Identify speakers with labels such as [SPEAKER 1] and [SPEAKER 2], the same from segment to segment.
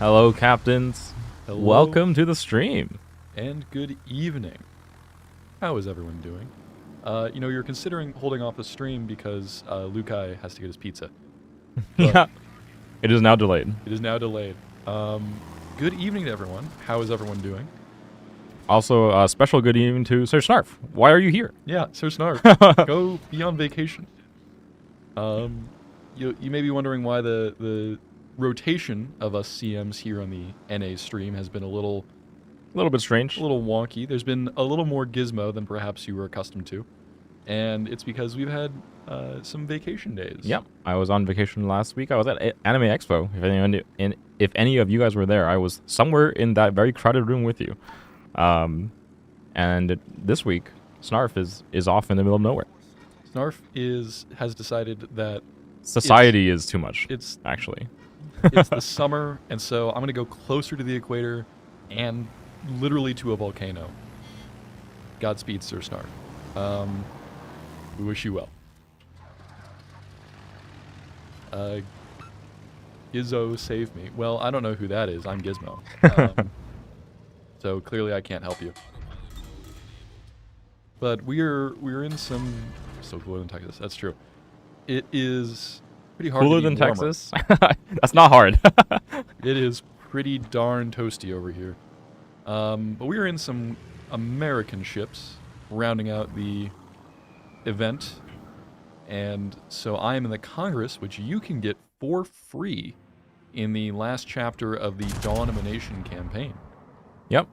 [SPEAKER 1] Hello, captains.
[SPEAKER 2] Hello.
[SPEAKER 1] Welcome to the stream.
[SPEAKER 2] And good evening. How is everyone doing? You're considering holding off the stream because Lukai has to get his pizza.
[SPEAKER 1] Yeah, it is now delayed.
[SPEAKER 2] It is now delayed. Good evening to everyone. How is everyone doing?
[SPEAKER 1] Also, a special good evening to Sir Snarf. Why are you here?
[SPEAKER 2] Yeah, Sir Snarf, go be on vacation. You may be wondering why the rotation of us CMs here on the NA stream has been a little
[SPEAKER 1] bit strange.
[SPEAKER 2] a little wonky. There's been a little more gizmo than perhaps you were accustomed to. And it's because we've had some vacation days.
[SPEAKER 1] Yep, I was on vacation last week. I was at Anime Expo. If any of you guys were there, I was somewhere in that very crowded room with you. And this week, Snarf is off in the middle of nowhere.
[SPEAKER 2] Snarf has decided that
[SPEAKER 1] Society is too much.
[SPEAKER 2] It's
[SPEAKER 1] actually.
[SPEAKER 2] It's the summer, and so I'm going to go closer to the equator and literally to a volcano. Godspeed, Sir Snarf. We wish you well. Gizzo, save me. Well, I don't know who that is. I'm Gizmo. So clearly I can't help you. But we're in some... So cooler than Texas. That's true. It is pretty hard
[SPEAKER 1] Cooler
[SPEAKER 2] to
[SPEAKER 1] than
[SPEAKER 2] be warmer.
[SPEAKER 1] Texas? That's not hard.
[SPEAKER 2] It is pretty darn toasty over here. But we are in some American ships, rounding out the event. And so I am in the Congress, which you can get for free in the last chapter of the Dawn of a Nation campaign.
[SPEAKER 1] Yep.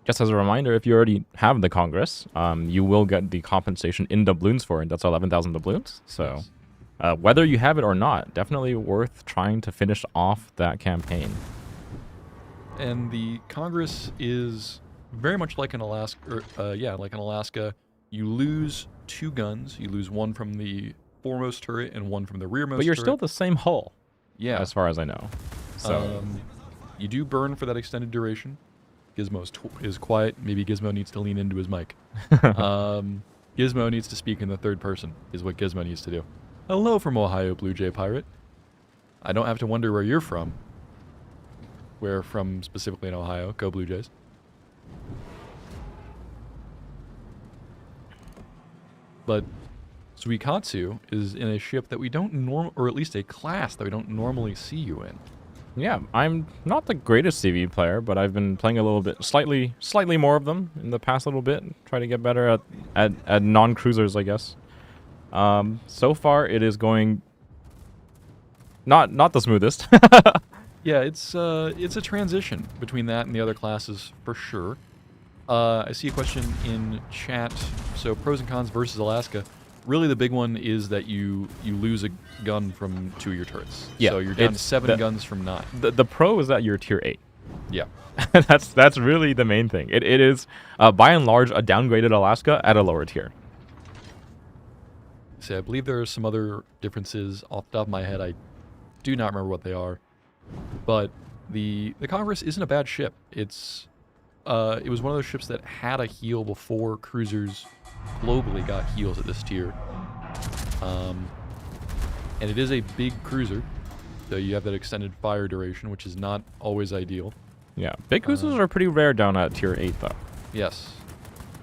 [SPEAKER 1] Just as a reminder, if you already have the Congress, you will get the compensation in doubloons for it. That's 11,000 doubloons. So
[SPEAKER 2] Yes.
[SPEAKER 1] whether you have it or not, definitely worth trying to finish off that campaign.
[SPEAKER 2] And the Congress is very much like in Alaska. Like in Alaska, you lose 2 guns. You lose one from the foremost turret and one from the rearmost.
[SPEAKER 1] But you're
[SPEAKER 2] turret.
[SPEAKER 1] still the same hull,
[SPEAKER 2] Yeah.
[SPEAKER 1] as far as I know. So
[SPEAKER 2] You do burn for that extended duration. Gizmo is quiet. Maybe Gizmo needs to lean into his mic. Gizmo needs to speak in the third person, is what Gizmo needs to do. Hello from Ohio, Blue Jay Pirate. I don't have to wonder where you're from. Where from specifically in Ohio. Go Blue Jays. But zuiKatsu is in a ship that we don't or at least a class that we don't normally see you in.
[SPEAKER 1] yeah, I'm not the greatest CV player, but I've been playing a little bit, slightly more of them in the past little bit. Try to get better at non-cruisers, I guess. So far, it is going not the smoothest.
[SPEAKER 2] Yeah, it's a transition between that and the other classes for sure. I see a question in chat. So pros and cons versus Alaska. Really, the big one is that you lose a gun from 2 of your turrets.
[SPEAKER 1] Yeah,
[SPEAKER 2] So you're down to
[SPEAKER 1] it's
[SPEAKER 2] 7 guns from 9.
[SPEAKER 1] The pro is that you're tier 8.
[SPEAKER 2] Yeah.
[SPEAKER 1] that's really the main thing. It is, by and large, a downgraded Alaska at a lower tier.
[SPEAKER 2] See, I believe there are some other differences off the top of my head. I do not remember what they are. But the Congress isn't a bad ship. It was one of those ships that had a heal before cruisers globally got heals at this tier. And it is a big cruiser, so you have that extended fire duration, which is not always ideal.
[SPEAKER 1] Yeah, big cruisers are pretty rare down at tier 8, though.
[SPEAKER 2] Yes.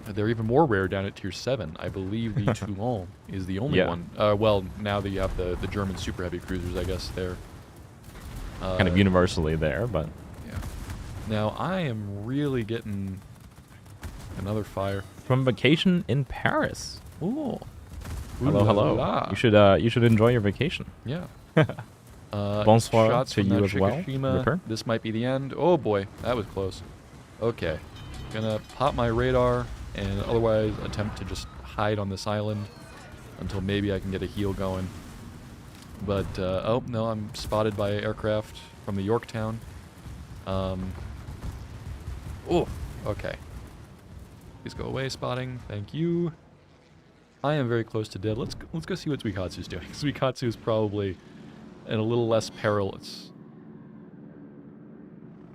[SPEAKER 2] They're even more rare down at tier 7. I believe the Toulon is the only one. Well, now that you have the German super heavy cruisers, I guess they're...
[SPEAKER 1] Kind of universally there, but...
[SPEAKER 2] Yeah. Now, I am really getting another fire.
[SPEAKER 1] From vacation in Paris.
[SPEAKER 2] Ooh.
[SPEAKER 1] Hello, hello.
[SPEAKER 2] La.
[SPEAKER 1] You should enjoy your vacation.
[SPEAKER 2] Yeah.
[SPEAKER 1] Bonsoir
[SPEAKER 2] shots
[SPEAKER 1] to
[SPEAKER 2] from
[SPEAKER 1] you
[SPEAKER 2] that
[SPEAKER 1] as well,
[SPEAKER 2] Shikishima.
[SPEAKER 1] Ripper.
[SPEAKER 2] This might be the end. Oh boy, that was close. Okay. Gonna pop my radar and otherwise attempt to just hide on this island until maybe I can get a heal going. But, oh, no, I'm spotted by aircraft from the Yorktown. Oh, okay. Please go away, spotting. Thank you. I am very close to dead. Let's go see what zuiKatsu's doing. zuiKatsu is probably in a little less perilous.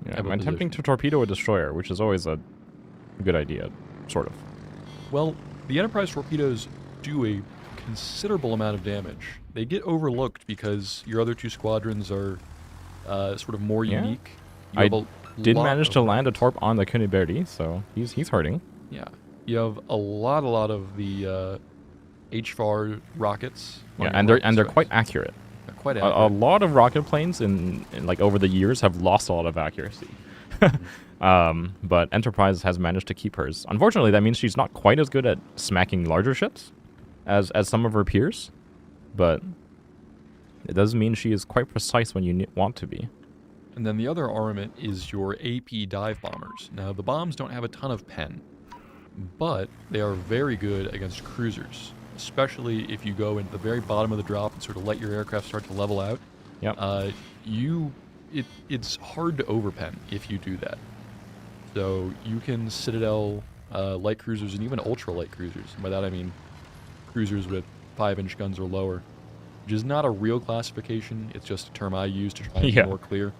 [SPEAKER 1] Yeah, I'm attempting to torpedo a destroyer, which is always a good idea, sort of.
[SPEAKER 2] Well, the Enterprise torpedoes do a considerable amount of damage. They get overlooked because your other 2 squadrons are sort of more unique.
[SPEAKER 1] I did manage to land a torp on the Kuniberti, so he's hurting.
[SPEAKER 2] Yeah, you have a lot of the HFAR rockets.
[SPEAKER 1] Yeah, and they're quite accurate.
[SPEAKER 2] They're quite
[SPEAKER 1] A
[SPEAKER 2] accurate.
[SPEAKER 1] lot of rocket planes in like over the years have lost a lot of accuracy. But Enterprise has managed to keep hers. Unfortunately, that means she's not quite as good at smacking larger ships as some of her peers, but it does mean she is quite precise when you want to be.
[SPEAKER 2] And then the other armament is your AP dive bombers. Now, the bombs don't have a ton of pen, but they are very good against cruisers, especially if you go into the very bottom of the drop and sort of let your aircraft start to level out.
[SPEAKER 1] Yep.
[SPEAKER 2] It's hard to overpen if you do that. So you can Citadel light cruisers and even ultra light cruisers. And by that I mean cruisers with 5-inch guns or lower, which is not a real classification. It's just a term I use to try and be more clear.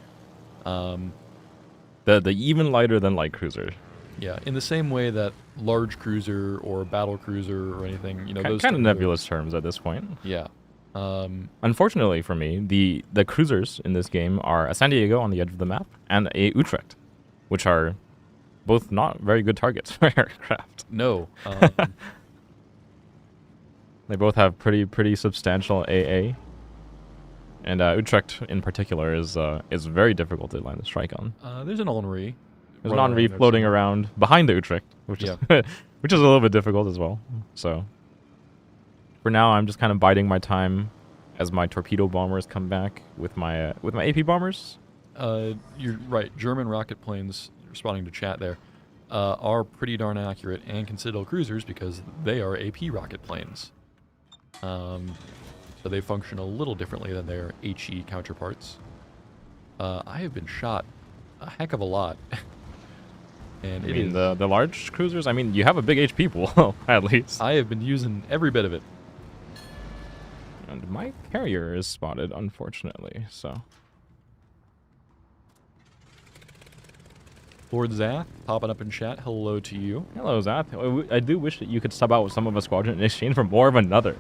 [SPEAKER 1] The even lighter than light cruiser.
[SPEAKER 2] Yeah, in the same way that large cruiser or battle cruiser or anything, you know, those
[SPEAKER 1] kind of nebulous terms at this point.
[SPEAKER 2] Yeah.
[SPEAKER 1] Unfortunately for me, the cruisers in this game are a San Diego on the edge of the map and a Utrecht, which are both not very good targets for aircraft.
[SPEAKER 2] No.
[SPEAKER 1] They both have pretty substantial AA. And Utrecht in particular is very difficult to land a strike on.
[SPEAKER 2] There's an Henri.
[SPEAKER 1] There's an Henri floating around behind the Utrecht, which is which is a little bit difficult as well. So for now, I'm just kind of biding my time as my torpedo bombers come back with my AP bombers.
[SPEAKER 2] You're right. German rocket planes, responding to chat there, are pretty darn accurate and can Citadel cruisers because they are AP rocket planes. So they function a little differently than their HE counterparts. I have been shot a heck of a lot. And
[SPEAKER 1] I mean, the large cruisers, I mean, you have a big HP pool, at least.
[SPEAKER 2] I have been using every bit of it.
[SPEAKER 1] And my carrier is spotted, unfortunately, so.
[SPEAKER 2] Lord Zath, popping up in chat, hello to you.
[SPEAKER 1] Hello, Zath. I do wish that you could sub out with some of a squadron in exchange for more of another.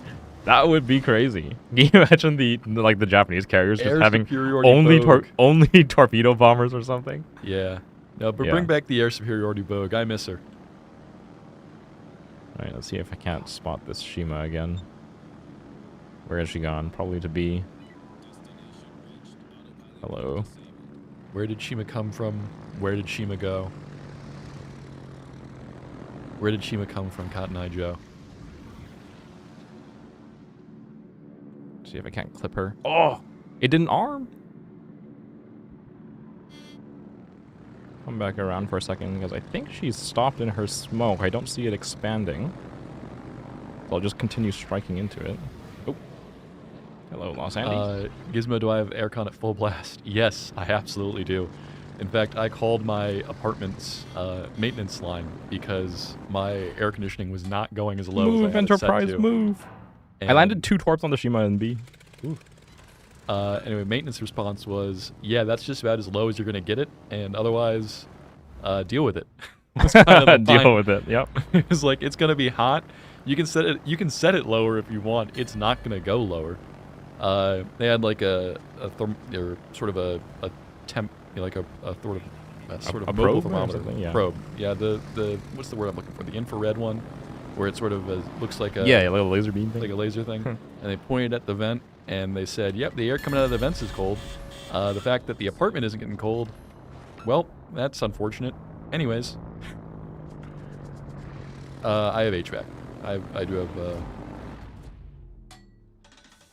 [SPEAKER 1] That would be crazy. Can you imagine the Japanese carriers just having only torpedo bombers or something?
[SPEAKER 2] Yeah. No, but bring back the air superiority Vogue. I miss her.
[SPEAKER 1] All right, let's see if I can't spot this Shima again. Where has she gone? Probably to B. Hello.
[SPEAKER 2] Where did Shima come from? Where did Shima go? Where did Shima come from, Cotton Eye Joe?
[SPEAKER 1] See if I can't clip her. Oh! It didn't arm! Come back around for a second, because I think she's stopped in her smoke. I don't see it expanding. So I'll just continue striking into it. Oh. Hello, Los Andes.
[SPEAKER 2] Gizmo, do I have aircon at full blast? Yes, I absolutely do. In fact, I called my apartment's maintenance line because my air conditioning was not going as low as I had it set
[SPEAKER 1] Enterprise,
[SPEAKER 2] to.
[SPEAKER 1] move!
[SPEAKER 2] And
[SPEAKER 1] I landed 2 torps on the Shima and B. Ooh.
[SPEAKER 2] Anyway, maintenance response was, yeah, that's just about as low as you're going to get it, and otherwise, deal with it.
[SPEAKER 1] Deal with it, yep.
[SPEAKER 2] It was like, it's going to be hot. You can set it lower if you want. It's not going to go lower. They had like a sort of a temp, you know, like a sort of
[SPEAKER 1] probe
[SPEAKER 2] thermometer.
[SPEAKER 1] Yeah.
[SPEAKER 2] Probe. Yeah, the what's the word I'm looking for? The infrared one, where it sort of looks like a
[SPEAKER 1] like a laser beam thing.
[SPEAKER 2] like a laser thing. And they pointed at the vent and they said, "Yep, the air coming out of the vents is cold. The fact that the apartment isn't getting cold, well, that's unfortunate. Anyways, I have HVAC. I do have.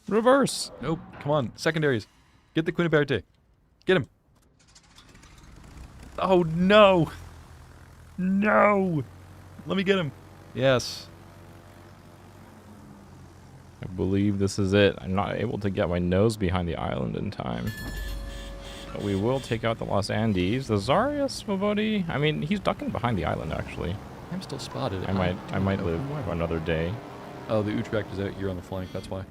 [SPEAKER 1] Reverse.
[SPEAKER 2] Nope. Come on, secondaries. Get the Quiniberte. Get him. Oh no! No! Let me get him. Yes.
[SPEAKER 1] I believe this is it. I'm not able to get my nose behind the island in time. But we will take out the Los Andes. The Zarius, my buddy. I mean, he's ducking behind the island, actually.
[SPEAKER 2] I'm still spotted.
[SPEAKER 1] I might live for another day.
[SPEAKER 2] Oh, the Utrecht is out here on the flank. That's why.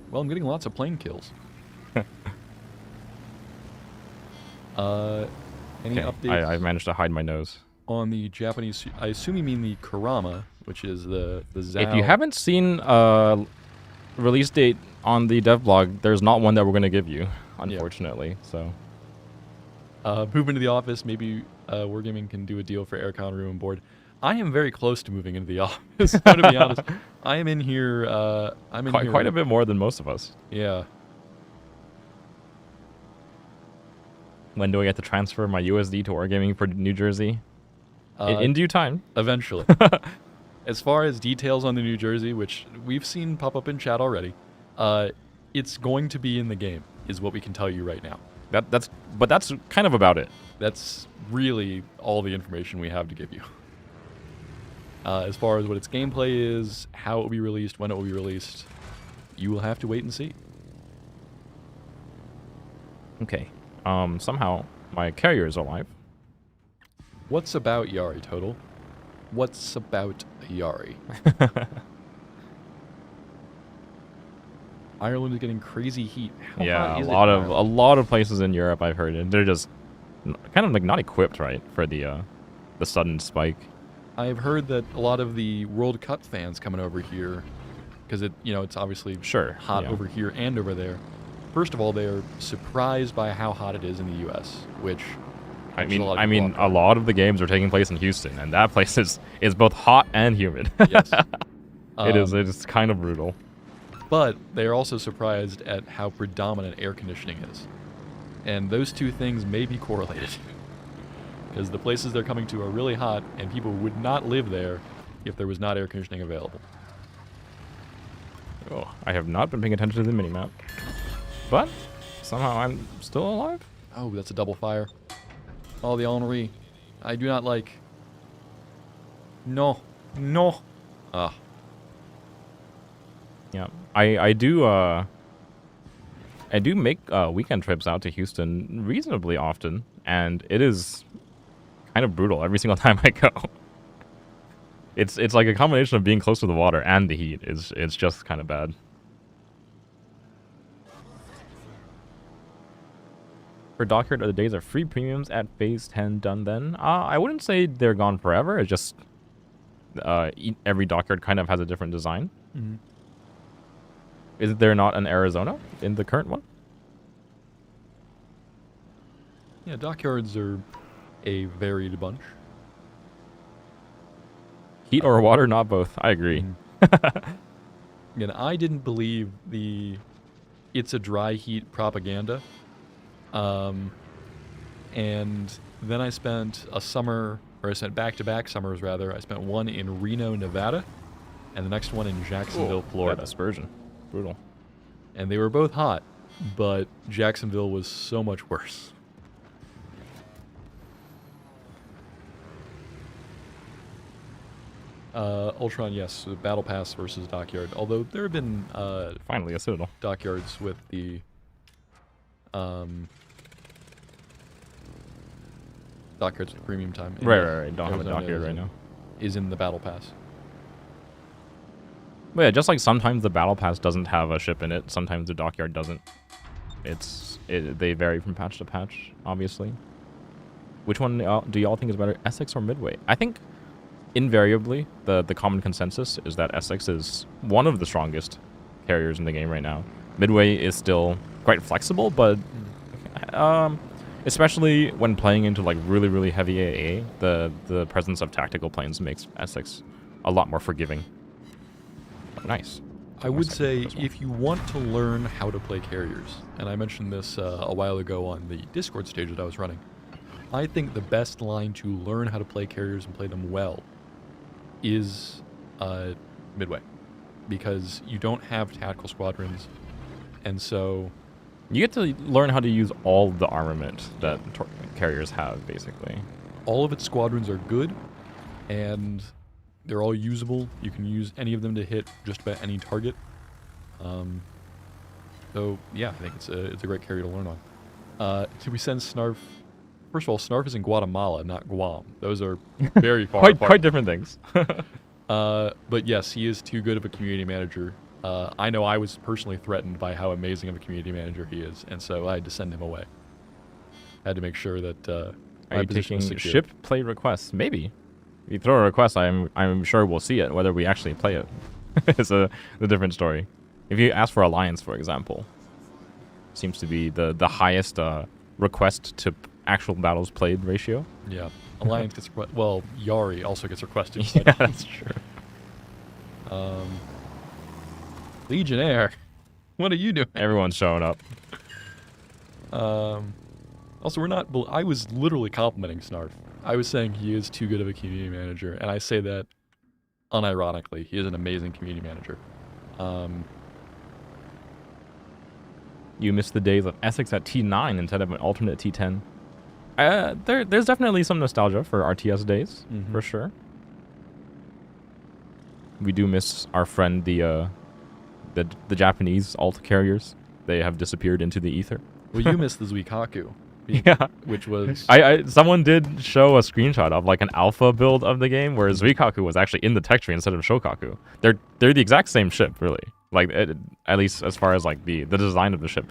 [SPEAKER 2] Well, I'm getting lots of plane kills. Any updates?
[SPEAKER 1] I managed to hide my nose.
[SPEAKER 2] On the Japanese, I assume you mean the Kurama, which is the Zao.
[SPEAKER 1] If you haven't seen release date on the dev blog, there's not one that we're going to give you, unfortunately. So,
[SPEAKER 2] move into the office. Maybe Wargaming can do a deal for aircon, room, and board. I am very close to moving into the office. To be honest, I am in here. I'm in here
[SPEAKER 1] quite a bit more than most of us.
[SPEAKER 2] Yeah.
[SPEAKER 1] When do I get to transfer my USD to Wargaming for New Jersey? In due time.
[SPEAKER 2] Eventually. As far as details on the New Jersey, which we've seen pop up in chat already, it's going to be in the game, is what we can tell you right now.
[SPEAKER 1] But that's kind of about it.
[SPEAKER 2] That's really all the information we have to give you. As far as what its gameplay is, how it will be released, when it will be released, you will have to wait and see.
[SPEAKER 1] Okay. Somehow my carrier is alive.
[SPEAKER 2] What's about Yari, Total? What's about Yari? Ireland is getting crazy heat. How
[SPEAKER 1] Yeah,
[SPEAKER 2] hot is
[SPEAKER 1] a
[SPEAKER 2] it
[SPEAKER 1] lot
[SPEAKER 2] in
[SPEAKER 1] of
[SPEAKER 2] Ireland?
[SPEAKER 1] places in Europe I've heard, and they're just kind of like not equipped, right, for the sudden spike.
[SPEAKER 2] I've heard that a lot of the World Cup fans coming over here, because it's obviously hot over here and over there. First of all, they are surprised by how hot it is in the U.S., which
[SPEAKER 1] I mean, a lot of the games are taking place in Houston, and that place is both hot and humid.
[SPEAKER 2] Yes.
[SPEAKER 1] It is kind of brutal.
[SPEAKER 2] But they are also surprised at how predominant air conditioning is. And those two things may be correlated. Because the places they're coming to are really hot, and people would not live there if there was not air conditioning available.
[SPEAKER 1] Oh, I have not been paying attention to the minimap. But somehow I'm still alive.
[SPEAKER 2] Oh, that's a double fire. Oh, the Henri. I do not like. No. No. Ah.
[SPEAKER 1] Yeah. I do make weekend trips out to Houston reasonably often, and it is kind of brutal every single time I go. It's like a combination of being close to the water and the heat. It's just kind of bad. For Dockyard, the days are free premiums at Phase 10 done then? I wouldn't say they're gone forever. It's just every Dockyard kind of has a different design.
[SPEAKER 2] Mm-hmm.
[SPEAKER 1] Is there not an Arizona in the current one?
[SPEAKER 2] Yeah, dockyards are a varied bunch.
[SPEAKER 1] Heat or water, not both. I agree.
[SPEAKER 2] Again, I didn't believe the "it's a dry heat" propaganda. And then I spent a summer, or I spent back-to-back summers rather. I spent one in Reno, Nevada, and the next one in Jacksonville, Florida.
[SPEAKER 1] Yeah, dispersion. Brutal.
[SPEAKER 2] And they were both hot, but Jacksonville was so much worse. Ultron, yes, Battle Pass versus Dockyard. Although there have been
[SPEAKER 1] finally a Citadel
[SPEAKER 2] Dockyards with the Dockyards with premium time.
[SPEAKER 1] Right. Don't have a Dockyard right now.
[SPEAKER 2] Is in the Battle Pass.
[SPEAKER 1] But yeah, just like sometimes the Battle Pass doesn't have a ship in it, sometimes the Dockyard doesn't. They vary from patch to patch, obviously. Which one do y'all think is better, Essex or Midway? I think invariably the common consensus is that Essex is one of the strongest carriers in the game right now. Midway is still quite flexible, but especially when playing into like really heavy AA, the presence of tactical planes makes Essex a lot more forgiving. Nice.
[SPEAKER 2] I would say if you want to learn how to play carriers, and I mentioned this a while ago on the Discord stage that I was running, I think the best line to learn how to play carriers and play them well is Midway, because you don't have tactical squadrons, and so
[SPEAKER 1] you get to learn how to use all the armament that carriers have, basically.
[SPEAKER 2] All of its squadrons are good, and they're all usable. You can use any of them to hit just about any target. So yeah, I think it's a great carrier to learn on. Should we send Snarf? First of all, Snarf is in Guatemala, not Guam. Those are very far apart.
[SPEAKER 1] Quite different things.
[SPEAKER 2] But yes, he is too good of a community manager. I know I was personally threatened by how amazing of a community manager he is, and so I had to send him away. I had to make sure that
[SPEAKER 1] Are you taking ship play requests? Maybe. If you throw a request, I'm sure we'll see it. Whether we actually play it is the different story. If you ask for Alliance, for example, seems to be the highest request to actual battles played ratio.
[SPEAKER 2] Yeah. Alliance gets well, Yari also gets requested.
[SPEAKER 1] Yeah, that's true.
[SPEAKER 2] Legionnaire, what are you doing?
[SPEAKER 1] Everyone's showing up.
[SPEAKER 2] Also, we're not. I was literally complimenting Snarf. I was saying he is too good of a community manager, and I say that unironically. He is an amazing community manager.
[SPEAKER 1] You missed the days of Essex at T9 instead of an alternate T10. There's definitely some nostalgia for RTS days, for sure. We do miss our friend the Japanese alt carriers. They have disappeared into the ether.
[SPEAKER 2] Well, you missed the zuiKatsu.
[SPEAKER 1] Yeah,
[SPEAKER 2] which was
[SPEAKER 1] someone did show a screenshot of like an alpha build of the game where zuiKatsu was actually in the tech tree instead of Shokaku. They're the exact same ship, really. Like at least as far as like the design of the ship,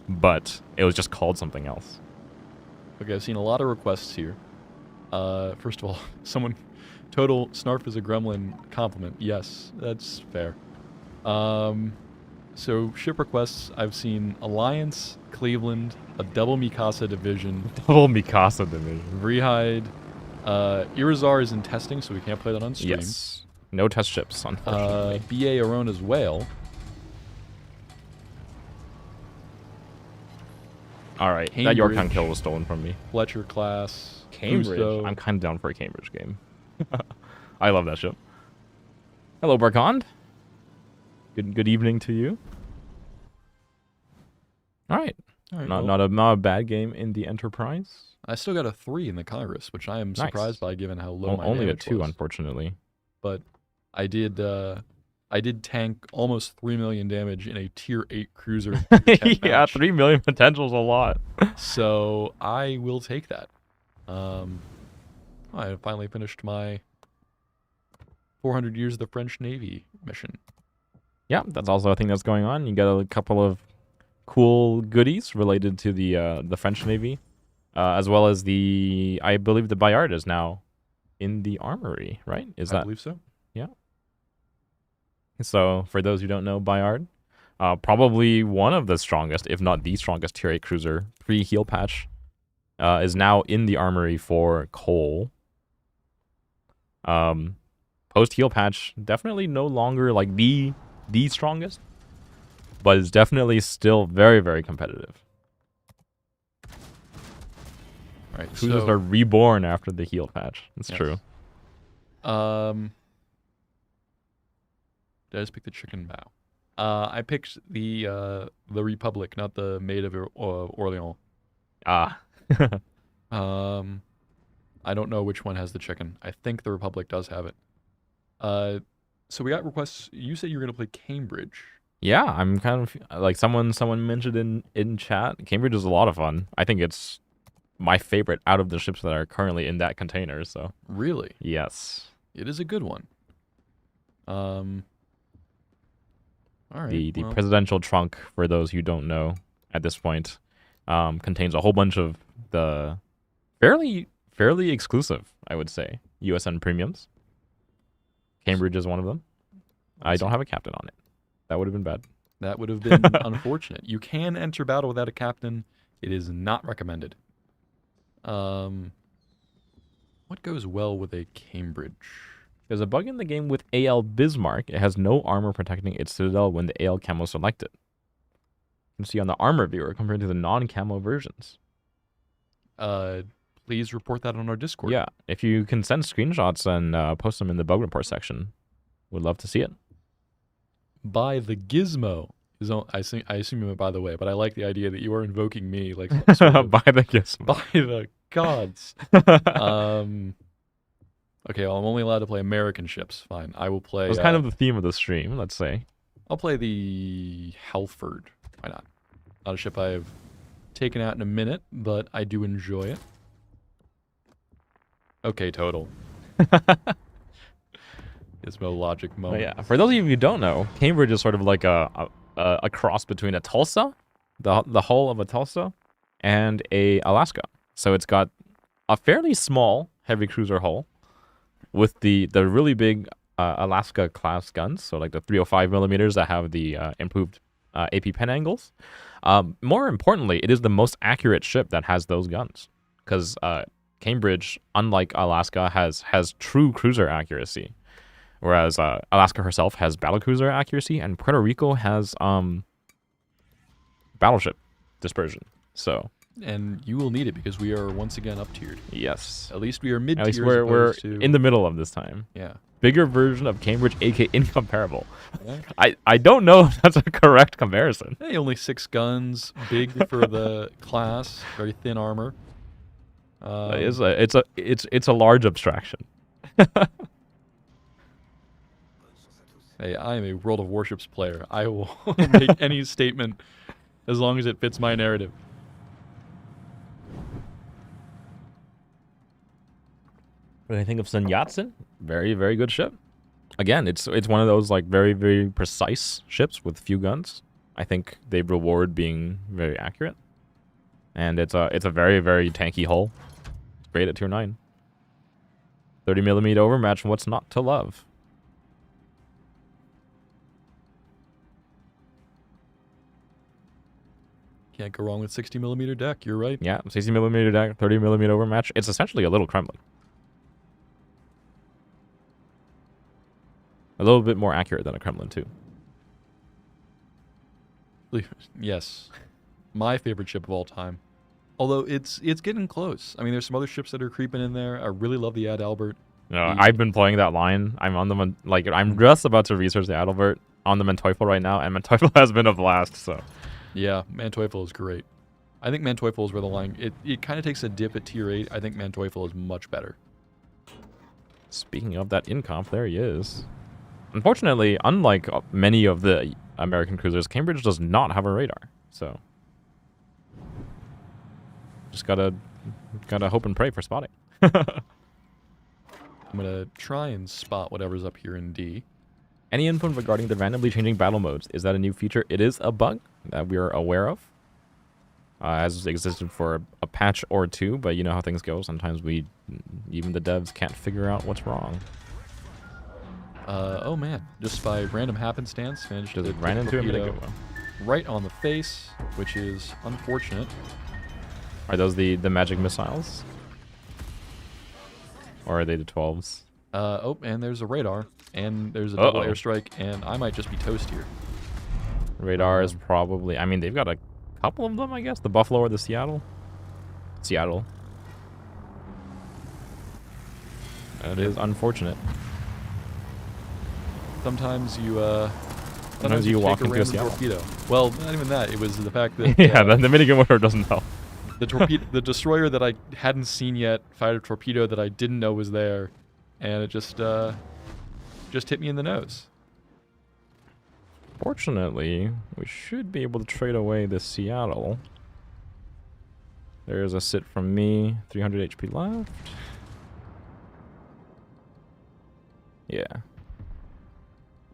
[SPEAKER 1] but it was just called something else.
[SPEAKER 2] Okay, I've seen a lot of requests here. First of all, someone total Snarf is a gremlin compliment. Yes, that's fair. So ship requests, I've seen Alliance, Cleveland, a double Mikasa division.
[SPEAKER 1] Double Mikasa division.
[SPEAKER 2] Vrihide. Irizar is in testing, so we can't play that on stream.
[SPEAKER 1] Yes. No test ships, unfortunately.
[SPEAKER 2] BA Arona's Whale.
[SPEAKER 1] Alright, that Yorktown kill was stolen from me.
[SPEAKER 2] Fletcher class.
[SPEAKER 1] Cambridge.
[SPEAKER 2] Russo.
[SPEAKER 1] I'm kind of down for a Cambridge game. I love that ship. Hello, Barkond. Good evening to you. Alright. Not a bad game in the Enterprise.
[SPEAKER 2] I still got a 3 in the Congress, which I am surprised by given how low my
[SPEAKER 1] only a
[SPEAKER 2] damage
[SPEAKER 1] 2,
[SPEAKER 2] was.
[SPEAKER 1] unfortunately.
[SPEAKER 2] But I did tank almost 3 million damage in a tier 8 cruiser.
[SPEAKER 1] Yeah,
[SPEAKER 2] match.
[SPEAKER 1] 3 million potential is a lot.
[SPEAKER 2] So I will take that. I finally finished my 400 Years of the French Navy mission.
[SPEAKER 1] Yeah, that's also a thing that's going on. You got a couple of cool goodies related to the French Navy, as well as I believe the Bayard is now in the armory, right?
[SPEAKER 2] I believe so.
[SPEAKER 1] Yeah. So for those who don't know, Bayard, probably one of the strongest, if not the strongest tier 8 cruiser pre-heal patch, is now in the armory for Cole. Post-heal patch, definitely no longer like the strongest, but it's definitely still very, very competitive.
[SPEAKER 2] All right,
[SPEAKER 1] Cruisers are reborn after the heal patch. It's true.
[SPEAKER 2] Did I just pick the chicken bow? I picked the Republic, not the Maid of Orleans.
[SPEAKER 1] Ah.
[SPEAKER 2] I don't know which one has the chicken. I think the Republic does have it. So we got requests. You said you were gonna play Cambridge.
[SPEAKER 1] Yeah, I'm kind of like someone mentioned in chat. Cambridge is a lot of fun. I think it's my favorite out of the ships that are currently in that container. So
[SPEAKER 2] Really?
[SPEAKER 1] yes,
[SPEAKER 2] It is a good one. All right.
[SPEAKER 1] the presidential trunk, for those who don't know at this point, contains a whole bunch of the fairly exclusive, I would say, USN premiums. Cambridge is one of them. I don't have a captain on it. That would have been bad.
[SPEAKER 2] That would have been unfortunate. You can enter battle without a captain. It is not recommended. What goes well with a Cambridge?
[SPEAKER 1] There's a bug in the game with AL Bismarck. It has no armor protecting its citadel when the AL camo is selected. You can see on the armor viewer compared to the non-camo versions.
[SPEAKER 2] Please report that on our Discord.
[SPEAKER 1] Yeah, if you can send screenshots and post them in the bug report section, we'd love to see it.
[SPEAKER 2] By the Gizmo. I assume you meant by the way, but I like the idea that you are invoking me like
[SPEAKER 1] By the Gizmo.
[SPEAKER 2] by the gods. Okay, well, I'm only allowed to play American ships. Fine, I will play.
[SPEAKER 1] That's kind of the theme of the stream, let's say.
[SPEAKER 2] I'll play the Halford. Why not? Not a ship I've taken out in a minute, but I do enjoy it. Okay, total. Gizmo logic moment.
[SPEAKER 1] Yeah, for those of you who don't know, Cambridge is sort of like a cross between a Tulsa, the hull of a Tulsa, and a Alaska. So it's got a fairly small heavy cruiser hull with the really big Alaska class guns, so like the 305 millimeters that have the improved AP pen angles. More importantly, it is the most accurate ship that has those guns, because Cambridge, unlike Alaska, has true cruiser accuracy, whereas Alaska herself has battlecruiser accuracy, and Puerto Rico has battleship dispersion. So
[SPEAKER 2] And you will need it because we are once again up tiered.
[SPEAKER 1] yes,
[SPEAKER 2] At least we are mid
[SPEAKER 1] at least
[SPEAKER 2] tier.
[SPEAKER 1] we're in the middle of this time.
[SPEAKER 2] Yeah.
[SPEAKER 1] Bigger version of Cambridge, aka incomparable.
[SPEAKER 2] Yeah.
[SPEAKER 1] I don't know if that's a correct comparison.
[SPEAKER 2] Hey, only 6 guns, big for the class, very thin armor.
[SPEAKER 1] It's a large abstraction.
[SPEAKER 2] Hey, I am a World of Warships player. I will make any statement as long as it fits my narrative.
[SPEAKER 1] When I think of Sun Yat-sen, very, very good ship. Again, it's one of those like very, very precise ships with few guns. I think they reward being very accurate. And it's a very, very tanky hull. It's great at tier 9. 30mm overmatch, what's not to love?
[SPEAKER 2] Can't go wrong with 60mm deck, you're right.
[SPEAKER 1] Yeah, 60mm deck, 30mm overmatch. It's essentially a little Kremlin. A little bit more accurate than a Kremlin, too.
[SPEAKER 2] Yes. My favorite ship of all time. Although it's getting close. I mean, there's some other ships that are creeping in there. I really love the Adalbert.
[SPEAKER 1] No, I've been playing that line. I'm on the I'm just about to research the Adalbert on the Manteuffel right now, and Manteuffel has been a blast, so.
[SPEAKER 2] Yeah, Manteuffel is great. I think Manteuffel is where the line... It kind of takes a dip at tier 8. I think Manteuffel is much better.
[SPEAKER 1] Speaking of that incomp, there he is. Unfortunately, unlike many of the American cruisers, Cambridge does not have a radar, so just gotta hope and pray for spotting.
[SPEAKER 2] I'm gonna try and spot whatever's up here in D.
[SPEAKER 1] Any info regarding the randomly changing battle modes? Is that a new feature? It is a bug that we are aware of. Has existed for a patch or two, but you know how things go. Sometimes even the devs can't figure out what's wrong.
[SPEAKER 2] Oh man, just by random happenstance, managed to
[SPEAKER 1] ran into him in a
[SPEAKER 2] torpedo
[SPEAKER 1] good one.
[SPEAKER 2] right on the face, which is unfortunate.
[SPEAKER 1] Are those the magic missiles? Or are they the 12s?
[SPEAKER 2] Oh, and there's a radar, and there's a double airstrike, and I might just be toast here.
[SPEAKER 1] Radar is probably... I mean, they've got a couple of them, I guess. The Buffalo or the Seattle? Seattle. That is unfortunate.
[SPEAKER 2] Sometimes you
[SPEAKER 1] walk
[SPEAKER 2] take
[SPEAKER 1] into a
[SPEAKER 2] random
[SPEAKER 1] Seattle.
[SPEAKER 2] torpedo. Well, not even that. It was the fact that
[SPEAKER 1] yeah, the minigun motor doesn't help.
[SPEAKER 2] the destroyer that I hadn't seen yet fired a torpedo that I didn't know was there, and it just hit me in the nose.
[SPEAKER 1] Fortunately, we should be able to trade away this Seattle. There's a sit from me. 300 HP left. Yeah.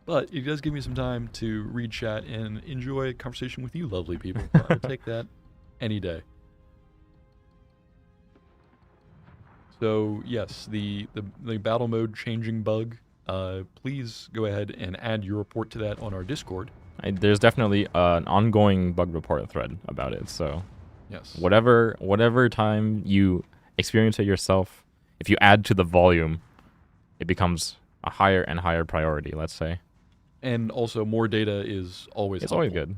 [SPEAKER 2] But it does give me some time to read chat and enjoy a conversation with you lovely people. I'll take that any day. So yes, the battle mode changing bug, please go ahead and add your report to that on our Discord.
[SPEAKER 1] There's definitely an ongoing bug report thread about it, so
[SPEAKER 2] yes,
[SPEAKER 1] whatever time you experience it yourself, if you add to the volume, it becomes a higher and higher priority, let's say.
[SPEAKER 2] And also, more data is always
[SPEAKER 1] It's
[SPEAKER 2] helpful.
[SPEAKER 1] always good.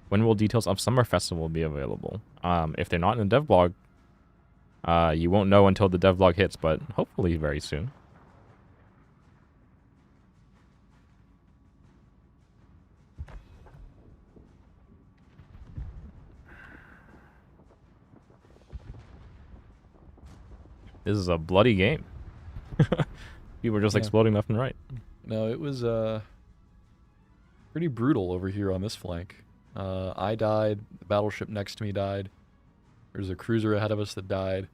[SPEAKER 1] When will details of Summer Festival be available? If they're not in the dev blog, you won't know until the dev blog hits, but hopefully very soon. This is a bloody game. People are just exploding left and right.
[SPEAKER 2] No, it was pretty brutal over here on this flank. I died. The battleship next to me died. There's a cruiser ahead of us that died.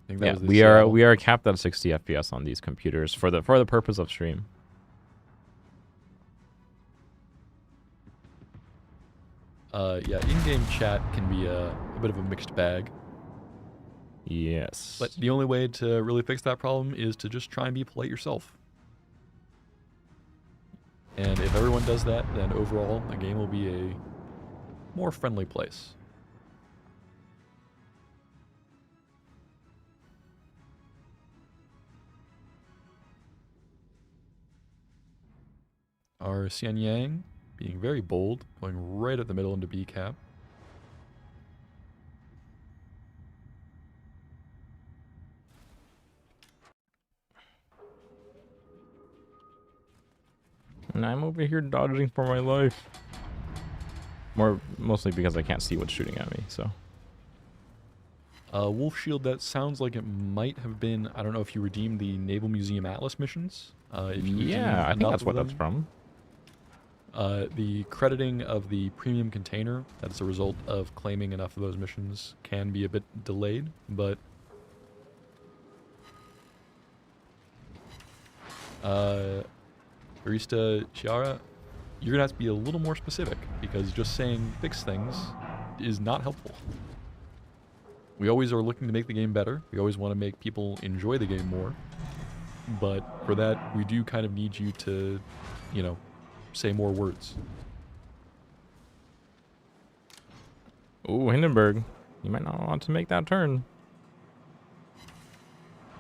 [SPEAKER 2] I think that
[SPEAKER 1] Yeah,
[SPEAKER 2] was the
[SPEAKER 1] we
[SPEAKER 2] Seattle.
[SPEAKER 1] are capped at 60 FPS on these computers for the purpose of stream.
[SPEAKER 2] Yeah, in-game chat can be a bit of a mixed bag.
[SPEAKER 1] Yes.
[SPEAKER 2] But the only way to really fix that problem is to just try and be polite yourself. And if everyone does that, then overall, the game will be a more friendly place. Our Xian Yang being very bold, going right at the middle into B cap.
[SPEAKER 1] And I'm over here dodging for my life. Mostly because I can't see what's shooting at me, so.
[SPEAKER 2] Wolf Shield, that sounds like it might have been, I don't know if you redeemed the Naval Museum Atlas missions. If you
[SPEAKER 1] Yeah, I think that's what that's from.
[SPEAKER 2] The crediting of the premium container, that's a result of claiming enough of those missions, can be a bit delayed, but Barista Chiara, you're gonna have to be a little more specific, because just saying fix things is not helpful. We always are looking to make the game better. We always want to make people enjoy the game more. But for that, we do kind of need you to, you know, say more words.
[SPEAKER 1] Ooh, Hindenburg. You might not want to make that turn.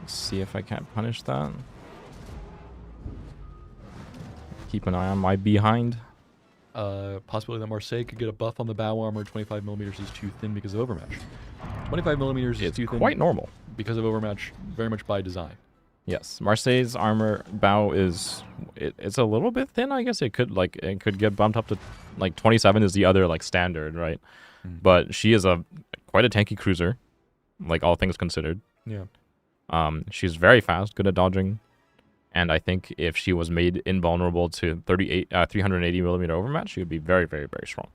[SPEAKER 1] Let's see if I can't punish that. Keep an eye on my behind.
[SPEAKER 2] Possibility that Marseille could get a buff on the bow armor. 25mm is too thin because of overmatch. 25mm is too thin.
[SPEAKER 1] Quite normal.
[SPEAKER 2] Because of overmatch, very much by design.
[SPEAKER 1] Yes, Marseille's armor bow is it's a little bit thin. I guess it could get bumped up to like 27 is the other like standard, right? But she is quite a tanky cruiser, like all things considered.
[SPEAKER 2] Yeah.
[SPEAKER 1] She's very fast, good at dodging, and I think if she was made invulnerable to 380mm overmatch, she would be very, very, very strong.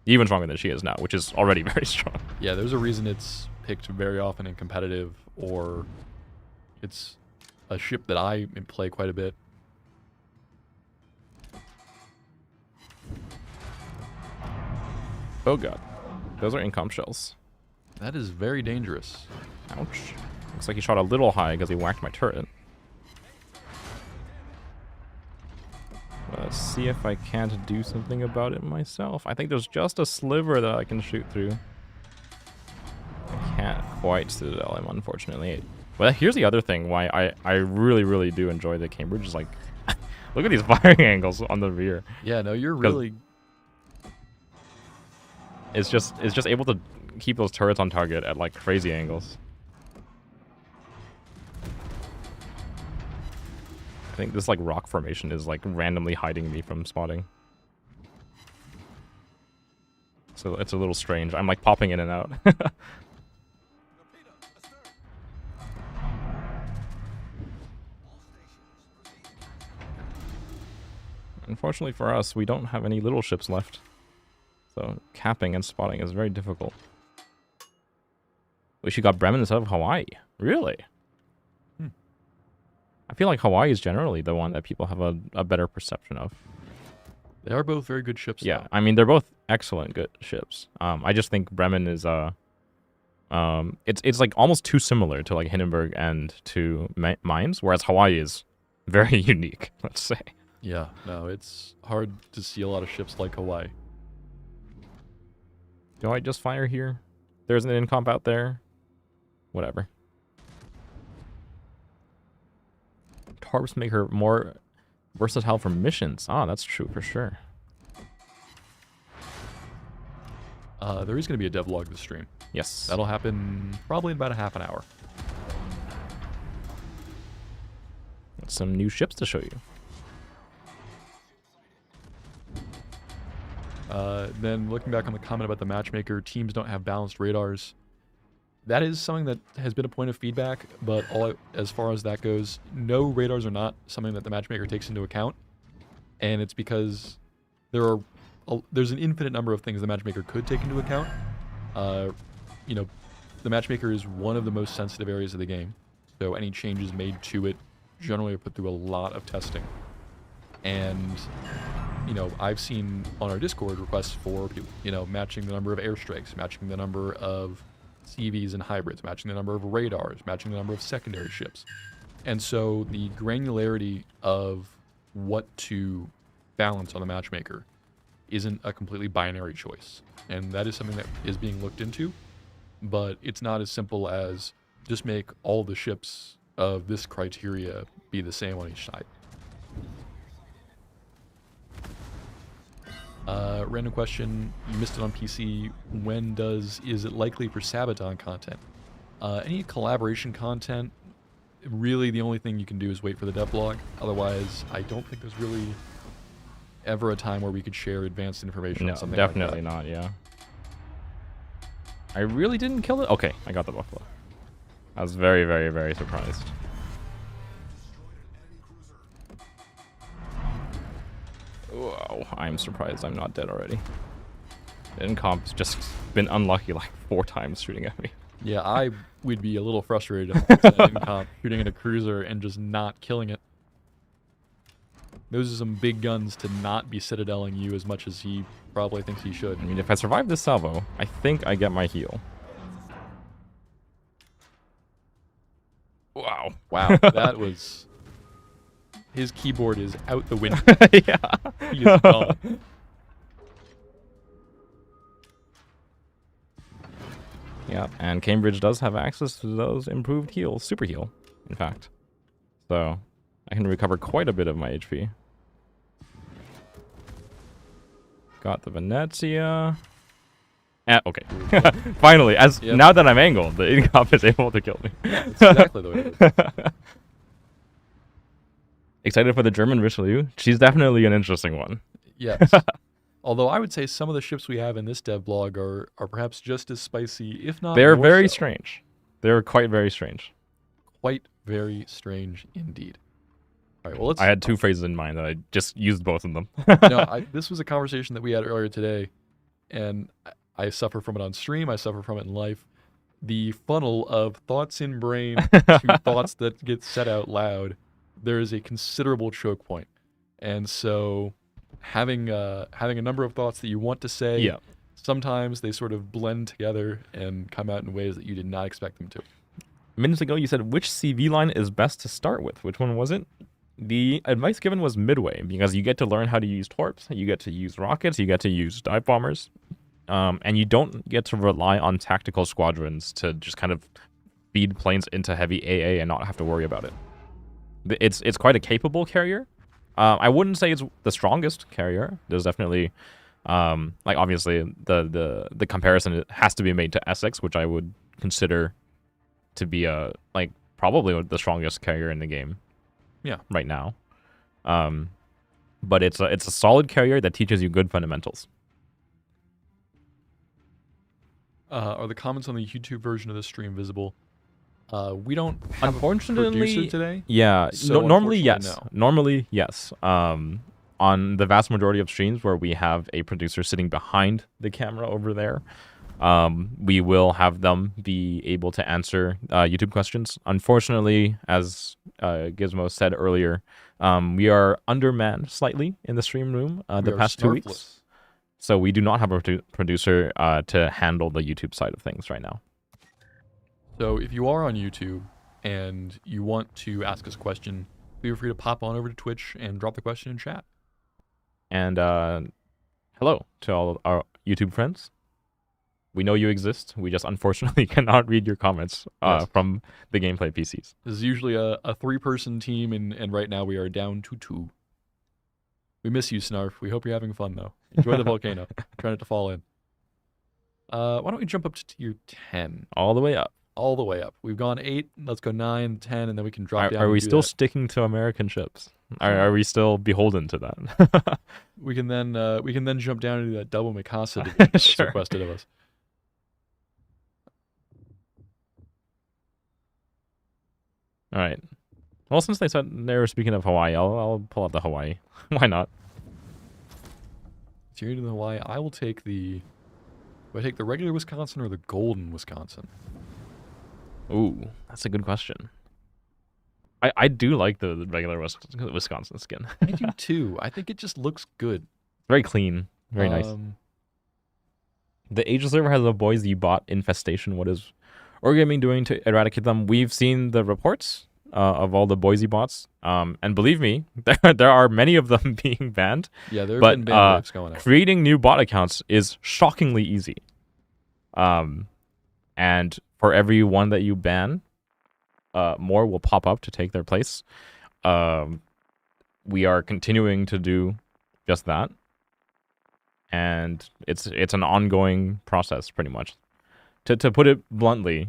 [SPEAKER 1] Even stronger than she is now, which is already very strong.
[SPEAKER 2] Yeah, there's a reason it's picked very often in competitive, or it's a ship that I play quite a bit.
[SPEAKER 1] Oh god. Those are incom shells.
[SPEAKER 2] That is very dangerous.
[SPEAKER 1] Ouch. Looks like he shot a little high because he whacked my turret. Let's see if I can't do something about it myself. I think there's just a sliver that I can shoot through. I can't quite citadel him, unfortunately. But here's the other thing why I really, really do enjoy the Cambridge is like, look at these firing angles on the rear.
[SPEAKER 2] Yeah, no, you're really...
[SPEAKER 1] It's just able to keep those turrets on target at like crazy angles. I think this like rock formation is like randomly hiding me from spotting. So it's a little strange. I'm like popping in and out. Unfortunately for us, we don't have any little ships left. So capping and spotting is very difficult. We should got Bremen instead of Hawaii. Really? I feel like Hawaii is generally the one that people have a better perception of.
[SPEAKER 2] They are both very good ships.
[SPEAKER 1] Yeah,
[SPEAKER 2] though.
[SPEAKER 1] I mean, they're both excellent good ships. I just think Bremen is it's like almost too similar to like Hindenburg and to Mines, whereas Hawaii is very unique, let's say.
[SPEAKER 2] Yeah, no, it's hard to see a lot of ships like Hawaii.
[SPEAKER 1] Do I just fire here? There's an incomp out there. Whatever. Torps make her more versatile for missions. Ah, that's true for sure.
[SPEAKER 2] There is going to be a devlog this stream.
[SPEAKER 1] Yes.
[SPEAKER 2] That'll happen probably in about a half an hour.
[SPEAKER 1] Some new ships to show you.
[SPEAKER 2] Then looking back on the comment about the matchmaker, teams don't have balanced radars. That is something that has been a point of feedback, but as far as that goes, no radars are not something that the matchmaker takes into account. And it's because there's an infinite number of things the matchmaker could take into account. You know, the matchmaker is one of the most sensitive areas of the game, so any changes made to it generally are put through a lot of testing. And you know, I've seen on our Discord requests for people, you know, matching the number of airstrikes, matching the number of CVs and hybrids, matching the number of radars, matching the number of secondary ships. And so the granularity of what to balance on the matchmaker isn't a completely binary choice. And that is something that is being looked into, but it's not as simple as just make all the ships of this criteria be the same on each side. Random question, you missed it on PC. Is it likely for Sabaton content? Any collaboration content, really the only thing you can do is wait for the devlog. Otherwise, I don't think there's really ever a time where we could share advanced information on something
[SPEAKER 1] definitely
[SPEAKER 2] like that.
[SPEAKER 1] not, yeah. I really didn't kill it? Okay, I got the buffalo. I was very, very, very surprised. Wow, I'm surprised I'm not dead already. Incomp's just been unlucky like 4 times shooting at me.
[SPEAKER 2] Yeah, I would be a little frustrated if Incomp shooting at a cruiser and just not killing it. Those are some big guns to not be citadeling you as much as he probably thinks he should.
[SPEAKER 1] I mean, if I survive this salvo, I think I get my heal. Wow.
[SPEAKER 2] Wow, that was... His keyboard is out the window.
[SPEAKER 1] Yeah.
[SPEAKER 2] He is gone.
[SPEAKER 1] Yeah, and Cambridge does have access to those improved heals, super heal, in fact. So, I can recover quite a bit of my HP. Got the Venezia. Okay. Finally, now that I'm angled, the Incomp is able to kill me.
[SPEAKER 2] That's exactly the way it is.
[SPEAKER 1] Excited for the German Richelieu? She's definitely an interesting one.
[SPEAKER 2] Yes. Although I would say some of the ships we have in this devlog are perhaps just as spicy, if not
[SPEAKER 1] They're
[SPEAKER 2] more
[SPEAKER 1] very
[SPEAKER 2] so.
[SPEAKER 1] strange. They're quite very strange.
[SPEAKER 2] Quite very strange indeed. All right, well, let's...
[SPEAKER 1] I had 2 phrases in mind that I just used both of them.
[SPEAKER 2] This was a conversation that we had earlier today, and I suffer from it on stream. I suffer from it in life. The funnel of thoughts in brain to thoughts that get said out loud, there is a considerable choke point. And so having a number of thoughts that you want to say, sometimes they sort of blend together and come out in ways that you did not expect them to.
[SPEAKER 1] Minutes ago, you said which CV line is best to start with. Which one was it? The advice given was midway, because you get to learn how to use torps, you get to use rockets, you get to use dive bombers, and you don't get to rely on tactical squadrons to just kind of feed planes into heavy AA and not have to worry about it. It's quite a capable carrier. I wouldn't say it's the strongest carrier. There's definitely, like obviously the comparison has to be made to Essex, which I would consider to be probably the strongest carrier in the game.
[SPEAKER 2] Yeah.
[SPEAKER 1] Right now. But it's a solid carrier that teaches you good fundamentals.
[SPEAKER 2] Are the comments on the YouTube version of this stream visible? We don't have
[SPEAKER 1] unfortunately,
[SPEAKER 2] a producer today.
[SPEAKER 1] Yeah,
[SPEAKER 2] So
[SPEAKER 1] normally yes.
[SPEAKER 2] No.
[SPEAKER 1] Normally yes. On the vast majority of streams where we have a producer sitting behind the camera over there, we will have them be able to answer YouTube questions. Unfortunately, as Gizmo said earlier, we are undermanned slightly in the stream room the past 2 weeks. So we do not have a producer to handle the YouTube side of things right now.
[SPEAKER 2] So if you are on YouTube and you want to ask us a question, feel free to pop on over to Twitch and drop the question in chat.
[SPEAKER 1] And hello to all our YouTube friends. We know you exist. We just unfortunately cannot read your comments from the gameplay PCs.
[SPEAKER 2] This is usually a 3-person team, and right now we are down to 2. We miss you, Snarf. We hope you're having fun, though. Enjoy the volcano. Try not to fall in. Why don't we jump up to tier 10?
[SPEAKER 1] All the way up.
[SPEAKER 2] All the way up. We've gone 8. Let's go 9, 10, and then we can drop down.
[SPEAKER 1] Are we still sticking to American ships? Are we still beholden to that?
[SPEAKER 2] We can then jump down into that double Mikasa division that's requested of us.
[SPEAKER 1] All right. Well, since they said they were speaking of Hawaii, I'll pull out the Hawaii. Why not?
[SPEAKER 2] So you're into the Hawaii. I will take the... Do I take the regular Wisconsin or the golden Wisconsin?
[SPEAKER 1] Ooh, that's a good question. I do like the regular Wisconsin skin.
[SPEAKER 2] I do too. I think it just looks good.
[SPEAKER 1] Very clean. Very nice. The Asia server has a Boise bot infestation. What is Wargaming doing to eradicate them? We've seen the reports of all the Boise bots, and believe me, there are many of them being banned.
[SPEAKER 2] Yeah, there have been ban waves going out.
[SPEAKER 1] Creating new bot accounts is shockingly easy. And for every one that you ban, more will pop up to take their place. We are continuing to do just that, and it's an ongoing process, pretty much. To put it bluntly,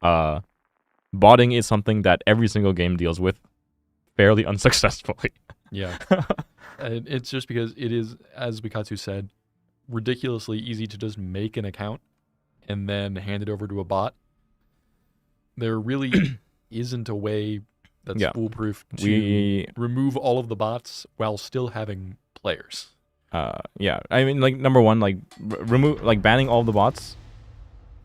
[SPEAKER 1] botting is something that every single game deals with fairly unsuccessfully.
[SPEAKER 2] Yeah. It's just because it is, as zuiKatsu said, ridiculously easy to just make an account and then hand it over to a bot. There really isn't a way that's foolproof to remove all of the bots while still having players.
[SPEAKER 1] Yeah. I mean, like, number one, like, remove, like, banning all the bots,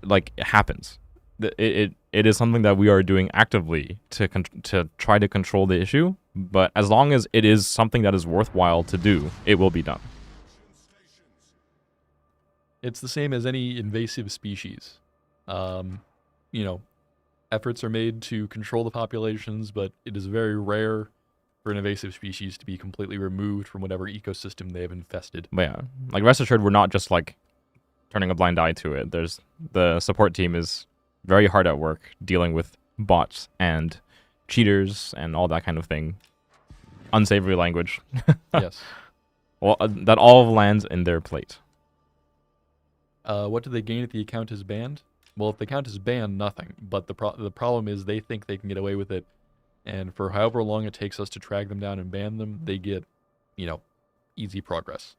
[SPEAKER 1] like, it happens. It is something that we are doing actively to try to control the issue, but as long as it is something that is worthwhile to do, it will be done.
[SPEAKER 2] It's the same as any invasive species. Efforts are made to control the populations, but it is very rare for an invasive species to be completely removed from whatever ecosystem they have infested.
[SPEAKER 1] But yeah, like, rest assured, we're not just, like, turning a blind eye to it. The support team is very hard at work dealing with bots and cheaters and all that kind of thing. Unsavory language.
[SPEAKER 2] Yes.
[SPEAKER 1] Well, that all lands in their plate.
[SPEAKER 2] What do they gain if the account is banned? Well, if the account is banned, nothing. But the problem is they think they can get away with it. And for however long it takes us to track them down and ban them, they get, easy progress.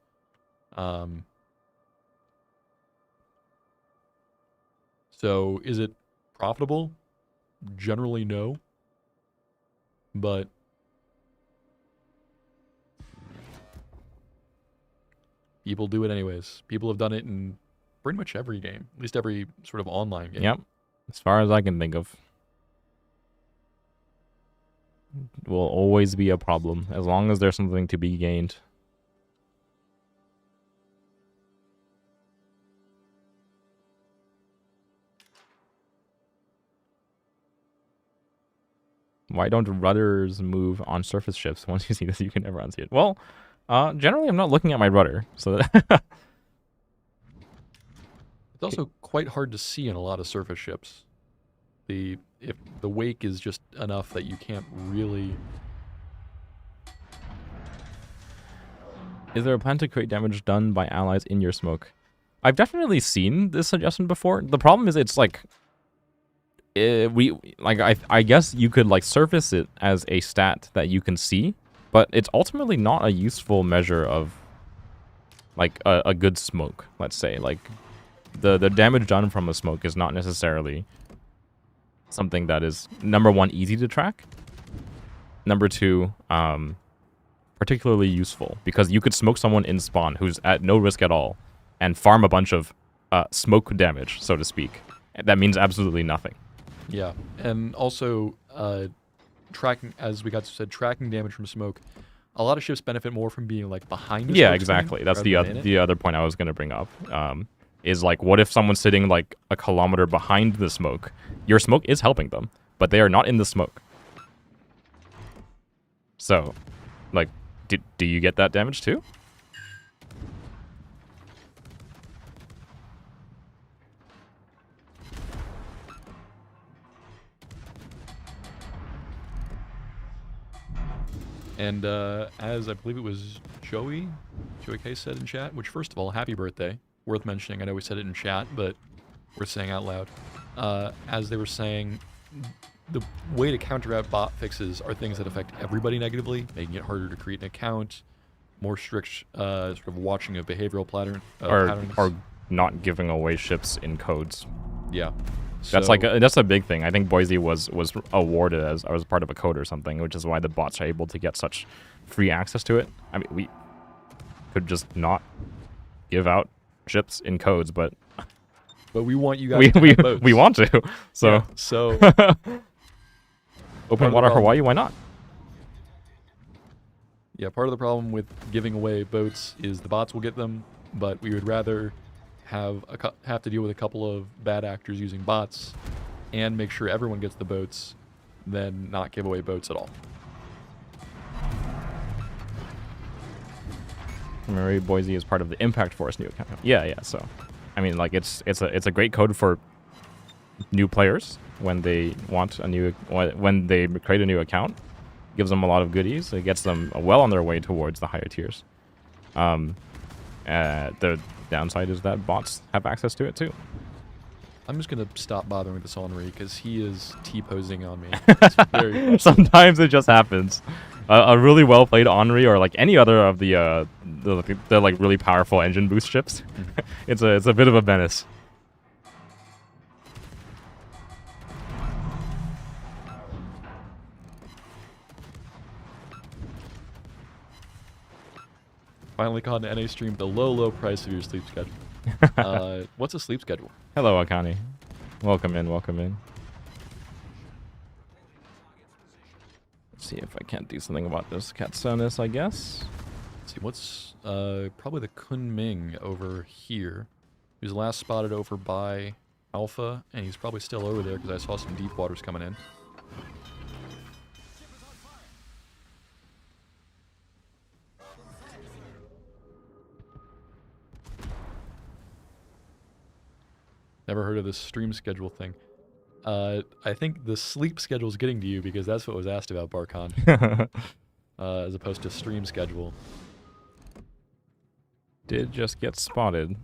[SPEAKER 2] So is it profitable? Generally, no. But people do it anyways. People have done it in pretty much every game, at least every sort of online game.
[SPEAKER 1] Yep. As far as I can think of. Will always be a problem as long as there's something to be gained. Why don't rudders move on surface ships? Once you see this, you can never unsee it. Well, generally I'm not looking at my rudder, so that
[SPEAKER 2] it's also quite hard to see in a lot of surface ships. If the wake is just enough that you can't really...
[SPEAKER 1] Is there a plan to create damage done by allies in your smoke? I've definitely seen this suggestion before. The problem is it's like... I guess you could, like, surface it as a stat that you can see, but it's ultimately not a useful measure of, like, a good smoke, let's say. Like, the damage done from a smoke is not necessarily something that is, number one, easy to track. Number two, particularly useful, because you could smoke someone in spawn who's at no risk at all and farm a bunch of smoke damage, so to speak. That means absolutely nothing.
[SPEAKER 2] Yeah, and also tracking, as zuiKatsu said, tracking damage from smoke. A lot of ships benefit more from being, like, behind the
[SPEAKER 1] Yeah,
[SPEAKER 2] smoke
[SPEAKER 1] exactly.
[SPEAKER 2] screen
[SPEAKER 1] That's the other point I was going to bring up. Is, like, what if someone's sitting, like, a kilometer behind the smoke? Your smoke is helping them, but they are not in the smoke. So, like, do you get that damage too?
[SPEAKER 2] And as I believe it was Joey K said in chat, which, first of all, happy birthday. Worth mentioning. I know we said it in chat, but worth saying out loud. As they were saying, the way to counteract bot fixes are things that affect everybody negatively, making it harder to create an account, more strict sort of watching of behavioral patterns.
[SPEAKER 1] Or not giving away ships in codes.
[SPEAKER 2] Yeah.
[SPEAKER 1] That's that's a big thing. I think Boise was awarded as part of a code or something, which is why the bots are able to get such free access to it. I mean, we could just not give out ships in codes, but
[SPEAKER 2] we want you guys to have boats.
[SPEAKER 1] We want to. So
[SPEAKER 2] yeah, so
[SPEAKER 1] open water Hawaii, why not?
[SPEAKER 2] Yeah, part of the problem with giving away boats is the bots will get them, but we would rather have to deal with a couple of bad actors using bots, and make sure everyone gets the boats, than not give away boats at all.
[SPEAKER 1] Murray Boise is part of the Impact Force new account. Yeah. So, I mean, like it's a great code for new players when they want when they create a new account. Gives them a lot of goodies. It gets them well on their way towards the higher tiers. The downside is that bots have access to it too.
[SPEAKER 2] I'm just gonna stop bothering with this Henri because he is T-posing on me. It's very frustrating.
[SPEAKER 1] Sometimes it just happens. A really well played Henri or like any other of the like really powerful engine boost ships, it's a bit of a menace.
[SPEAKER 2] Finally caught an NA stream at the low price of your sleep schedule. What's a sleep schedule?
[SPEAKER 1] Hello, Akani. Welcome in, welcome in. Let's see if I can't do something about this Katsunis, I guess.
[SPEAKER 2] Let's see, what's probably the Kunming over here. He was last spotted over by Alpha, and he's probably still over there because I saw some deep waters coming in. Never heard of this stream schedule thing. I think the sleep schedule is getting to you because that's what was asked about, Barkhan. As opposed to stream schedule.
[SPEAKER 1] Did just get spotted.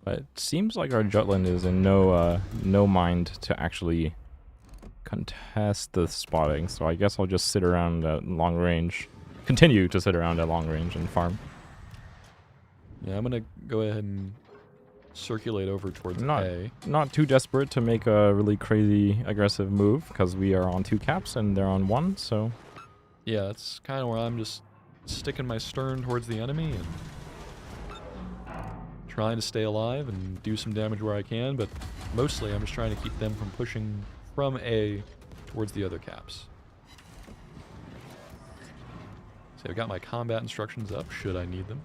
[SPEAKER 1] But it seems like our Jutland is in no mind to actually contest the spotting, so I guess I'll just sit around at long range. Continue to sit around at long range and farm.
[SPEAKER 2] Yeah, I'm gonna go ahead and circulate over towards A.
[SPEAKER 1] Not too desperate to make a really crazy aggressive move because we are on 2 caps and they're on 1, so
[SPEAKER 2] yeah, that's kind of where I'm just sticking my stern towards the enemy and trying to stay alive and do some damage where I can, but mostly I'm just trying to keep them from pushing from A towards the other caps. So I've got my combat instructions up should I need them.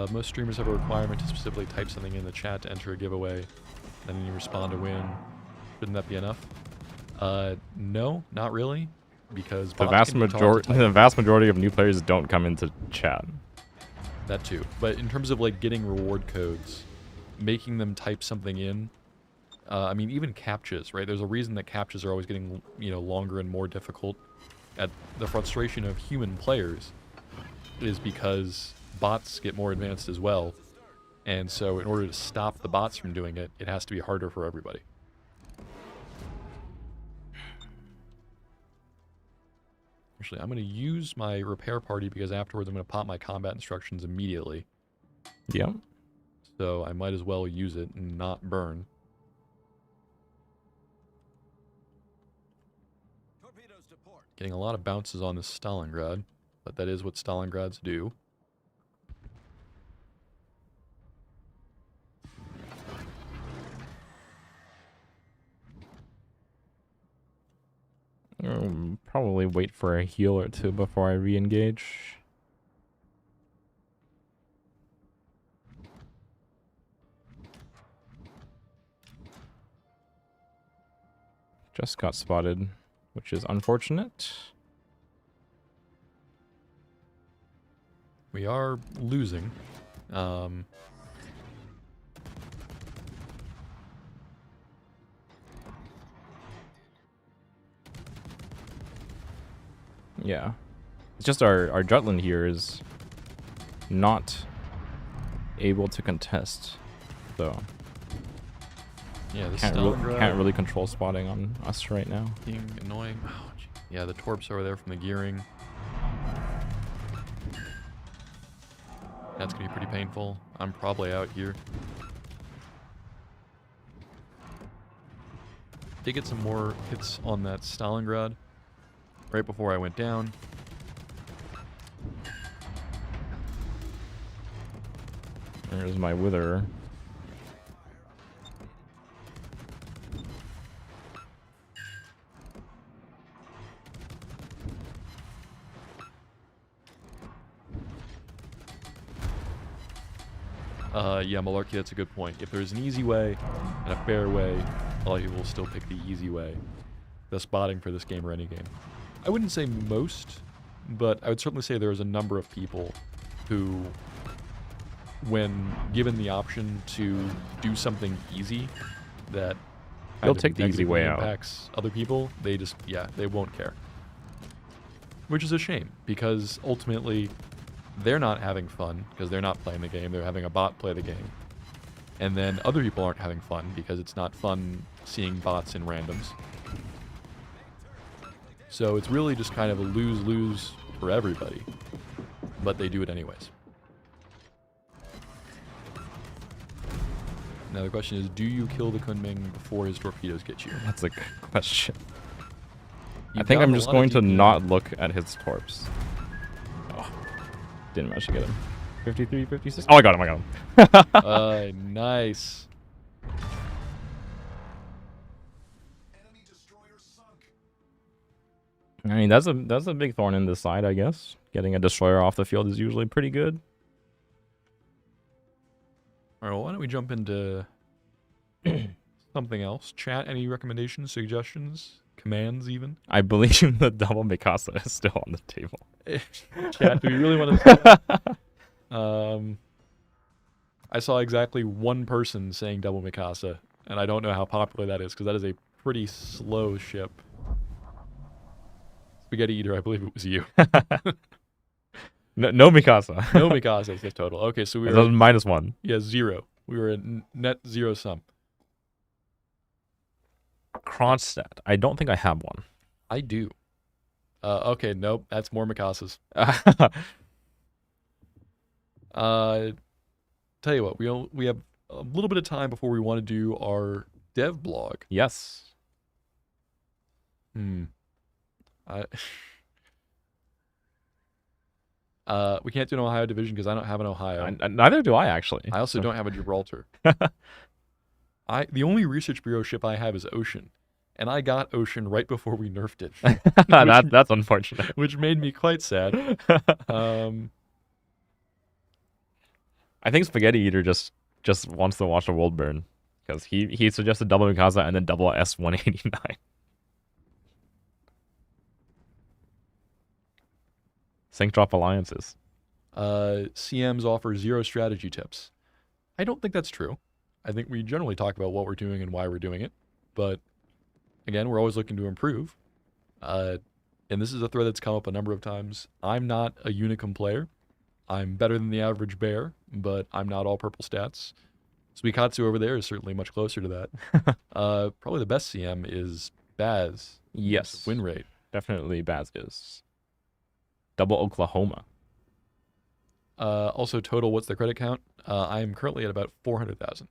[SPEAKER 2] Most streamers have a requirement to specifically type something in the chat to enter a giveaway, and then you respond to win. Shouldn't that be enough? No, not really, because
[SPEAKER 1] the vast majority of new players don't come into chat.
[SPEAKER 2] That too, but in terms of like getting reward codes, making them type something in. I mean, even captchas, right? There's a reason that captchas are always getting, longer and more difficult. At the frustration of human players is because bots get more advanced as well, and so in order to stop the bots from doing it, it has to be harder for everybody. Actually, I'm going to use my repair party because afterwards I'm going to pop my combat instructions immediately.
[SPEAKER 1] Yeah.
[SPEAKER 2] So I might as well use it and not burn. Getting a lot of bounces on this Stalingrad, but that is what Stalingrads do.
[SPEAKER 1] Probably wait for a heal or two before I re-engage. Just got spotted, which is unfortunate.
[SPEAKER 2] We are losing.
[SPEAKER 1] Yeah. It's just our Jutland here is not able to contest, so
[SPEAKER 2] yeah, this
[SPEAKER 1] can't really control spotting on us right now.
[SPEAKER 2] Being annoying. Oh, yeah, the torps over there from the gearing. That's gonna be pretty painful. I'm probably out here. Did get some more hits on that Stalingrad right before I went down.
[SPEAKER 1] There's my Wither.
[SPEAKER 2] Yeah, Malarkey, that's a good point. If there's an easy way and a fair way, a lot of people will still pick the easy way. The spotting for this game or any game. I wouldn't say most, but I would certainly say there's a number of people who, when given the option to do something easy that
[SPEAKER 1] They'll take the easy way out.
[SPEAKER 2] Impacts other people, they just, they won't care. Which is a shame, because ultimately, they're not having fun, because they're not playing the game, they're having a bot play the game. And then other people aren't having fun, because it's not fun seeing bots in randoms. So it's really just kind of a lose-lose for everybody. But they do it anyways. Now the question is, do you kill the Kunming before his torpedoes get you?
[SPEAKER 1] That's a good question. I
[SPEAKER 2] You've
[SPEAKER 1] think
[SPEAKER 2] got
[SPEAKER 1] I'm
[SPEAKER 2] a
[SPEAKER 1] just
[SPEAKER 2] lot
[SPEAKER 1] going
[SPEAKER 2] of
[SPEAKER 1] to
[SPEAKER 2] DPM.
[SPEAKER 1] not look at his torps. Oh, didn't manage to get him. 53, 56. Oh, I got him. I got him.
[SPEAKER 2] Nice.
[SPEAKER 1] I mean, that's a big thorn in the side, I guess. Getting a destroyer off the field is usually pretty good.
[SPEAKER 2] All right, well, why don't we jump into something else? Chat, any recommendations, suggestions, commands even?
[SPEAKER 1] I believe the double Mikasa is still on the table.
[SPEAKER 2] Chat, do we really want to... I saw exactly one person saying double Mikasa, and I don't know how popular that is, because that is a pretty slow ship. Spaghetti Eater, I believe it was you.
[SPEAKER 1] No Mikasa.
[SPEAKER 2] No Mikasa is the total. Okay, so we
[SPEAKER 1] That
[SPEAKER 2] were...
[SPEAKER 1] was -1.
[SPEAKER 2] Yeah, 0. We were at net 0 sum.
[SPEAKER 1] Kronstadt. I don't think I have one.
[SPEAKER 2] I do. Okay, nope, that's more Mikasas. Tell you what, we have a little bit of time before we want to do our dev blog.
[SPEAKER 1] Yes.
[SPEAKER 2] We can't do an Ohio division because I don't have an Ohio.
[SPEAKER 1] Neither do I, actually.
[SPEAKER 2] I also don't have a Gibraltar. The only research bureau ship I have is Ocean, and I got Ocean right before we nerfed it.
[SPEAKER 1] That's unfortunate.
[SPEAKER 2] Which made me quite sad.
[SPEAKER 1] I think Spaghetti Eater just wants to watch the world burn, because he suggested double Mikasa and then double S-189. Sync drop alliances.
[SPEAKER 2] CMs offer 0 strategy tips. I don't think that's true. I think we generally talk about what we're doing and why we're doing it. But again, we're always looking to improve. And this is a thread that's come up a number of times. I'm not a Unicum player. I'm better than the average bear, but I'm not all purple stats. zuiKatsu over there is certainly much closer to that. Probably the best CM is Baz.
[SPEAKER 1] Yes.
[SPEAKER 2] Win rate.
[SPEAKER 1] Definitely Baz is. Double Oklahoma.
[SPEAKER 2] Also total, what's the credit count? I am currently at about 400,000.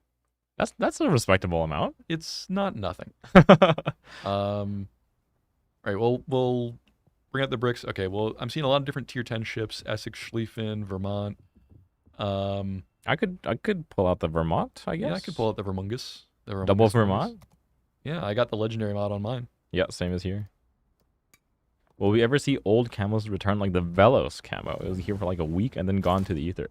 [SPEAKER 1] That's a respectable amount.
[SPEAKER 2] It's not nothing. All right, well, we'll bring out the bricks. Okay, well, I'm seeing a lot of different tier 10 ships. Essex, Schlieffen, Vermont.
[SPEAKER 1] I could pull out the Vermont, I guess.
[SPEAKER 2] Yeah, I could pull out the Vermungus.
[SPEAKER 1] Double Vermont?
[SPEAKER 2] Yeah, I got the legendary mod on mine.
[SPEAKER 1] Yeah, same as here. Will we ever see old camos return, like the Velos camo? It was here for like a week and then gone to the ether.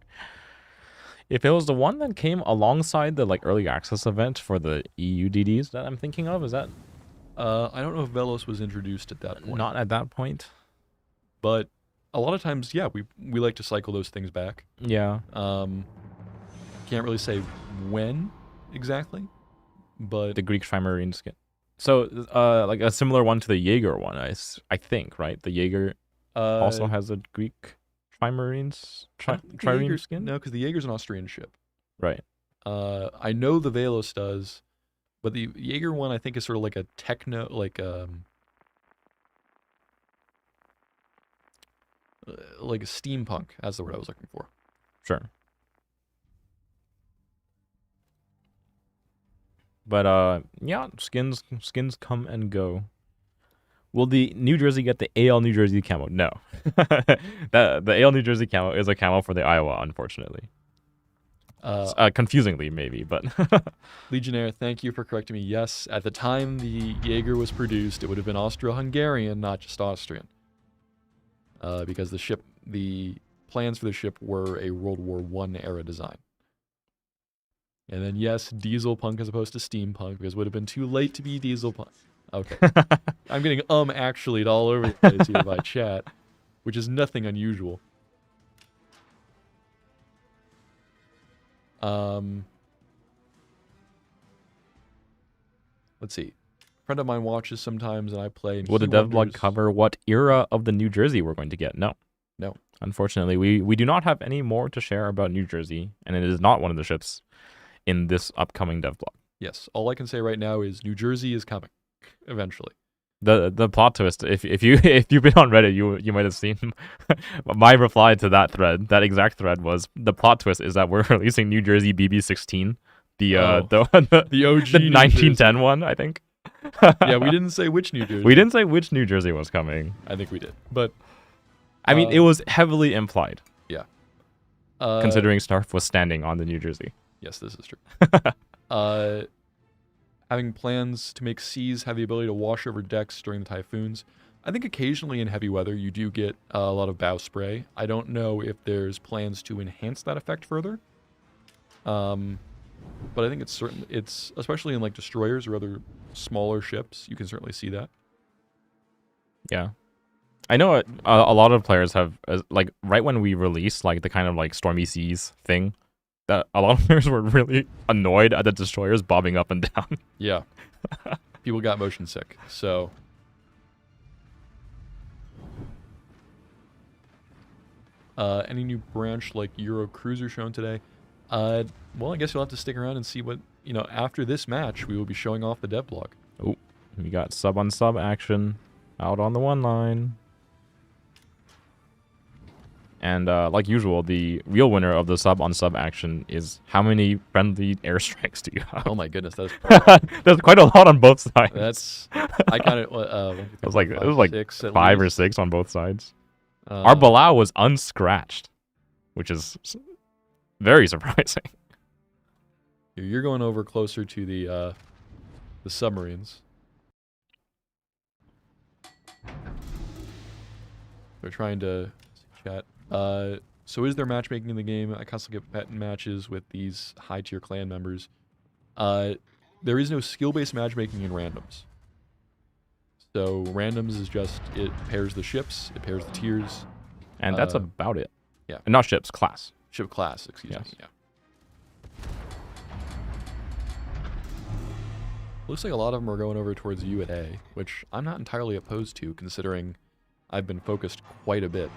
[SPEAKER 1] If it was the one that came alongside the early access event for the EU DDs that I'm thinking of, is that?
[SPEAKER 2] I don't know if Velos was introduced at that point.
[SPEAKER 1] Not at that point.
[SPEAKER 2] But a lot of times, yeah, we like to cycle those things back.
[SPEAKER 1] Yeah.
[SPEAKER 2] Can't really say when exactly, but
[SPEAKER 1] the Greek Trimarine skin. So, like a similar one to the Jaeger one, I think, right? The Jaeger also has a Greek Trimarines trireme skin.
[SPEAKER 2] No, because the Jaeger's an Austrian ship.
[SPEAKER 1] Right.
[SPEAKER 2] I know the Velos does, but the Jaeger one I think is sort of like a techno, like a steampunk. That's the word I was looking for.
[SPEAKER 1] Sure. But yeah, skins come and go. Will the New Jersey get the AL New Jersey camo? No. The AL New Jersey camo is a camo for the Iowa, unfortunately. Confusingly, maybe, but...
[SPEAKER 2] Legionnaire, thank you for correcting me. Yes, at the time the Jaeger was produced, it would have been Austro-Hungarian, not just Austrian. Because the plans for the ship were a World War I era design. And then, yes, Diesel Punk as opposed to Steampunk, because it would have been too late to be Diesel Punk. Okay. I'm getting actually all over the place here by chat, which is nothing unusual. Let's see. A friend of mine watches sometimes, and I play. And
[SPEAKER 1] Will the devlog cover what era of the New Jersey we're going to get? No.
[SPEAKER 2] No.
[SPEAKER 1] Unfortunately, we do not have any more to share about New Jersey, and it is not one of the ships in this upcoming devlog.
[SPEAKER 2] Yes. All I can say right now is New Jersey is coming eventually.
[SPEAKER 1] The plot twist, if you've been on Reddit, you might have seen my reply to that thread. That exact thread was, the plot twist is that we're releasing New Jersey BB16, the OG,
[SPEAKER 2] the
[SPEAKER 1] the 1910 one, I think.
[SPEAKER 2] Yeah, we didn't say which New Jersey.
[SPEAKER 1] We didn't say which New Jersey was coming.
[SPEAKER 2] I think we did, but
[SPEAKER 1] I mean, it was heavily implied.
[SPEAKER 2] Yeah.
[SPEAKER 1] Considering Snarf was standing on the New Jersey.
[SPEAKER 2] Yes, this is true. Having plans to make seas have the ability to wash over decks during the typhoons. I think occasionally in heavy weather you do get a lot of bow spray. I don't know if there's plans to enhance that effect further. But I think it's especially in like destroyers or other smaller ships, you can certainly see that.
[SPEAKER 1] Yeah. I know a lot of players have, like, right when we released like the kind of like Stormy Seas thing, that a lot of players were really annoyed at the destroyers bobbing up and down.
[SPEAKER 2] Yeah. People got motion sick. So any new branch like Euro Cruiser shown today? Well, I guess you'll have to stick around and see what, after this match, we will be showing off the devlog.
[SPEAKER 1] Oh, we got sub on sub action out on the one line. And like usual, the real winner of the sub on sub action is how many friendly airstrikes do you have?
[SPEAKER 2] Oh my goodness, that's
[SPEAKER 1] there's quite a lot on both sides.
[SPEAKER 2] I kind of
[SPEAKER 1] it was like
[SPEAKER 2] six,
[SPEAKER 1] 5 or 6 on both sides. Our Balau was unscratched, which is very surprising.
[SPEAKER 2] You're going over closer to the submarines. They're trying to chat. So is there matchmaking in the game? I constantly get pet matches with these high-tier clan members. There is no skill-based matchmaking in randoms. So randoms is just, it pairs the ships, it pairs the tiers.
[SPEAKER 1] And that's about it.
[SPEAKER 2] Yeah.
[SPEAKER 1] And not ships, class.
[SPEAKER 2] Ship class, excuse me, yeah. Looks like a lot of them are going over towards you at A, which I'm not entirely opposed to, considering I've been focused quite a bit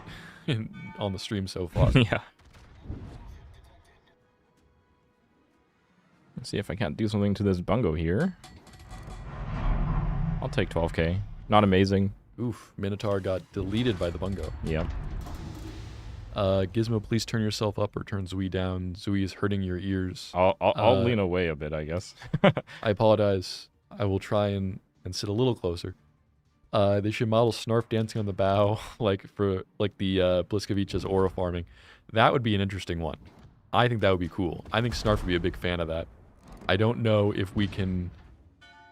[SPEAKER 2] on the stream so far.
[SPEAKER 1] Yeah. Let's see if I can't do something to this bungo here. I'll take 12k. Not amazing.
[SPEAKER 2] Oof, Minotaur got deleted by the bungo.
[SPEAKER 1] Yep.
[SPEAKER 2] Gizmo, please turn yourself up or turn Zui down. Zui is hurting your ears.
[SPEAKER 1] I'll lean away a bit, I guess.
[SPEAKER 2] I apologize. I will try and sit a little closer. They should model Snarf dancing on the bow, like the Bliskovich's aura farming. That would be an interesting one. I think that would be cool. I think Snarf would be a big fan of that. I don't know if we can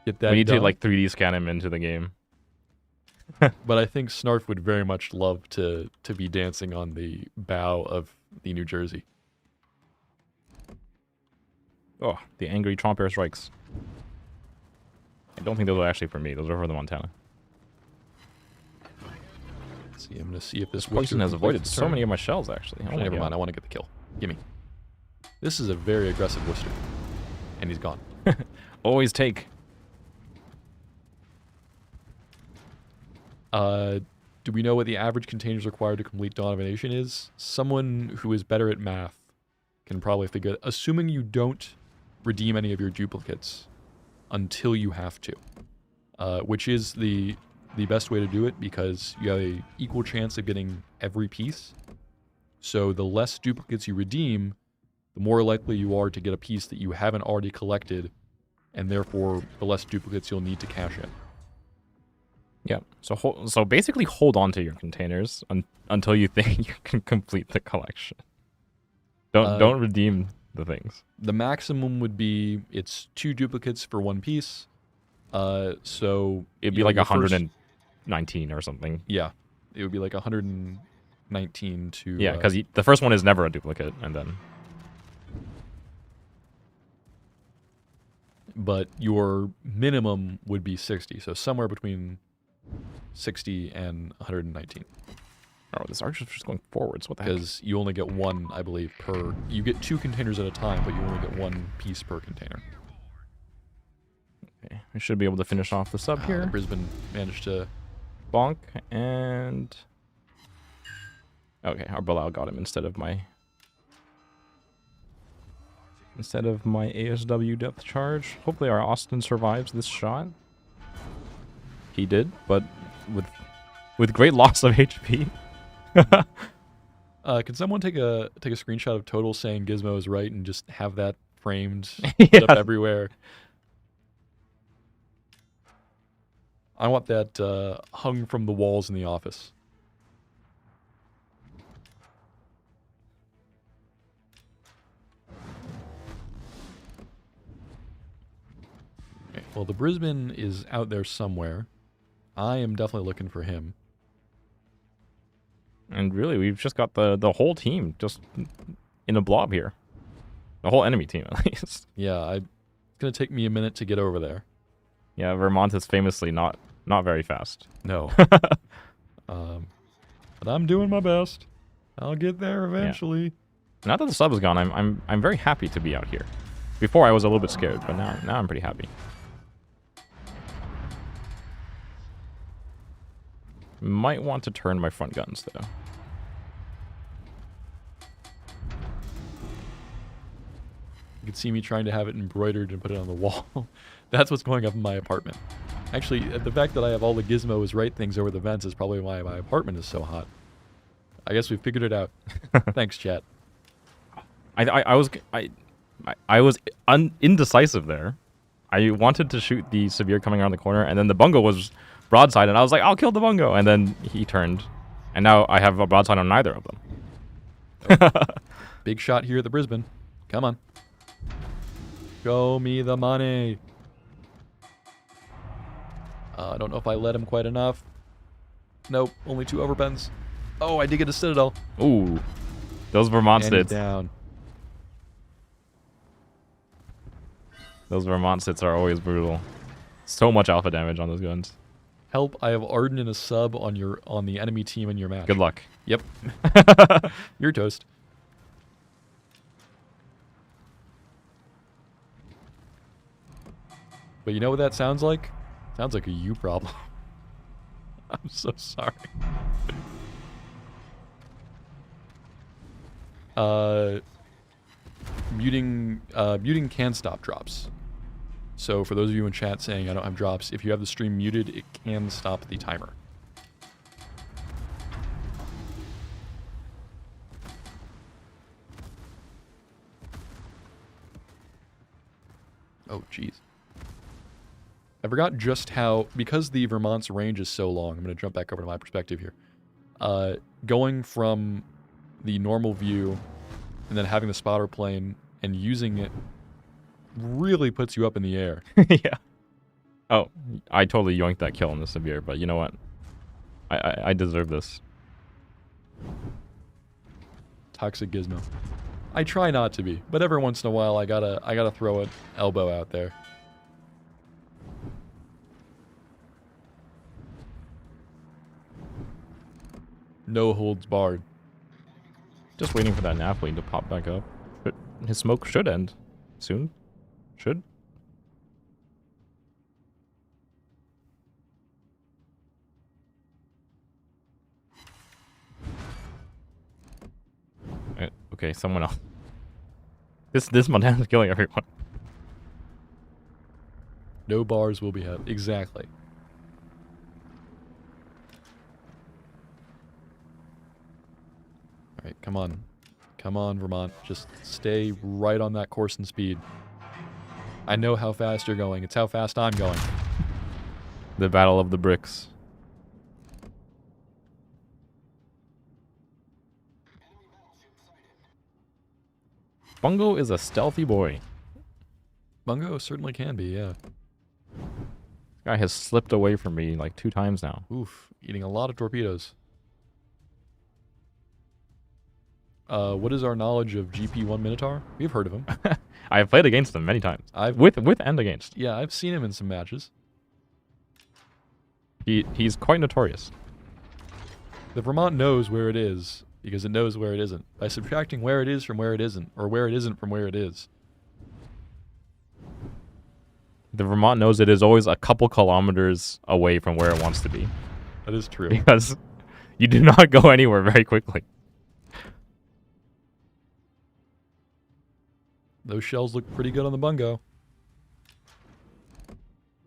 [SPEAKER 2] get that.
[SPEAKER 1] We need
[SPEAKER 2] done,
[SPEAKER 1] to like 3D scan him into the game.
[SPEAKER 2] but I think Snarf would very much love to be dancing on the bow of the New Jersey.
[SPEAKER 1] Oh, the angry Tromp air strikes. I don't think those are actually for me. Those are for the Montana.
[SPEAKER 2] Let's see, I'm going to see if this
[SPEAKER 1] Poison has avoided so many of my shells, actually. Oh,
[SPEAKER 2] never mind, I want to get the kill. Gimme. This is a very aggressive Worcester. And he's gone.
[SPEAKER 1] Always take.
[SPEAKER 2] Do we know what the average containers required to complete Dawn of a Nation is? Someone who is better at math can probably figure it. Assuming you don't redeem any of your duplicates until you have to. Which is the best way to do it, because you have an equal chance of getting every piece. So the less duplicates you redeem, the more likely you are to get a piece that you haven't already collected, and therefore the less duplicates you'll need to cash in.
[SPEAKER 1] Yeah. So basically hold on to your containers until you think you can complete the collection. Don't redeem the things.
[SPEAKER 2] The maximum would be it's 2 duplicates for 1 piece. So
[SPEAKER 1] it'd be like 119 or something.
[SPEAKER 2] Yeah. It would be like 119 to...
[SPEAKER 1] Yeah, because the first one is never a duplicate, and then...
[SPEAKER 2] but your minimum would be 60. So somewhere between 60 and 119.
[SPEAKER 1] Oh, this archer's just going forwards. What the heck?
[SPEAKER 2] Because you only get one, I believe, per... You get 2 containers at a time, but you only get 1 piece per container.
[SPEAKER 1] Okay, we should be able to finish off the sub here.
[SPEAKER 2] Brisbane managed to...
[SPEAKER 1] Bonk, and... Okay, our Bilal got him instead of my... ASW depth charge. Hopefully our Austin survives this shot. He did, but with great loss of HP.
[SPEAKER 2] Can someone take a screenshot of Total saying Gizmo is right and just have that framed
[SPEAKER 1] Yeah.
[SPEAKER 2] put up everywhere? I want that hung from the walls in the office. Okay, well, the Brisbane is out there somewhere. I am definitely looking for him.
[SPEAKER 1] And really, we've just got the whole team just in a blob here. The whole enemy team, at least.
[SPEAKER 2] Yeah, it's going to take me a minute to get over there.
[SPEAKER 1] Yeah, Vermont is famously not very fast.
[SPEAKER 2] No. But I'm doing my best. I'll get there eventually.
[SPEAKER 1] Yeah. Now that the sub is gone, I'm very happy to be out here. Before I was a little bit scared, but now I'm pretty happy. Might want to turn my front guns though.
[SPEAKER 2] You can see me trying to have it embroidered and put it on the wall. That's what's going up in my apartment. Actually, the fact that I have all the Gizmo is right things over the vents is probably why my apartment is so hot. I guess we figured it out. Thanks, chat.
[SPEAKER 1] I was indecisive there. I wanted to shoot the Severe coming around the corner, and then the Bungo was broadside, and I was like, I'll kill the Bungo, and then he turned, and now I have a broadside on neither of them.
[SPEAKER 2] Oh. Big shot here at the Brisbane. Come on. Show me the money. I don't know if I let him quite enough. Nope, only 2 overbends. Oh, I did get a Citadel.
[SPEAKER 1] Ooh, those Vermont
[SPEAKER 2] And he's
[SPEAKER 1] sits.
[SPEAKER 2] down.
[SPEAKER 1] Those Vermont sits are always brutal. So much alpha damage on those guns.
[SPEAKER 2] Help! I have Arden in a sub on the enemy team in your match.
[SPEAKER 1] Good luck.
[SPEAKER 2] Yep. You're toast. But you know what that sounds like? Sounds like a you problem. I'm so sorry. Muting can stop drops. So for those of you in chat saying I don't have drops, if you have the stream muted, it can stop the timer. Oh, jeez. I forgot just how, because the Vermont's range is so long, I'm going to jump back over to my perspective here. Going from the normal view and then having the spotter plane and using it really puts you up in the air.
[SPEAKER 1] Yeah. Oh, I totally yoinked that kill on the Severe, but you know what? I deserve this.
[SPEAKER 2] Toxic Gizmo. I try not to be, but every once in a while I gotta throw an elbow out there. No holds barred.
[SPEAKER 1] Just waiting for that Napoli to pop back up. But his smoke should end soon. Should. Okay, someone else. This Montana's killing everyone.
[SPEAKER 2] No bars will be had. Exactly. Alright, come on. Come on, Vermont. Just stay right on that course and speed. I know how fast you're going. It's how fast I'm going.
[SPEAKER 1] The battle of the bricks. Bungo is a stealthy boy.
[SPEAKER 2] Bungo certainly can be, yeah.
[SPEAKER 1] This guy has slipped away from me like 2 times now.
[SPEAKER 2] Oof, eating a lot of torpedoes. What is our knowledge of GP1 Minotaur? We've heard of him.
[SPEAKER 1] I've played against him many times. With and against.
[SPEAKER 2] Yeah, I've seen him in some matches.
[SPEAKER 1] He's quite notorious.
[SPEAKER 2] The Vermont knows where it is because it knows where it isn't. By subtracting where it is from where it isn't, or where it isn't from where it is.
[SPEAKER 1] The Vermont knows it is always a couple kilometers away from where it wants to be.
[SPEAKER 2] That is true.
[SPEAKER 1] Because you do not go anywhere very quickly.
[SPEAKER 2] Those shells look pretty good on the bungo.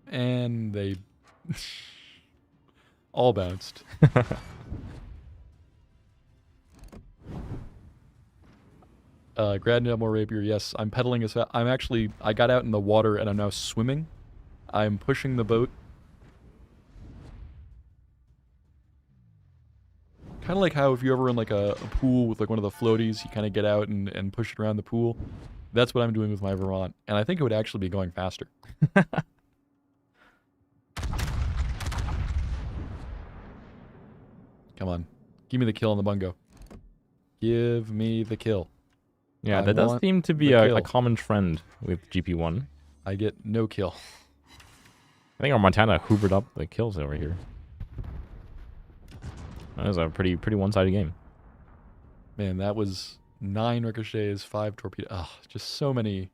[SPEAKER 2] And they all bounced. Grad More Rapier, yes, I'm pedaling as fast. I got out in the water and I'm now swimming. I'm pushing the boat. Kind of like how if you're ever in like a pool with like one of the floaties, you kind of get out and push it around the pool. That's what I'm doing with my Vermont. And I think it would actually be going faster. Come on. Give me the kill on the bungo. Give me the kill.
[SPEAKER 1] Yeah, that does seem to be a common trend with GP1.
[SPEAKER 2] I get no kill.
[SPEAKER 1] I think our Montana hoovered up the kills over here. That was a pretty one-sided game.
[SPEAKER 2] Man, that was 9 ricochets, 5 torpedoes. Ugh, just so many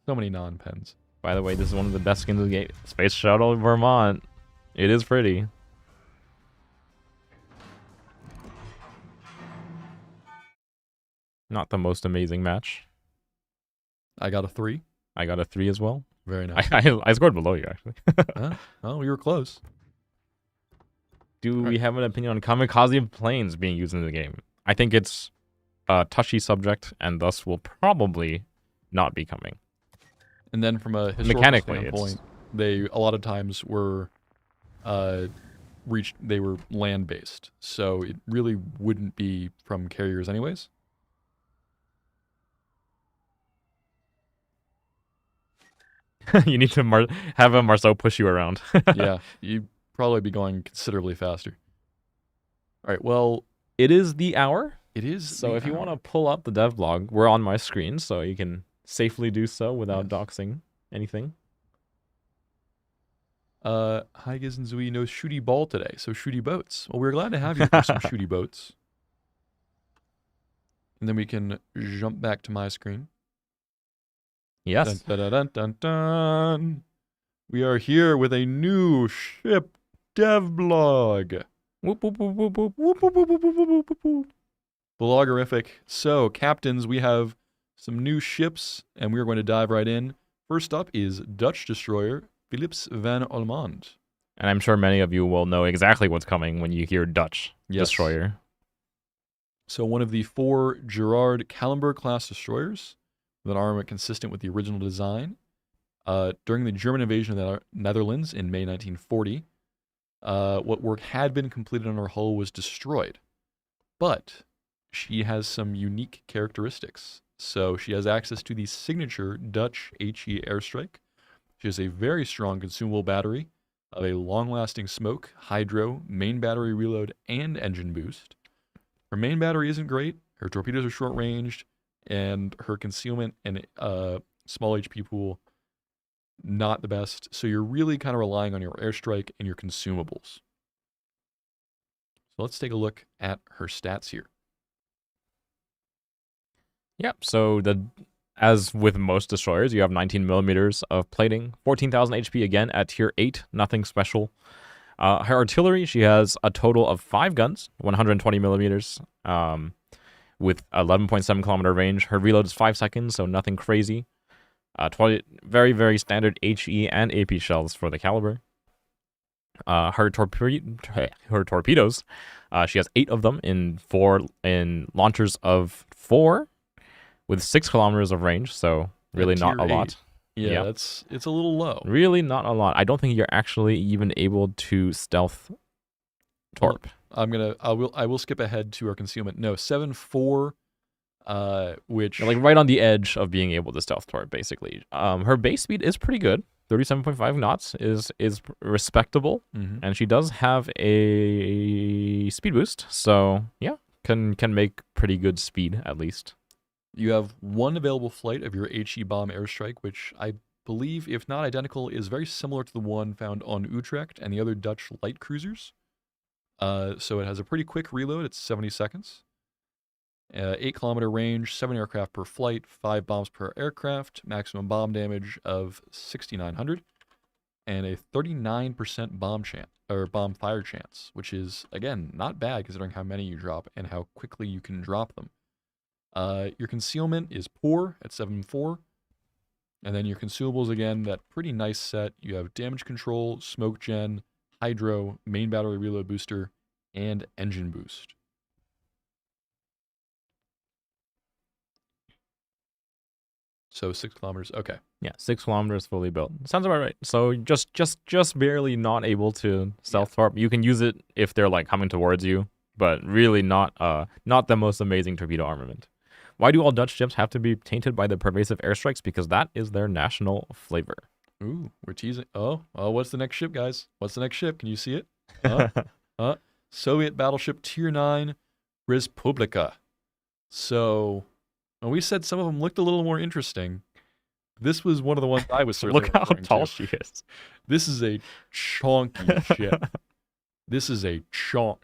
[SPEAKER 2] non-pens.
[SPEAKER 1] By the way, this is one of the best skins of the game. Space Shuttle Vermont. It is pretty. Not the most amazing match.
[SPEAKER 2] I got a 3.
[SPEAKER 1] I got a 3 as well.
[SPEAKER 2] Very nice.
[SPEAKER 1] I scored below you, actually.
[SPEAKER 2] Huh? Well, we were close.
[SPEAKER 1] Do we have an opinion on kamikaze planes being used in the game? I think it's a touchy subject, and thus will probably not be coming.
[SPEAKER 2] And then from a historical standpoint, they a lot of times were they were land-based, so it really wouldn't be from carriers anyways.
[SPEAKER 1] You need to have a Marceau push you around.
[SPEAKER 2] Yeah, you'd probably be going considerably faster. All right, well,
[SPEAKER 1] it is the hour.
[SPEAKER 2] It is.
[SPEAKER 1] So if you want to pull up the dev blog, we're on my screen, so you can safely do so without doxing anything.
[SPEAKER 2] Hi, Giz and Zui. No shooty ball today, so shooty boats. Well, we're glad to have you for some shooty boats. And then we can jump back to my screen.
[SPEAKER 1] Yes.
[SPEAKER 2] Dun, dun, dun, dun, dun. We are here with a new ship dev blog. Blogerific. So, captains, we have some new ships, and we're going to dive right in. First up is Dutch destroyer Philips van Olmond.
[SPEAKER 1] And I'm sure many of you will know exactly what's coming when you hear Dutch destroyer.
[SPEAKER 2] So, one of the 4 Gerard Kallenberg class destroyers with an armament consistent with the original design. During the German invasion of the Netherlands in May 1940, what work had been completed on her hull was destroyed. But she has some unique characteristics. So she has access to the signature Dutch HE airstrike. She has a very strong consumable battery of a long-lasting smoke, hydro, main battery reload, and engine boost. Her main battery isn't great. Her torpedoes are short-ranged, and her concealment and small HP pool, not the best. So you're really kind of relying on your airstrike and your consumables. So let's take a look at her stats here.
[SPEAKER 1] Yep, so as with most destroyers, you have 19 millimeters of plating, 14,000 HP again at tier 8, nothing special. Her artillery, she has a total of 5 guns, 120 millimeters, with 11.7 kilometer range. Her reload is 5 seconds, so nothing crazy. 20, very, very standard HE and AP shells for the caliber. Her torpedoes, she has 8 of them in launchers of 4 with 6 kilometers of range, so really not a lot.
[SPEAKER 2] Yeah, it's a little low.
[SPEAKER 1] Really not a lot. I don't think you're actually even able to stealth torp.
[SPEAKER 2] Well, I will skip ahead to our concealment. No, 7.4, which
[SPEAKER 1] you're like right on the edge of being able to stealth torp, basically. Her base speed is pretty good. 37.5 knots is respectable, and she does have a speed boost, so yeah, can make pretty good speed at least.
[SPEAKER 2] You have one available flight of your HE bomb airstrike, which I believe, if not identical, is very similar to the one found on Utrecht and the other Dutch light cruisers. So it has a pretty quick reload. It's 70 seconds. 8-kilometer range, 7 aircraft per flight, 5 bombs per aircraft, maximum bomb damage of 6,900, and a 39% bomb fire chance, which is, again, not bad considering how many you drop and how quickly you can drop them. Your concealment is poor at 7.4. And then your consumables, again, that pretty nice set. You have damage control, smoke gen, hydro, main battery reload booster, and engine boost. So 6 kilometers. Okay.
[SPEAKER 1] Yeah, 6 kilometers fully built. Sounds about right. So just barely not able to stealth torp. You can use it if they're like coming towards you, but really not the most amazing torpedo armament. Why do all Dutch ships have to be tainted by the pervasive airstrikes? Because that is their national flavor.
[SPEAKER 2] Ooh, we're teasing. Oh, what's the next ship, guys? What's the next ship? Can you see it? Soviet battleship Tier 9, Respublika. So, when we said some of them looked a little more interesting, this was one of the ones I was certainly
[SPEAKER 1] Look how tall she is.
[SPEAKER 2] This is a chonky ship. This is a chonk.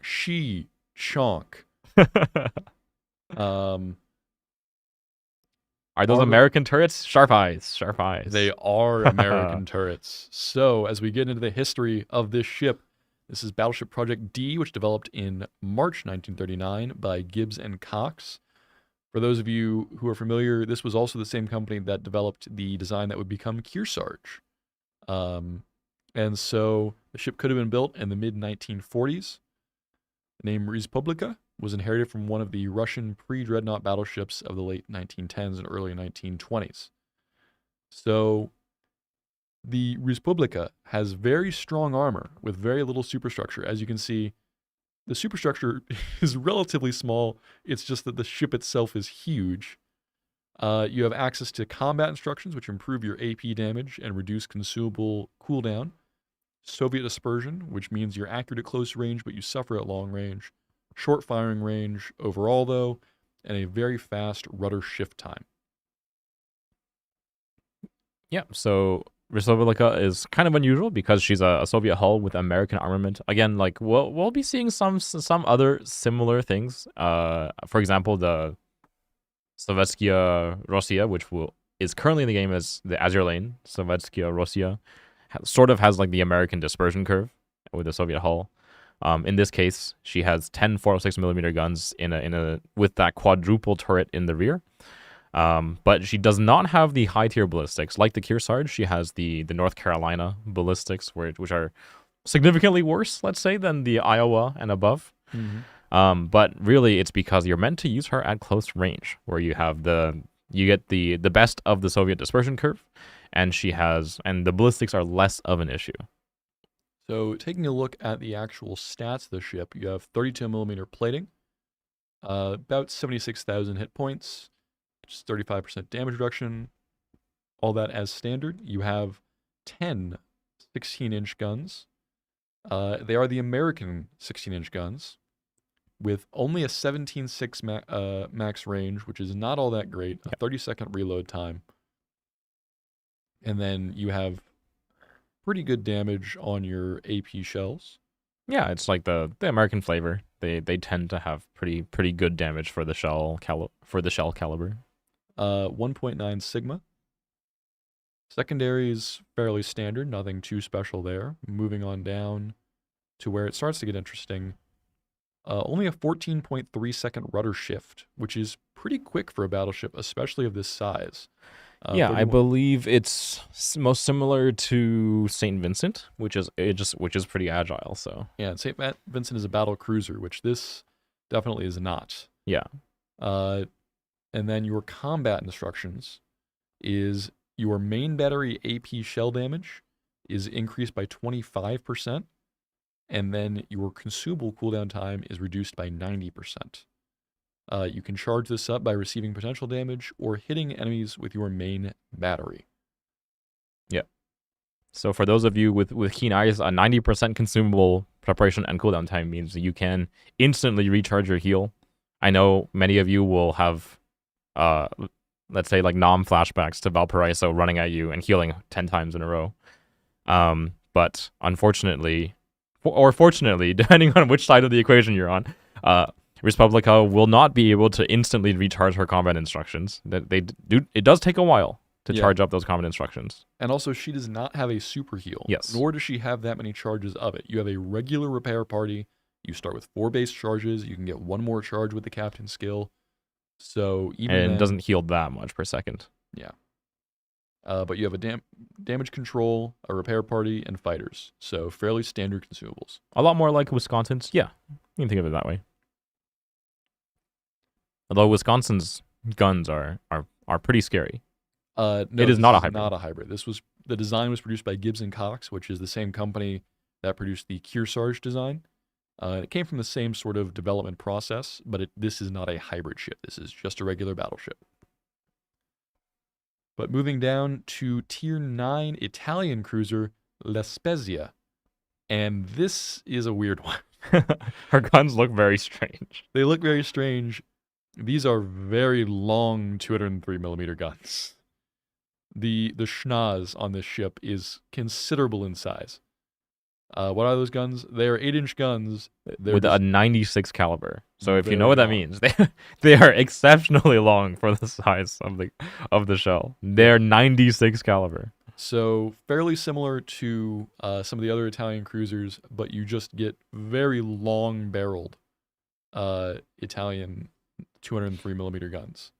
[SPEAKER 1] Are those American turrets? Sharp eyes. Sharp eyes.
[SPEAKER 2] They are American turrets. So, as we get into the history of this ship, this is Battleship Project D, which developed in March 1939 by Gibbs and Cox. For those of you who are familiar, this was also the same company that developed the design that would become Kearsarge. And so the ship could have been built in the mid-1940s. The name Respublika was inherited from one of the Russian pre-dreadnought battleships of the late 1910s and early 1920s. So the Respublika has very strong armor with very little superstructure. As you can see, the superstructure is relatively small. It's just that the ship itself is huge. You have access to combat instructions, which improve your AP damage and reduce consumable cooldown. Soviet dispersion, which means you're accurate at close range, but you suffer at long range. Short firing range overall, though, and a very fast rudder shift time.
[SPEAKER 1] Yeah, so Respublika is kind of unusual because she's a Soviet hull with American armament. Again, like we'll be seeing some other similar things. For example, the Sovetskaya Rossiya, which is currently in the game as the Azure Lane. Sovetskaya Rossiya sort of has like the American dispersion curve with the Soviet hull. In this case, she has 10 406mm guns with that quadruple turret in the rear. But she does not have the high tier ballistics. Like the Kearsarge, she has the North Carolina ballistics, which are significantly worse, let's say, than the Iowa and above.
[SPEAKER 2] Mm-hmm.
[SPEAKER 1] But really, it's because you're meant to use her at close range, where you get the best of the Soviet dispersion curve, and the ballistics are less of an issue.
[SPEAKER 2] So taking a look at the actual stats of the ship, you have 32mm plating, about 76,000 hit points, just 35% damage reduction, all that as standard. You have 10 16-inch guns. They are the American 16-inch guns with only a 17.6 max range, which is not all that great, a 30-second reload time. And then you have pretty good damage on your AP shells.
[SPEAKER 1] Yeah, it's like the American flavor. They tend to have pretty good damage for the shell caliber.
[SPEAKER 2] 1.9 Sigma. Secondaries fairly standard, nothing too special there. Moving on down to where it starts to get interesting. Only a 14.3 second rudder shift, which is pretty quick for a battleship, especially of this size.
[SPEAKER 1] Yeah, I believe it's most similar to St. Vincent, which is pretty agile. So
[SPEAKER 2] yeah, St. Vincent is a battle cruiser, which this definitely is not.
[SPEAKER 1] Yeah.
[SPEAKER 2] And then your combat instructions is your main battery AP shell damage is increased by 25%, and then your consumable cooldown time is reduced by 90%. You can charge this up by receiving potential damage or hitting enemies with your main battery.
[SPEAKER 1] Yeah. So for those of you with keen eyes, a 90% consumable preparation and cooldown time means that you can instantly recharge your heal. I know many of you will have uh, let's say like flashbacks to Valparaiso running at you and healing 10 times in a row. But unfortunately, or fortunately, depending on which side of the equation you're on, Respublica will not be able to instantly recharge her combat instructions. It does take a while to charge up those combat instructions.
[SPEAKER 2] And also, she does not have a super heal.
[SPEAKER 1] Yes.
[SPEAKER 2] Nor does she have that many charges of it. You have a regular repair party. You start with 4 base charges. You can get 1 more charge with the captain skill. So even
[SPEAKER 1] and
[SPEAKER 2] then,
[SPEAKER 1] it doesn't heal that much per second.
[SPEAKER 2] Yeah. But you have a damage control, a repair party, and fighters. So fairly standard consumables.
[SPEAKER 1] A lot more like Wisconsin's. Yeah, you can think of it that way. Although Wisconsin's guns are pretty scary.
[SPEAKER 2] No,
[SPEAKER 1] it is not a hybrid.
[SPEAKER 2] Not a hybrid. The design was produced by Gibbs and Cox, which is the same company that produced the Kearsarge design. It came from the same sort of development process, but this is not a hybrid ship. This is just a regular battleship. But moving down to Tier 9 Italian cruiser, La Spezia. And this is a weird one.
[SPEAKER 1] Her guns look very strange.
[SPEAKER 2] They look very strange. These are very long 203mm guns. The schnoz on this ship is considerable in size. What are those guns? They are 8-inch guns.
[SPEAKER 1] With a 96 caliber. So if you know what that means, they are exceptionally long for the size of the shell. They're 96 caliber.
[SPEAKER 2] So fairly similar to some of the other Italian cruisers, but you just get very long-barreled Italian 203mm guns.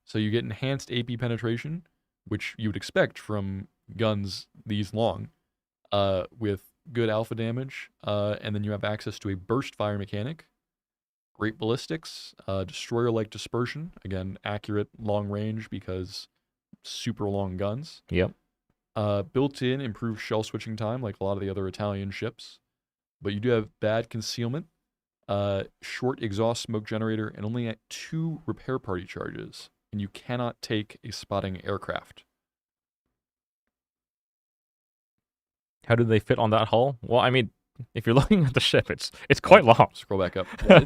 [SPEAKER 2] So you get enhanced AP penetration, which you would expect from guns these long, with good alpha damage, and then you have access to a burst fire mechanic, great ballistics, destroyer-like dispersion, again, accurate long range because super long guns.
[SPEAKER 1] Yep.
[SPEAKER 2] Built-in improved shell switching time like a lot of the other Italian ships, but you do have bad concealment, short exhaust smoke generator, and only at 2 repair party charges, and you cannot take a spotting aircraft.
[SPEAKER 1] How do they fit on that hull? Well, I mean, if you're looking at the ship, it's quite long.
[SPEAKER 2] Scroll back up. Yeah,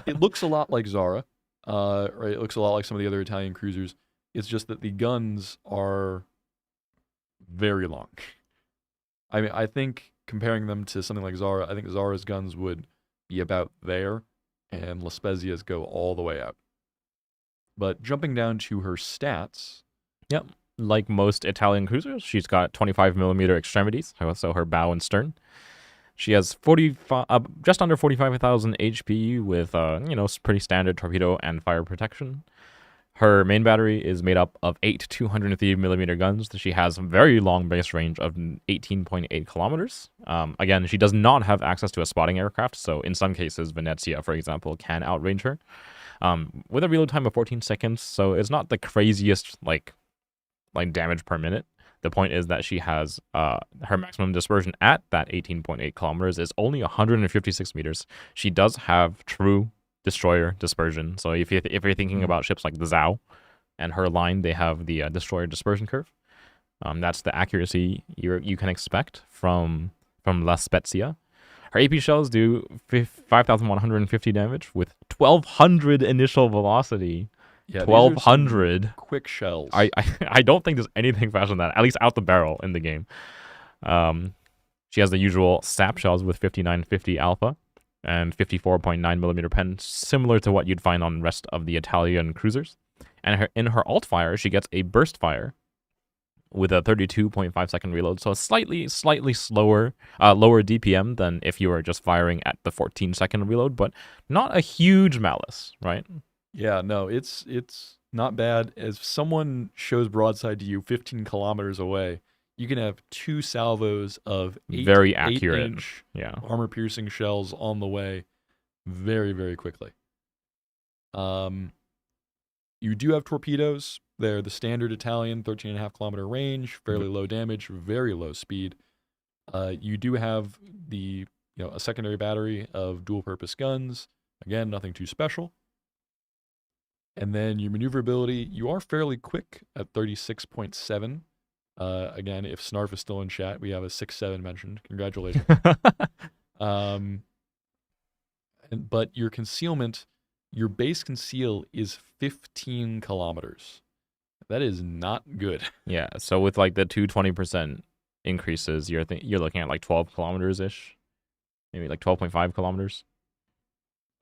[SPEAKER 2] it looks a lot like Zara, right? It looks a lot like some of the other Italian cruisers. It's just that the guns are very long. I mean, I think comparing them to something like Zara, I think Zara's guns would be about there, and La Spezia's go all the way out. But jumping down to her stats.
[SPEAKER 1] Yep. Like most Italian cruisers, she's got 25mm extremities, so her bow and stern. She has just under 45,000 HP with pretty standard torpedo and fire protection. Her main battery is made up of 8 203mm guns. She has a very long base range of 18.8 kilometers. Again, she does not have access to a spotting aircraft, so in some cases, Venezia, for example, can outrange her. With a reload time of 14 seconds, so it's not the craziest like damage per minute. The point is that she has her maximum dispersion at that 18.8 kilometers is only 156 meters. She does have true destroyer dispersion. So if you're thinking about ships like the Zhao and her line, they have the destroyer dispersion curve. That's the accuracy you can expect from La Spezia. Her AP shells do 5,150 damage with 1,200 initial velocity.
[SPEAKER 2] Yeah,
[SPEAKER 1] 1,200
[SPEAKER 2] quick shells.
[SPEAKER 1] I don't think there's anything faster than that, at least out the barrel in the game. She has the usual SAP shells with 5950 alpha and 54.9mm pen, similar to what you'd find on the rest of the Italian cruisers. And in her alt fire, she gets a burst fire with a 32.5 second reload, so slightly slower, lower DPM than if you were just firing at the 14 second reload, but not a huge malice, right?
[SPEAKER 2] Yeah, no, it's not bad. As someone shows broadside to you 15 kilometers away, you can have 2 salvos of
[SPEAKER 1] very accurate
[SPEAKER 2] 8-inch armor-piercing shells on the way very, very quickly. You do have torpedoes. They're the standard Italian 13.5 kilometer range, fairly low damage, very low speed. You do have a secondary battery of dual-purpose guns. Again, nothing too special. And then your maneuverability, you are fairly quick at 36.7. Again, if Snarf is still in chat, we have a 6.7 mentioned. Congratulations. But your concealment, your base conceal is 15 kilometers. That is not good.
[SPEAKER 1] Yeah, so with like the 220% increases, you're looking at like 12 kilometers ish, maybe like 12.5 kilometers.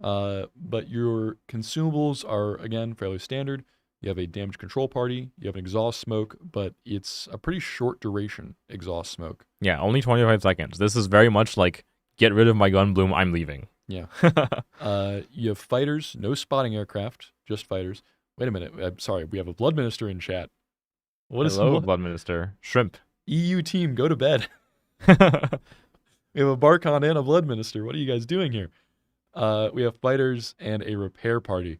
[SPEAKER 2] But your consumables are again fairly standard. You have a damage control party, you have an exhaust smoke, but it's a pretty short duration exhaust smoke.
[SPEAKER 1] Yeah, only 25 seconds. This is very much like, get rid of my gun bloom, I'm leaving.
[SPEAKER 2] Yeah. You have fighters, no spotting aircraft, just fighters. Wait a minute. I'm sorry, we have a blood minister in chat. What is
[SPEAKER 1] Hello, Blood Minister. Shrimp.
[SPEAKER 2] EU team, go to bed. We have a Barcon and a blood minister. What are you guys doing here? We have fighters and a repair party.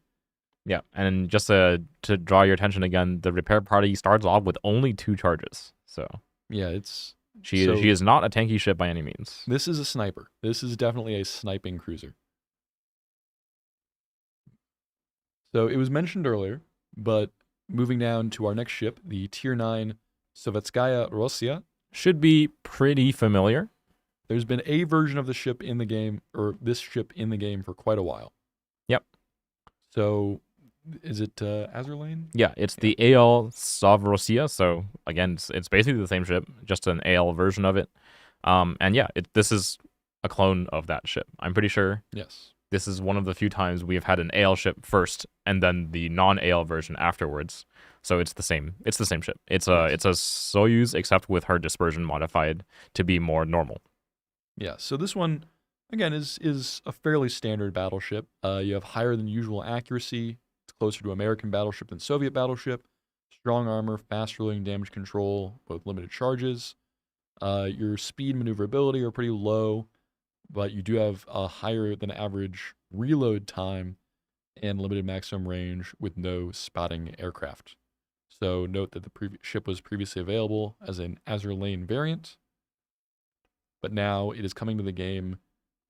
[SPEAKER 1] Yeah, and just to draw your attention again, the repair party starts off with only 2 charges. So
[SPEAKER 2] Yeah, it's
[SPEAKER 1] she
[SPEAKER 2] so
[SPEAKER 1] is not a tanky ship by any means.
[SPEAKER 2] this is a sniper. This is definitely a sniping cruiser. So it was mentioned earlier, but moving down to our next ship, the Tier 9 Sovetskaya Rossiya.
[SPEAKER 1] Should be pretty familiar.
[SPEAKER 2] There's been a version of the ship in the game, or this ship in the game, for quite a while.
[SPEAKER 1] Yep.
[SPEAKER 2] So is it Azerlane?
[SPEAKER 1] Yeah, it's the AL Savrosia. So again, it's basically the same ship, just an AL version of it. And yeah, this is a clone of that ship. I'm pretty sure
[SPEAKER 2] Yes.
[SPEAKER 1] this is one of the few times we have had an AL ship first and then the non-AL version afterwards. So it's the same. It's the same ship. It's a Soyuz, except with her dispersion modified to be more normal.
[SPEAKER 2] Yeah. So this one, again, is a fairly standard battleship. You have higher than usual accuracy. It's closer to American battleship than Soviet battleship. Strong armor, fast reloading, damage control, both limited charges. Your speed, maneuverability are pretty low, but you do have a higher than average reload time and limited maximum range with no spotting aircraft. So note that the ship was previously available as an Azerlane variant, but now it is coming to the game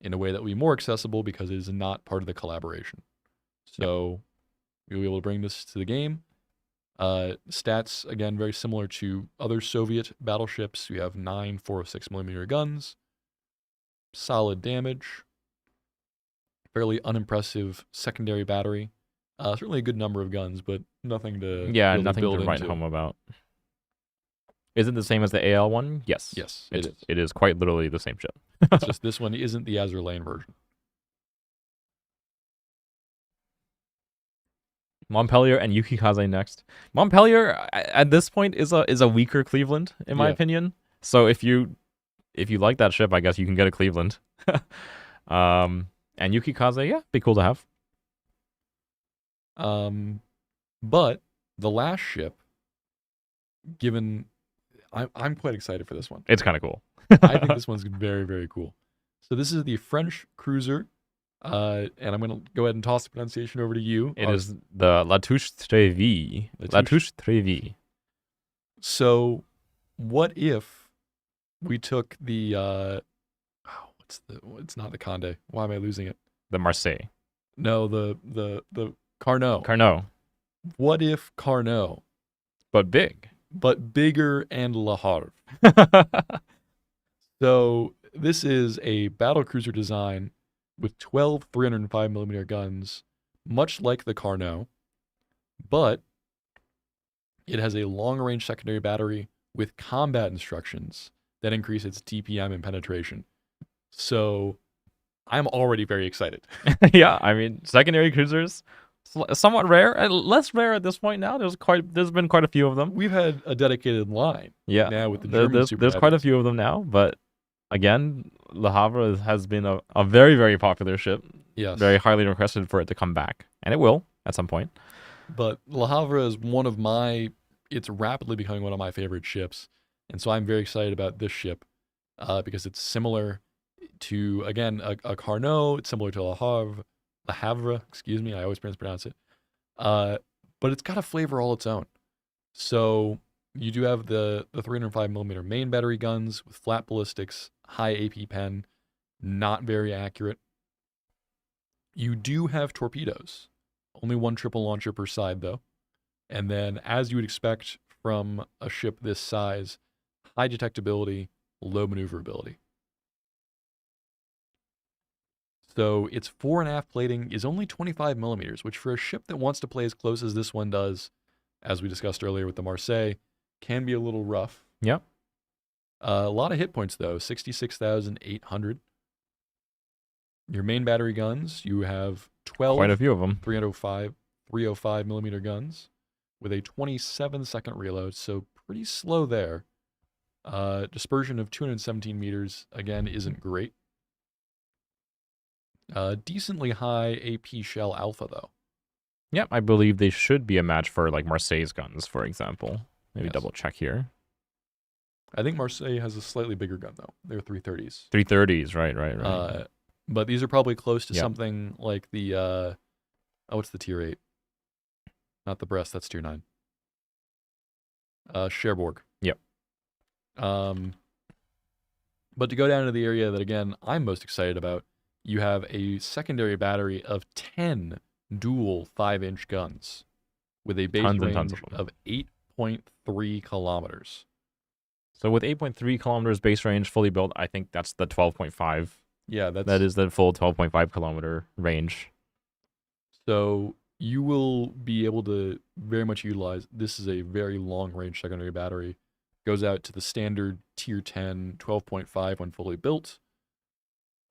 [SPEAKER 2] in a way that will be more accessible because it is not part of the collaboration. So you'll be able to bring this to the game. Stats, again, very similar to other Soviet battleships. You have 9 406mm guns, solid damage, fairly unimpressive secondary battery. Certainly a good number of guns, but nothing to really
[SPEAKER 1] Nothing
[SPEAKER 2] build
[SPEAKER 1] to write
[SPEAKER 2] into.
[SPEAKER 1] home about. Is it the same as the AL one? Yes.
[SPEAKER 2] Yes, it is.
[SPEAKER 1] It is quite literally the same ship.
[SPEAKER 2] It's just this one isn't the Azerlane version.
[SPEAKER 1] Montpellier and Yukikaze next. Montpellier at this point is a weaker Cleveland in my
[SPEAKER 2] Yeah.
[SPEAKER 1] opinion. So if you like that ship, I guess you can get a Cleveland. And Yukikaze, yeah, be cool to have.
[SPEAKER 2] But the last ship, given, I'm quite excited for this one.
[SPEAKER 1] It's kind of cool.
[SPEAKER 2] I think this one's very, very cool. So this is the French cruiser, and I'm going to go ahead and toss the pronunciation over to you.
[SPEAKER 1] It is the Latouche Trevi. Latouche Trevi.
[SPEAKER 2] So what if we took the, it's not the Conde. Why am I losing it?
[SPEAKER 1] The Marseille.
[SPEAKER 2] No, the Carnot.
[SPEAKER 1] Carnot.
[SPEAKER 2] What if Carnot,
[SPEAKER 1] But big.
[SPEAKER 2] but bigger and Le Havre? So this is a battlecruiser design with 12 305mm guns, much like the Carnot, but it has a long-range secondary battery with combat instructions that increase its DPM and penetration. So I'm already very excited.
[SPEAKER 1] Yeah, I mean, secondary cruisers, somewhat rare, less rare at this point now. There's been quite a few of them.
[SPEAKER 2] We've had a dedicated line.
[SPEAKER 1] Yeah,
[SPEAKER 2] Now with the German
[SPEAKER 1] there's quite a few of them now, but again, Le Havre has been a very, very popular ship.
[SPEAKER 2] Yes.
[SPEAKER 1] Very highly requested for it to come back, and it will at some point.
[SPEAKER 2] But Le Havre is it's rapidly becoming one of my favorite ships. And so I'm very excited about this ship because it's similar to, again, a Carnot. It's similar to Le Havre, excuse me, I always mispronounce it. But it's got a flavor all its own. So you do have the 305mm main battery guns with flat ballistics, high AP pen, not very accurate. You do have torpedoes. Only one triple launcher per side, though. And then, as you would expect from a ship this size, high detectability, low maneuverability. So its fore and aft plating is only 25 millimeters, which for a ship that wants to play as close as this one does, as we discussed earlier with the Marseille, can be a little rough.
[SPEAKER 1] Yep.
[SPEAKER 2] A lot of hit points, though, 66,800. Your main battery guns, you have 12
[SPEAKER 1] Quite a few of them.
[SPEAKER 2] 305 millimeter guns with a 27-second reload, so pretty slow there. Dispersion of 217 meters, again, isn't great. Decently high AP shell alpha, though.
[SPEAKER 1] Yep, I believe they should be a match for like Marseille's guns, for example. Maybe
[SPEAKER 2] Yes.
[SPEAKER 1] double check here.
[SPEAKER 2] I think Marseille has a slightly bigger gun, though. They're 330s.
[SPEAKER 1] 330s, right.
[SPEAKER 2] But these are probably close to
[SPEAKER 1] Yep.
[SPEAKER 2] something like the, what's the tier 8? Not the Brest, that's tier 9. Cherbourg.
[SPEAKER 1] Yep.
[SPEAKER 2] But to go down to the area that, again, I'm most excited about, you have a secondary battery of 10 dual 5-inch guns with a base
[SPEAKER 1] Tons and
[SPEAKER 2] range
[SPEAKER 1] tons of them.
[SPEAKER 2] of 8.3 kilometers.
[SPEAKER 1] So with 8.3 kilometers base range fully built, I think that's the 12.5.
[SPEAKER 2] Yeah,
[SPEAKER 1] That is the full 12.5 kilometer range.
[SPEAKER 2] So you will be able to very much utilize, this is a very long range secondary battery. Goes out to the standard tier 10, 12.5 when fully built.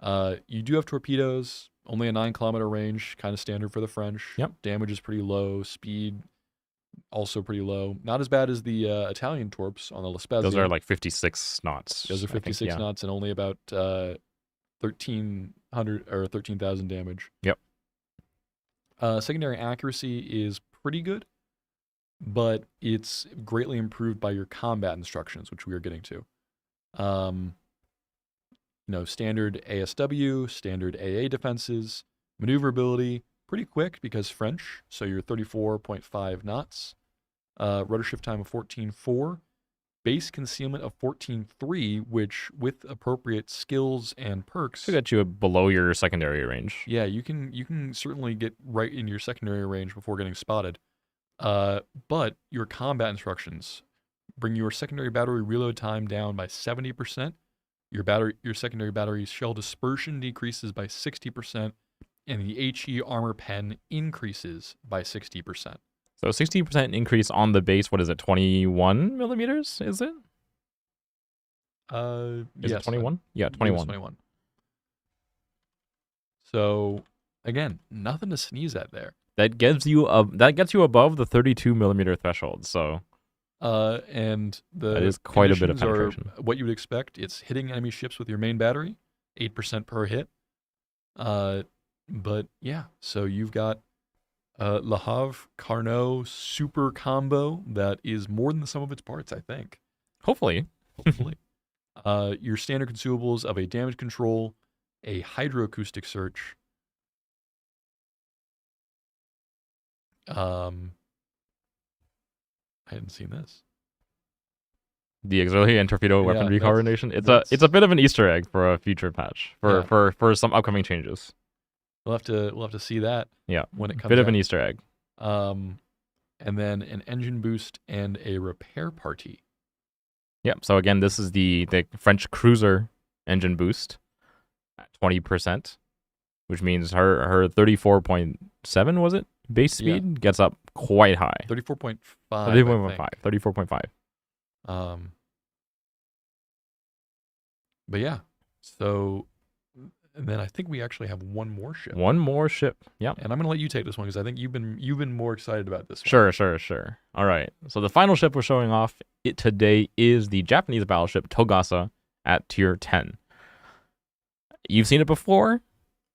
[SPEAKER 2] You do have torpedoes, only a 9-kilometer range, kind of standard for the French.
[SPEAKER 1] Yep.
[SPEAKER 2] Damage is pretty low. Speed, also pretty low. Not as bad as the Italian torps on the L'Espèce.
[SPEAKER 1] Those are like 56 knots.
[SPEAKER 2] Those are 56 knots and only about 1,300 or 13,000 damage.
[SPEAKER 1] Yep.
[SPEAKER 2] Secondary accuracy is pretty good, but it's greatly improved by your combat instructions, which we are getting to. Standard ASW, standard AA defenses, maneuverability, pretty quick because French, so you're 34.5 knots. Rudder shift time of 14.4. Base concealment of 14.3, which with appropriate skills and perks,
[SPEAKER 1] To get you below your secondary range.
[SPEAKER 2] yeah, you can certainly get right in your secondary range before getting spotted. But your combat instructions bring your secondary battery reload time down by 70%. Your secondary battery's shell dispersion decreases by 60%, and the HE armor pen increases by 60%.
[SPEAKER 1] So 60% increase on the base. What is it? 21 millimeters? Is it? Is
[SPEAKER 2] Yes,
[SPEAKER 1] it 21? Yeah,
[SPEAKER 2] I believe it's
[SPEAKER 1] 21.
[SPEAKER 2] 21. So again, nothing to sneeze at there.
[SPEAKER 1] That gets you above the 32 millimeter threshold. So
[SPEAKER 2] And the
[SPEAKER 1] that is quite a bit of
[SPEAKER 2] conditions are
[SPEAKER 1] penetration.
[SPEAKER 2] what you would expect. It's hitting enemy ships with your main battery, 8% per hit. But yeah, so you've got Le Havre Carnot super combo that is more than the sum of its parts, I think.
[SPEAKER 1] Hopefully.
[SPEAKER 2] Hopefully. Your standard consumables of a damage control, a hydroacoustic search, I hadn't seen this.
[SPEAKER 1] The auxiliary and torpedo
[SPEAKER 2] Yeah,
[SPEAKER 1] weapon
[SPEAKER 2] that's-
[SPEAKER 1] recoordination. It's
[SPEAKER 2] that's-
[SPEAKER 1] a bit of an Easter egg for a future patch
[SPEAKER 2] Yeah.
[SPEAKER 1] for some upcoming changes.
[SPEAKER 2] We'll have to see that
[SPEAKER 1] Yeah,
[SPEAKER 2] when it comes
[SPEAKER 1] bit of
[SPEAKER 2] out.
[SPEAKER 1] an Easter egg.
[SPEAKER 2] And then an engine boost and a repair party.
[SPEAKER 1] Yep. So again, this is the French cruiser engine boost at 20%, which means her 34.7 was it base
[SPEAKER 2] Yeah.
[SPEAKER 1] speed gets up quite high.
[SPEAKER 2] 34.5.
[SPEAKER 1] 34.5. 34.5.
[SPEAKER 2] But yeah, so and then I think we actually have one more ship.
[SPEAKER 1] One more ship. Yep.
[SPEAKER 2] And I'm gonna let you take this one because I think you've been more excited about this one.
[SPEAKER 1] Sure. All right. So the final ship we're showing off today is the Japanese battleship Togasa at tier 10. You've seen it before.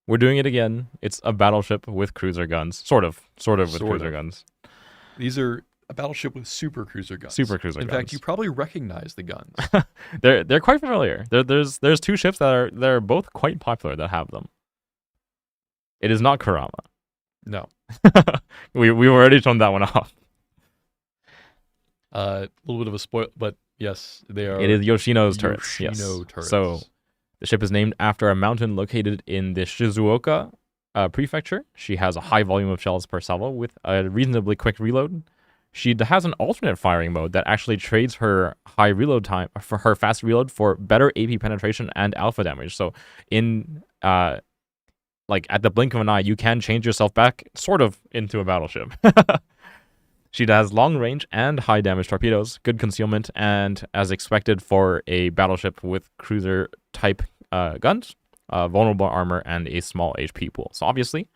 [SPEAKER 1] We're doing it again. It's a battleship with cruiser guns. Sort of with cruiser guns.
[SPEAKER 2] These are a battleship with super cruiser guns.
[SPEAKER 1] Super cruiser
[SPEAKER 2] In
[SPEAKER 1] guns.
[SPEAKER 2] fact, you probably recognize the guns.
[SPEAKER 1] They're quite familiar. There's two ships that are both quite popular that have them. It is not Kurama.
[SPEAKER 2] No.
[SPEAKER 1] We've already shown that one off.
[SPEAKER 2] A little bit of a spoil, but yes, they are.
[SPEAKER 1] It is Yoshino's turrets. Yes.
[SPEAKER 2] Yoshino turrets.
[SPEAKER 1] So the ship is named after a mountain located in the Shizuoka prefecture. She has a high volume of shells per salvo with a reasonably quick reload. She has an alternate firing mode that actually trades her high reload time for her fast reload for better AP penetration and alpha damage. So in like at the blink of an eye, you can change yourself back sort of into a battleship. She has long range and high damage torpedoes, good concealment, and as expected for a battleship with cruiser type guns, vulnerable armor, and a small HP pool. So obviously,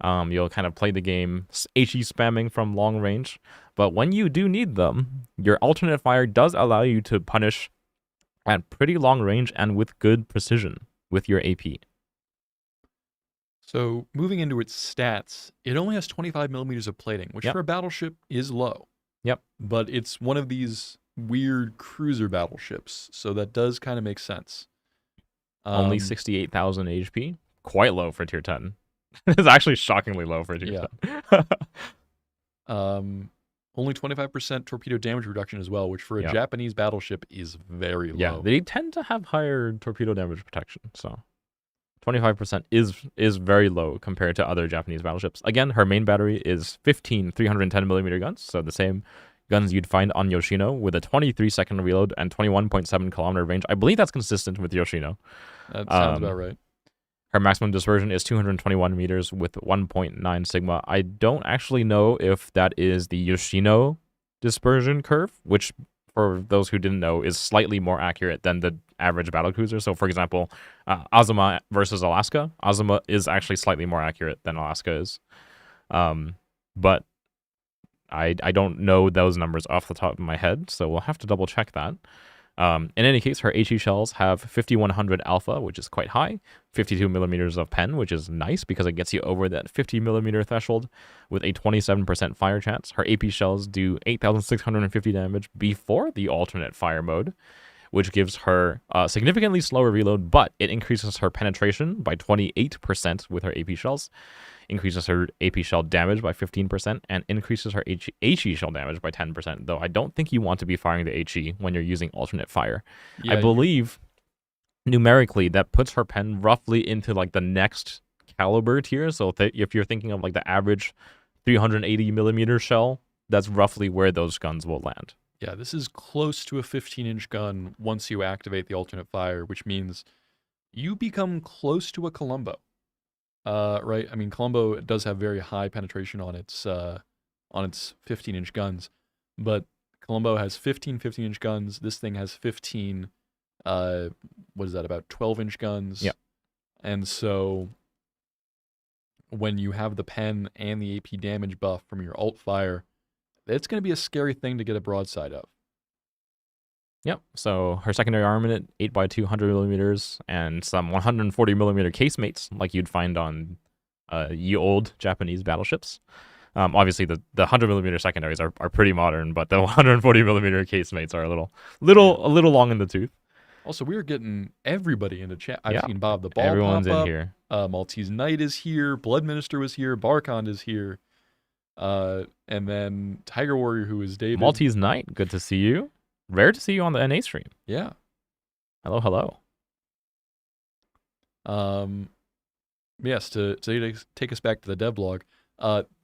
[SPEAKER 1] you'll kind of play the game HE spamming from long range, but when you do need them, your alternate fire does allow you to punish at pretty long range and with good precision with your AP.
[SPEAKER 2] So moving into its stats, it only has 25 millimeters of plating, which
[SPEAKER 1] Yep.
[SPEAKER 2] for a battleship is low.
[SPEAKER 1] Yep.
[SPEAKER 2] But it's one of these weird cruiser battleships, so that does kind of make sense.
[SPEAKER 1] Only 68,000 HP, quite low for tier 10. It's actually shockingly low for tier 10.
[SPEAKER 2] Only 25% torpedo damage reduction as well, which for a Japanese battleship is very low.
[SPEAKER 1] Yeah, they tend to have higher torpedo damage protection, so 25% is very low compared to other Japanese battleships. Again, her main battery is 15 310mm guns, so the same guns you'd find on Yoshino with a 23-second reload and 21.7 kilometer range. I believe that's consistent with Yoshino.
[SPEAKER 2] That sounds about right.
[SPEAKER 1] Her maximum dispersion is 221 meters with 1.9 sigma. I don't actually know if that is the Yoshino dispersion curve, which, for those who didn't know, is slightly more accurate than the average battlecruiser. So, for example, Azuma versus Alaska. Azuma is actually slightly more accurate than Alaska is. But I don't know those numbers off the top of my head, so we'll have to double check that. In any case, her HE shells have 5100 alpha, which is quite high, 52 millimeters of pen, which is nice because it gets you over that 50 millimeter threshold with a 27% fire chance. Her AP shells do 8,650 damage before the alternate fire mode, which gives her a significantly slower reload, but it increases her penetration by 28% with her AP shells, increases her AP shell damage by 15%, and increases her HE shell damage by 10%, though I don't think you want to be firing the HE when you're using alternate fire.
[SPEAKER 2] Yeah,
[SPEAKER 1] I believe, numerically, that puts her pen roughly into like the next caliber tier, so if you're thinking of like the average 380 millimeter shell, that's roughly where those guns will land.
[SPEAKER 2] Yeah, this is close to a 15-inch gun once you activate the alternate fire, which means you become close to a Colombo. Right? I mean, Colombo does have very high penetration on its 15-inch guns, but Colombo has 15-inch guns. This thing has 15, what is that, about 12-inch guns?
[SPEAKER 1] Yep.
[SPEAKER 2] And so when you have the pen and the AP damage buff from your alt fire, it's going to be a scary thing to get a broadside of.
[SPEAKER 1] Yep. So her secondary armament, 8x2 100 millimeters, and some 140 millimeter casemates, like you'd find on ye old Japanese battleships. Obviously, the 100 millimeter secondaries are pretty modern, but the 140 millimeter casemates are a little long in the tooth.
[SPEAKER 2] Also, we're getting everybody into chat. I've seen Bob the Ball.
[SPEAKER 1] Everyone's
[SPEAKER 2] pop
[SPEAKER 1] in
[SPEAKER 2] up.
[SPEAKER 1] here.
[SPEAKER 2] Maltese Knight is here. Blood Minister was here. Barkond is here. And then Tiger Warrior, who is David.
[SPEAKER 1] Maltese Knight, good to see you. Rare to see you on the NA stream.
[SPEAKER 2] Yeah.
[SPEAKER 1] Hello.
[SPEAKER 2] Yes, to take us back to the devlog,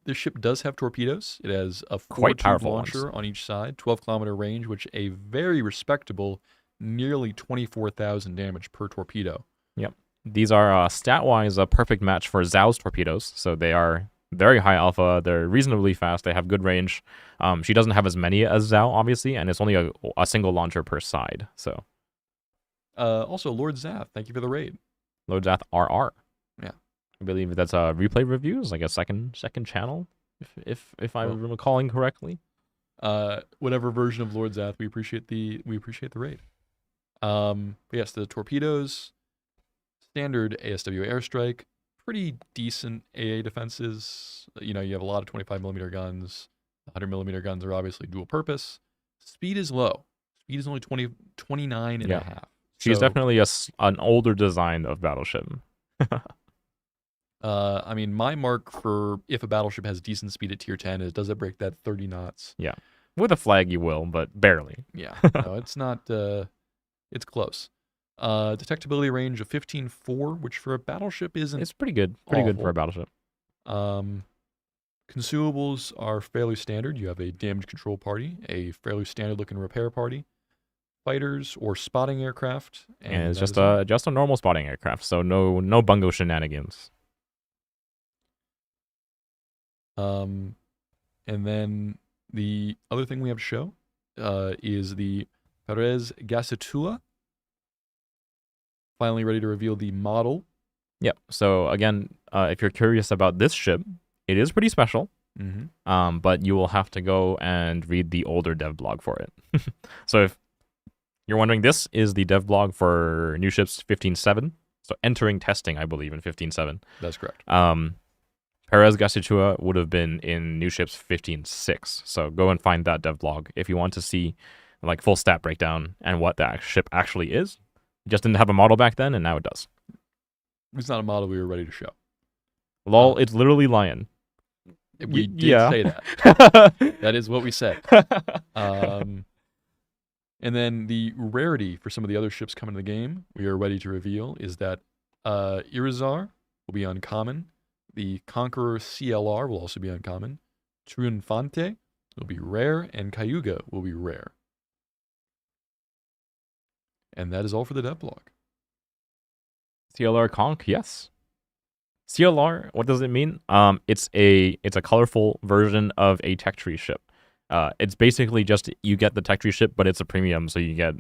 [SPEAKER 2] this ship does have torpedoes. It has a
[SPEAKER 1] Quite
[SPEAKER 2] 4-tube
[SPEAKER 1] powerful
[SPEAKER 2] launcher
[SPEAKER 1] ones.
[SPEAKER 2] on each side, 12-kilometer range, which a very respectable nearly 24,000 damage per torpedo.
[SPEAKER 1] Yep. These are stat-wise a perfect match for Zhao's torpedoes. So they are very high alpha. They're reasonably fast. They have good range. She doesn't have as many as Zhao, obviously, and it's only a single launcher per side. So.
[SPEAKER 2] Also, Lord Zath, thank you for the raid.
[SPEAKER 1] Lord Zath RR.
[SPEAKER 2] Yeah.
[SPEAKER 1] I believe that's replay reviews, like a second channel, if I'm recalling correctly.
[SPEAKER 2] Whatever version of Lord Zath, we appreciate the raid. Yes, the torpedoes, standard ASW airstrike, pretty decent AA defenses. You know, you have a lot of 25 millimeter guns. 100 millimeter guns are obviously dual purpose. Speed is low. Speed is only 29 and a half.
[SPEAKER 1] She's definitely an older design of battleship.
[SPEAKER 2] I mean, my mark for if a battleship has decent speed at tier 10 is, does it break that 30 knots?
[SPEAKER 1] Yeah. With a flag you will, but barely.
[SPEAKER 2] Yeah. No, it's not, it's close. Detectability range of 15.4, which for a battleship isn't.
[SPEAKER 1] It's pretty good. Pretty good for a battleship.
[SPEAKER 2] Consumables are fairly standard. You have a damage control party, a fairly standard looking repair party, fighters or spotting aircraft,
[SPEAKER 1] and it's just a normal spotting aircraft, so no bungo shenanigans.
[SPEAKER 2] And then the other thing we have to show is the Perez Gacetua. Finally ready to reveal the model.
[SPEAKER 1] Yep. So again, if you're curious about this ship, it is pretty special. But you will have to go and read the older dev blog for it. So if you're wondering, this is the dev blog for new ships 15.7. So entering testing, I believe, in 15.7.
[SPEAKER 2] That's correct.
[SPEAKER 1] Perez Gacichua would have been in new ships 15.6. So go and find that dev blog if you want to see like full stat breakdown and what that ship actually is. It just didn't have a model back then, and now it does.
[SPEAKER 2] It's not a model we were ready to show.
[SPEAKER 1] Lol, it's literally Lion.
[SPEAKER 2] We did say that. That is what we said. And then the rarity for some of the other ships coming to the game we are ready to reveal is that Irizar will be uncommon. The Conqueror CLR will also be uncommon. Triunfante will be rare, and Cayuga will be rare. And that is all for the dev blog.
[SPEAKER 1] CLR Conch, yes. CLR, what does it mean? It's a colorful version of a tech tree ship. It's basically just you get the tech tree ship, but it's a premium, so you get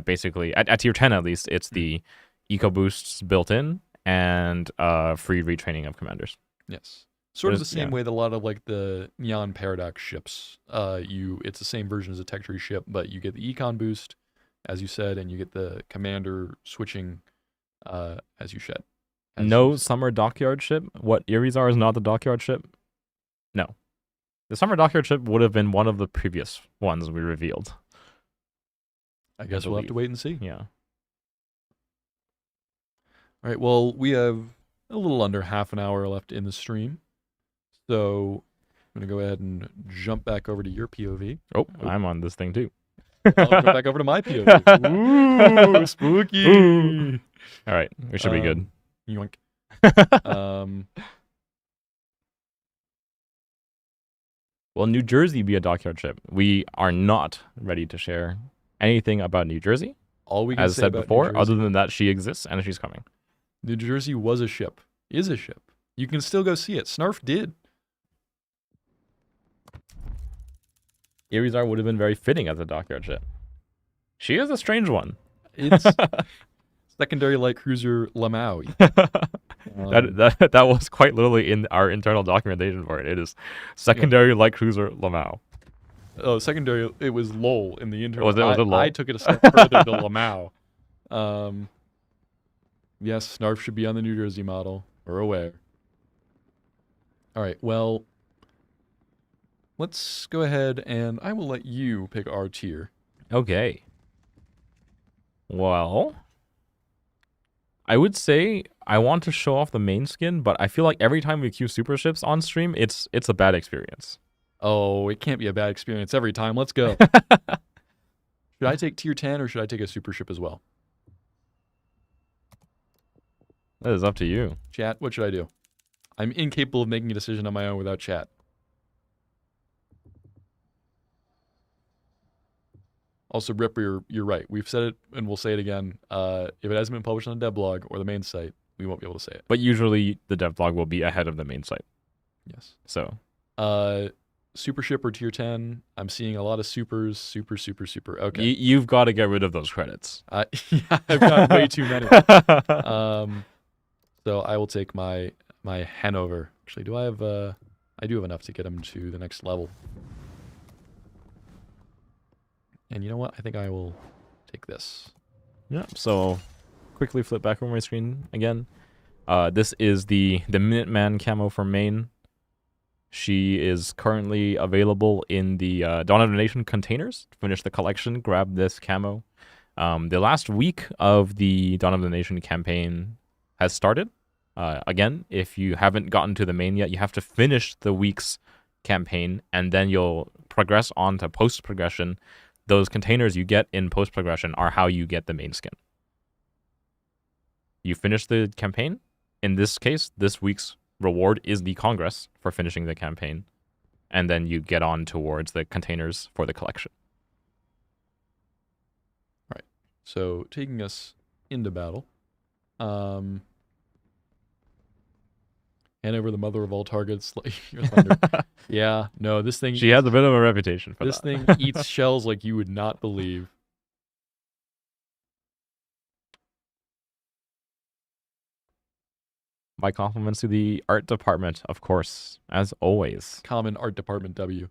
[SPEAKER 1] basically at tier 10 at least, it's the eco boosts built in and free retraining of commanders.
[SPEAKER 2] Yes. Sort of the same way that a lot of like the Neon Paradox ships, it's the same version as a tech tree ship, but you get the econ boost, as you said, and you get the commander switching as you shed.
[SPEAKER 1] No summer dockyard ship? What, Irizar is not the dockyard ship? No. The summer dockyard ship would have been one of the previous ones we revealed.
[SPEAKER 2] I guess we'll have to wait and see.
[SPEAKER 1] Yeah.
[SPEAKER 2] All right, well, we have a little under half an hour left in the stream. So I'm going to go ahead and jump back over to your POV.
[SPEAKER 1] Oh, I'm on this thing too.
[SPEAKER 2] I'll go back over to my POV. Ooh, spooky. Ooh.
[SPEAKER 1] All right, we should be good.
[SPEAKER 2] Yoink.
[SPEAKER 1] Will New Jersey be a dockyard ship? We are not ready to share anything about New Jersey.
[SPEAKER 2] All we can
[SPEAKER 1] as
[SPEAKER 2] say
[SPEAKER 1] said
[SPEAKER 2] about
[SPEAKER 1] before, other than that she exists and she's coming.
[SPEAKER 2] New Jersey was a ship, is a ship. You can still go see it. Snarf did.
[SPEAKER 1] Irizar would have been very fitting as a dockyard ship. She is a strange one.
[SPEAKER 2] It's secondary light cruiser Lamau.
[SPEAKER 1] That was quite literally in our internal documentation for it. It is secondary light cruiser Lamau.
[SPEAKER 2] Oh, secondary. It was LOL in the internal.
[SPEAKER 1] Was it LOL?
[SPEAKER 2] I took it a step further to Lamau. Yes, Snarf should be on the New Jersey model. We're aware. All right. Well, let's go ahead and I will let you pick our tier.
[SPEAKER 1] Okay. Well, I would say I want to show off the main skin, but I feel like every time we queue super ships on stream, it's a bad experience.
[SPEAKER 2] Oh, it can't be a bad experience every time. Let's go. Should I take tier 10 or should I take a super ship as well?
[SPEAKER 1] That is up to you.
[SPEAKER 2] Chat, what should I do? I'm incapable of making a decision on my own without chat. Also, Ripper, you're right. We've said it and we'll say it again. If it hasn't been published on the dev blog or the main site, we won't be able to say it.
[SPEAKER 1] But usually the dev blog will be ahead of the main site.
[SPEAKER 2] Yes.
[SPEAKER 1] So.
[SPEAKER 2] Super ship or tier 10. I'm seeing a lot of supers. Super. Okay.
[SPEAKER 1] You've got to get rid of those credits.
[SPEAKER 2] Yeah, I've got way too many. So I will take my Hanover. Actually, do I have I do have enough to get him to the next level. And you know what? I think I will take this.
[SPEAKER 1] Yeah, so quickly flip back over my screen again. This is the Minuteman camo for main. She is currently available in the Dawn of the Nation containers. Finish the collection, grab this camo. The last week of the Dawn of the Nation campaign has started. Again, if you haven't gotten to the main yet, you have to finish the week's campaign, and then you'll progress on to post-progression. Those containers you get in post-progression are how you get the main skin. You finish the campaign. In this case, this week's reward is the Congress for finishing the campaign. And then you get on towards the containers for the collection.
[SPEAKER 2] Right. So taking us into battle. Hanover, the mother of all targets. Your thunder. Yeah, no, this thing.
[SPEAKER 1] She has a bit of a reputation for
[SPEAKER 2] this
[SPEAKER 1] that.
[SPEAKER 2] thing eats shells like you would not believe.
[SPEAKER 1] My compliments to the art department, of course, as always.
[SPEAKER 2] Common art department W.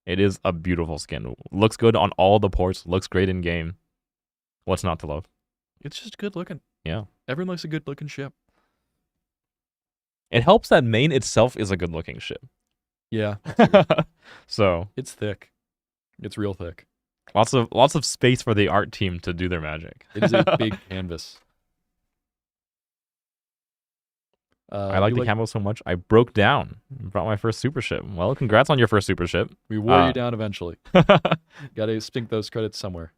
[SPEAKER 1] It is a beautiful skin. Looks good on all the ports. Looks great in game. What's not to love?
[SPEAKER 2] It's just good looking.
[SPEAKER 1] Yeah.
[SPEAKER 2] Everyone likes a good looking ship.
[SPEAKER 1] It helps that main itself is a good looking ship.
[SPEAKER 2] Yeah.
[SPEAKER 1] So
[SPEAKER 2] It's thick. It's real thick.
[SPEAKER 1] lots of space for the art team to do their magic.
[SPEAKER 2] It is a big canvas.
[SPEAKER 1] I like the camo so much. I broke down and brought my first super ship. Well, congrats on your first super ship.
[SPEAKER 2] We wore you down eventually. Gotta stink those credits somewhere.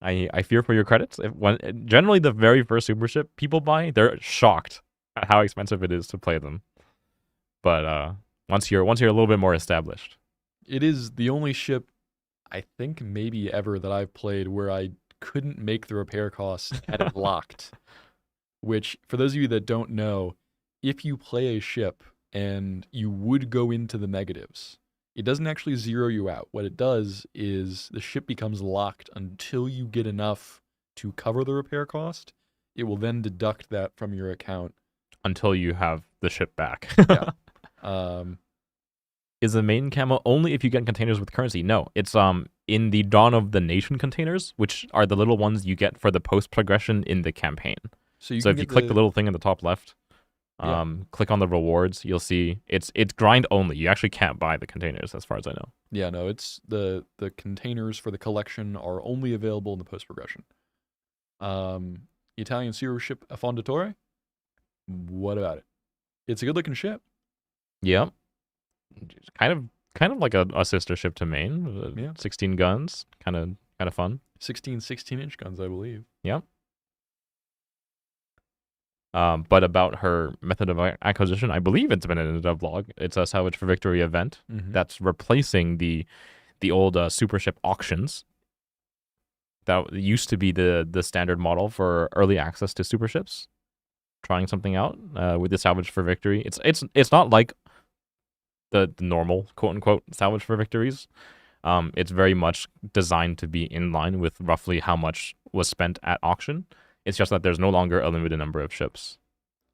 [SPEAKER 1] I fear for your credits. Generally the very first super ship people buy, they're shocked at how expensive it is to play them. But once you're a little bit more established,
[SPEAKER 2] It is the only ship, I think maybe ever, that I've played where I couldn't make the repair cost at it locked. Which, for those of you that don't know, if you play a ship and you would go into the negatives, it doesn't actually zero you out. What it does is the ship becomes locked until you get enough to cover the repair cost. It will then deduct that from your account.
[SPEAKER 1] until you have the ship back.
[SPEAKER 2] Yeah.
[SPEAKER 1] Is the main camo only if you get containers with currency? No, it's in the Dawn of the Nation containers, which are the little ones you get for the post progression in the campaign.
[SPEAKER 2] So
[SPEAKER 1] if you click the little thing in the top left, click on the rewards, you'll see it's grind only. You actually can't buy the containers, as far as I know.
[SPEAKER 2] Yeah, no, it's the containers for the collection are only available in the post progression. Italian super ship Affondatore. What about it? It's a good looking ship.
[SPEAKER 1] Yeah, kind of like a sister ship to main.
[SPEAKER 2] Yeah.
[SPEAKER 1] 16 guns, kind of fun.
[SPEAKER 2] 16-inch guns, I believe.
[SPEAKER 1] Yeah. But about her method of acquisition, I believe it's been in a vlog. It's a Salvage for Victory event that's replacing the old super ship auctions. That used to be the standard model for early access to super ships. Trying something out with the Salvage for Victory. It's not like the normal quote unquote Salvage for Victories. It's very much designed to be in line with roughly how much was spent at auction. It's just that there's no longer a limited number of ships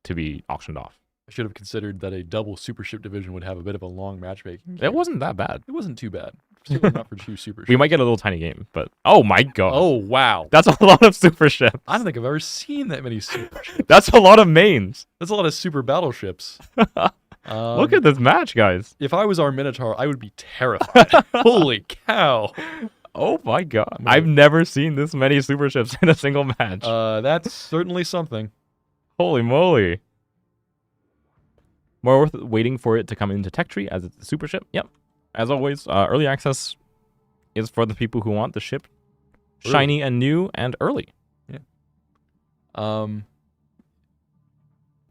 [SPEAKER 1] to be auctioned off.
[SPEAKER 2] I should have considered that a double super ship division would have a bit of a long matchmaking.
[SPEAKER 1] It wasn't that bad.
[SPEAKER 2] It wasn't too bad. Still not for two super ships.
[SPEAKER 1] We might get a little tiny game, but oh my god.
[SPEAKER 2] Oh, wow.
[SPEAKER 1] That's a lot of super ships.
[SPEAKER 2] I don't think I've ever seen that many super ships.
[SPEAKER 1] That's a lot of mains.
[SPEAKER 2] That's a lot of super battleships.
[SPEAKER 1] Look at this match, guys.
[SPEAKER 2] If I was our Minotaur, I would be terrified. Holy cow.
[SPEAKER 1] Oh my god. I've never seen this many super ships in a single match.
[SPEAKER 2] That's certainly something.
[SPEAKER 1] Holy moly. More worth waiting for it to come into tech tree as it's a super ship. Yep. As always, early access is for the people who want the ship shiny and new and early.
[SPEAKER 2] Yeah.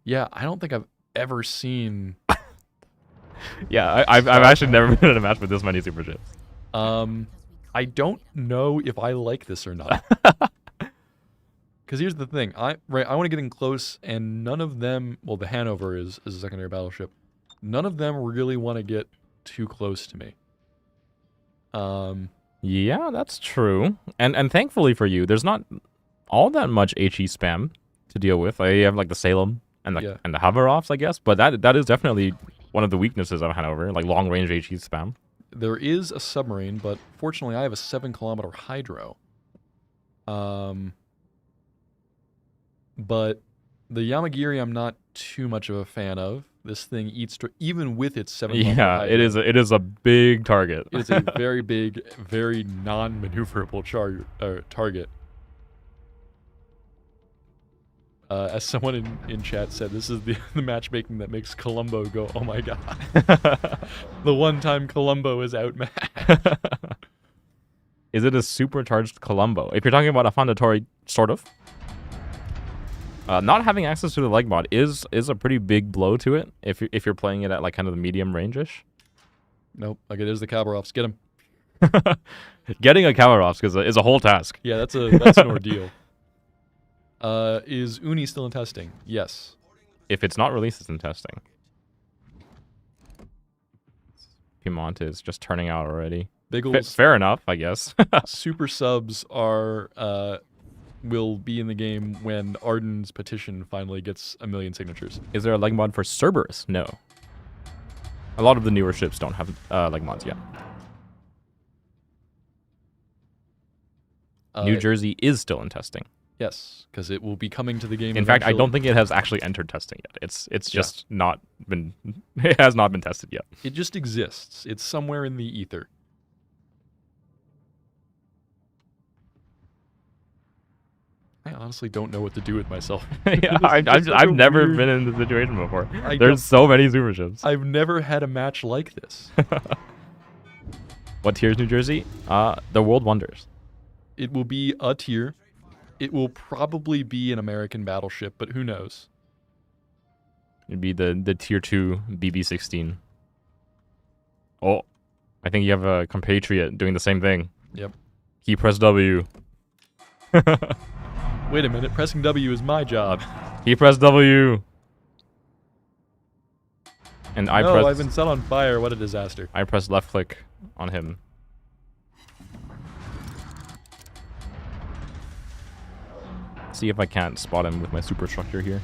[SPEAKER 2] Yeah, I don't think I've ever seen.
[SPEAKER 1] Yeah, I've actually never been in a match with this many super ships.
[SPEAKER 2] I don't know if I like this or not. Because here's the thing, I want to get in close, and none of them. Well, the Hanover is a secondary battleship. None of them really want to get too close to me.
[SPEAKER 1] Yeah, that's true. And thankfully for you, there's not all that much HE spam to deal with. I have like the Salem and the Haveroffs, I guess, but that is definitely one of the weaknesses of Hanover, like long range HE spam.
[SPEAKER 2] There is a submarine, but fortunately I have a 7-kilometer hydro. But the Yamagiri I'm not too much of a fan of. This thing eats even with its 7-kilometer hydro.
[SPEAKER 1] It is a big target.
[SPEAKER 2] It's a very big, very non-maneuverable target. As someone in chat said, this is the matchmaking that makes Columbo go, oh my god. The one time Columbo is outmatched.
[SPEAKER 1] Is it a supercharged Columbo? If you're talking about a Fondatori, sort of. Not having access to the leg mod is a pretty big blow to it if you're playing it at like kind of the medium range-ish.
[SPEAKER 2] Nope. Okay, there's the Khabarovs. Get him.
[SPEAKER 1] Getting a Khabarovsk is a whole task.
[SPEAKER 2] Yeah, that's an ordeal. Is Uni still in testing? Yes.
[SPEAKER 1] If it's not released, it's in testing. Piedmont is just turning out already.
[SPEAKER 2] Biggles.
[SPEAKER 1] Fair enough, I guess.
[SPEAKER 2] Super subs are will be in the game when Arden's petition finally gets 1 million signatures.
[SPEAKER 1] Is there a leg mod for Cerberus? No. A lot of the newer ships don't have leg mods yet. New Jersey is still in testing.
[SPEAKER 2] Yes, because it will be coming to the game.
[SPEAKER 1] In fact, I don't think it has actually entered testing yet. It's just not been. It has not been tested yet.
[SPEAKER 2] It just exists. It's somewhere in the ether. I honestly don't know what to do with myself.
[SPEAKER 1] Yeah, I've never been in this situation before. There's so many super ships.
[SPEAKER 2] I've never had a match like this.
[SPEAKER 1] What tier is New Jersey? The World Wonders.
[SPEAKER 2] It will be a tier. It will probably be an American battleship, but who knows?
[SPEAKER 1] It'd be the tier 2 BB-16. Oh, I think you have a compatriot doing the same thing.
[SPEAKER 2] Yep.
[SPEAKER 1] He pressed W.
[SPEAKER 2] Wait a minute, pressing W is my job.
[SPEAKER 1] He pressed W. And
[SPEAKER 2] I've been set on fire. What a disaster.
[SPEAKER 1] I pressed left click on him. See if I can't spot him with my superstructure here.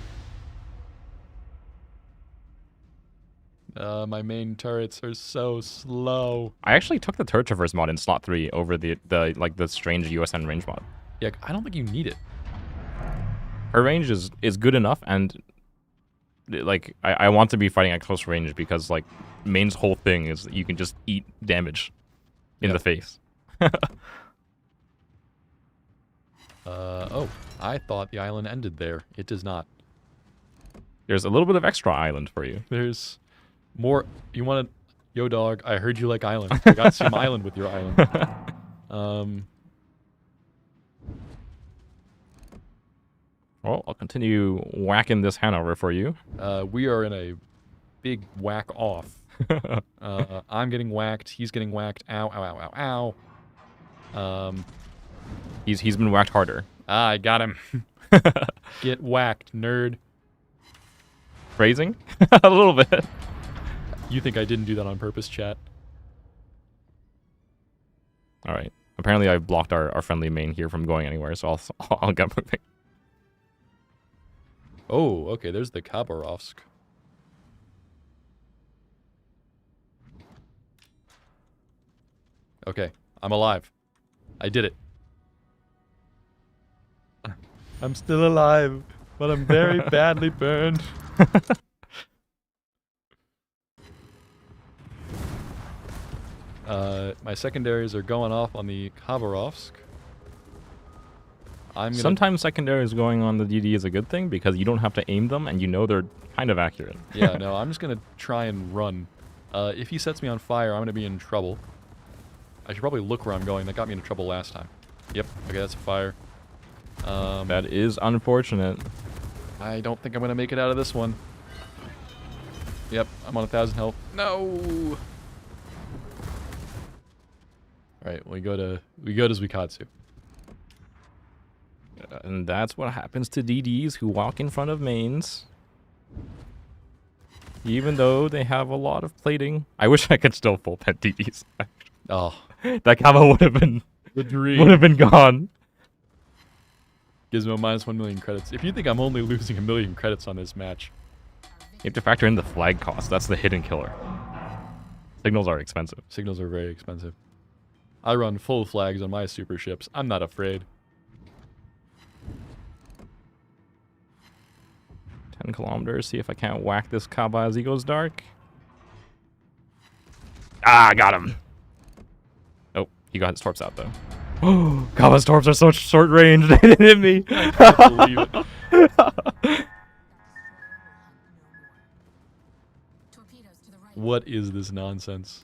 [SPEAKER 2] My main turrets are so slow.
[SPEAKER 1] I actually took the turret traverse mod in slot 3 over the strange USN range mod.
[SPEAKER 2] Yeah, I don't think you need it.
[SPEAKER 1] Her range is good enough, and like I want to be fighting at close range because like main's whole thing is you can just eat damage in the face.
[SPEAKER 2] Oh, I thought the island ended there. It does not.
[SPEAKER 1] There's a little bit of extra island for you.
[SPEAKER 2] There's more. You want to... Yo, dog, I heard you like island. I got some island with your island.
[SPEAKER 1] Well, I'll continue whacking this Hanover for you.
[SPEAKER 2] We are in a big whack off. I'm getting whacked. He's getting whacked. Ow, ow, ow, ow, ow.
[SPEAKER 1] He's been whacked harder.
[SPEAKER 2] Ah, I got him. Get whacked, nerd.
[SPEAKER 1] Phrasing? A little bit.
[SPEAKER 2] You think I didn't do that on purpose, chat?
[SPEAKER 1] All right. Apparently, I blocked our friendly main here from going anywhere, so I'll get moving.
[SPEAKER 2] Oh, okay. There's the Khabarovsk. Okay, I'm alive. I did it. I'm still alive, but I'm very badly burned. My secondaries are going off on the Khabarovsk.
[SPEAKER 1] Sometimes secondaries going on the DD is a good thing because you don't have to aim them and you know they're kind of accurate.
[SPEAKER 2] Yeah, no, I'm just going to try and run. If he sets me on fire, I'm going to be in trouble. I should probably look where I'm going. That got me into trouble last time. Yep, okay, that's a fire.
[SPEAKER 1] That is unfortunate.
[SPEAKER 2] I don't think I'm going to make it out of this one. Yep, I'm on 1,000 health. No! Alright, we go to zuiKatsu.
[SPEAKER 1] And that's what happens to DDs who walk in front of mains. Even though they have a lot of plating. I wish I could still full pet DDs.
[SPEAKER 2] Oh.
[SPEAKER 1] That Kava would have been
[SPEAKER 2] the dream.
[SPEAKER 1] Would have been gone.
[SPEAKER 2] Gizmo minus 1 million credits. If you think I'm only losing 1 million credits on this match.
[SPEAKER 1] You have to factor in the flag cost. That's the hidden killer. Signals are expensive.
[SPEAKER 2] Signals are very expensive. I run full flags on my super ships. I'm not afraid.
[SPEAKER 1] 10 kilometers. See if I can't whack this Kaba as he goes dark. Ah, got him. Oh, he got his torps out though. Oh, Kaba's torps are so short range. They didn't hit me.
[SPEAKER 2] I can't believe it. What is this nonsense?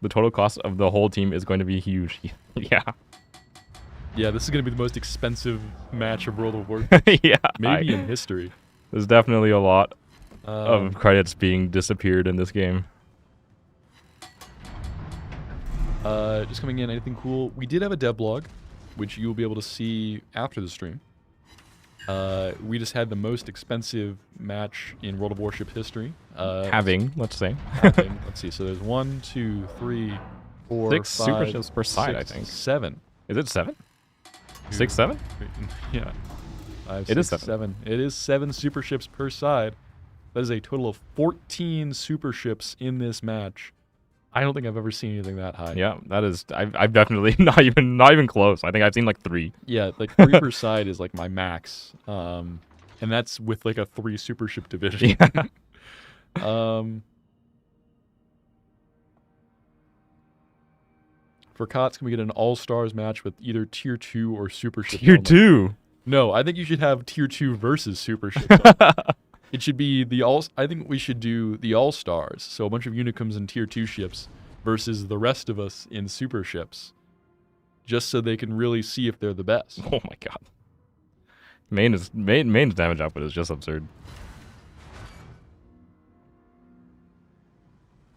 [SPEAKER 1] The total cost of the whole team is going to be huge. Yeah.
[SPEAKER 2] Yeah, this is going to be the most expensive match of World of Warcraft.
[SPEAKER 1] Yeah.
[SPEAKER 2] Maybe in history.
[SPEAKER 1] There's definitely a lot of credits being disappeared in this game.
[SPEAKER 2] Just coming in, anything cool? We did have a devlog, which you will be able to see after the stream. We just had the most expensive match in World of Warship history.
[SPEAKER 1] Let's say.
[SPEAKER 2] Let's see. So there's 1, 2, 3, 4,
[SPEAKER 1] 6 super
[SPEAKER 2] 5,
[SPEAKER 1] ships per side, I
[SPEAKER 2] 6,
[SPEAKER 1] think.
[SPEAKER 2] 7.
[SPEAKER 1] Is it 7?
[SPEAKER 2] 2,
[SPEAKER 1] 6, 7?
[SPEAKER 2] 3, yeah. 5,
[SPEAKER 1] It is
[SPEAKER 2] 6,
[SPEAKER 1] 7.
[SPEAKER 2] 7. It is 7 super ships per side. That is a total of 14 super ships in this match. I don't think I've ever seen anything that high.
[SPEAKER 1] Yeah, that is. I've definitely not even close. I think I've seen like 3.
[SPEAKER 2] Yeah, like 3 per side is like my max. And that's with like a 3 super ship division.
[SPEAKER 1] Yeah.
[SPEAKER 2] For COTS, can we get an all-stars match with either tier 2 or super ship?
[SPEAKER 1] Tier 2.
[SPEAKER 2] No, I think you should have tier 2 versus super ship. It should be the all. I think we should do the all-stars. So a bunch of Unicums and tier 2 ships versus the rest of us in super ships, just so they can really see if they're the best.
[SPEAKER 1] Oh my god. Main's damage output is just absurd.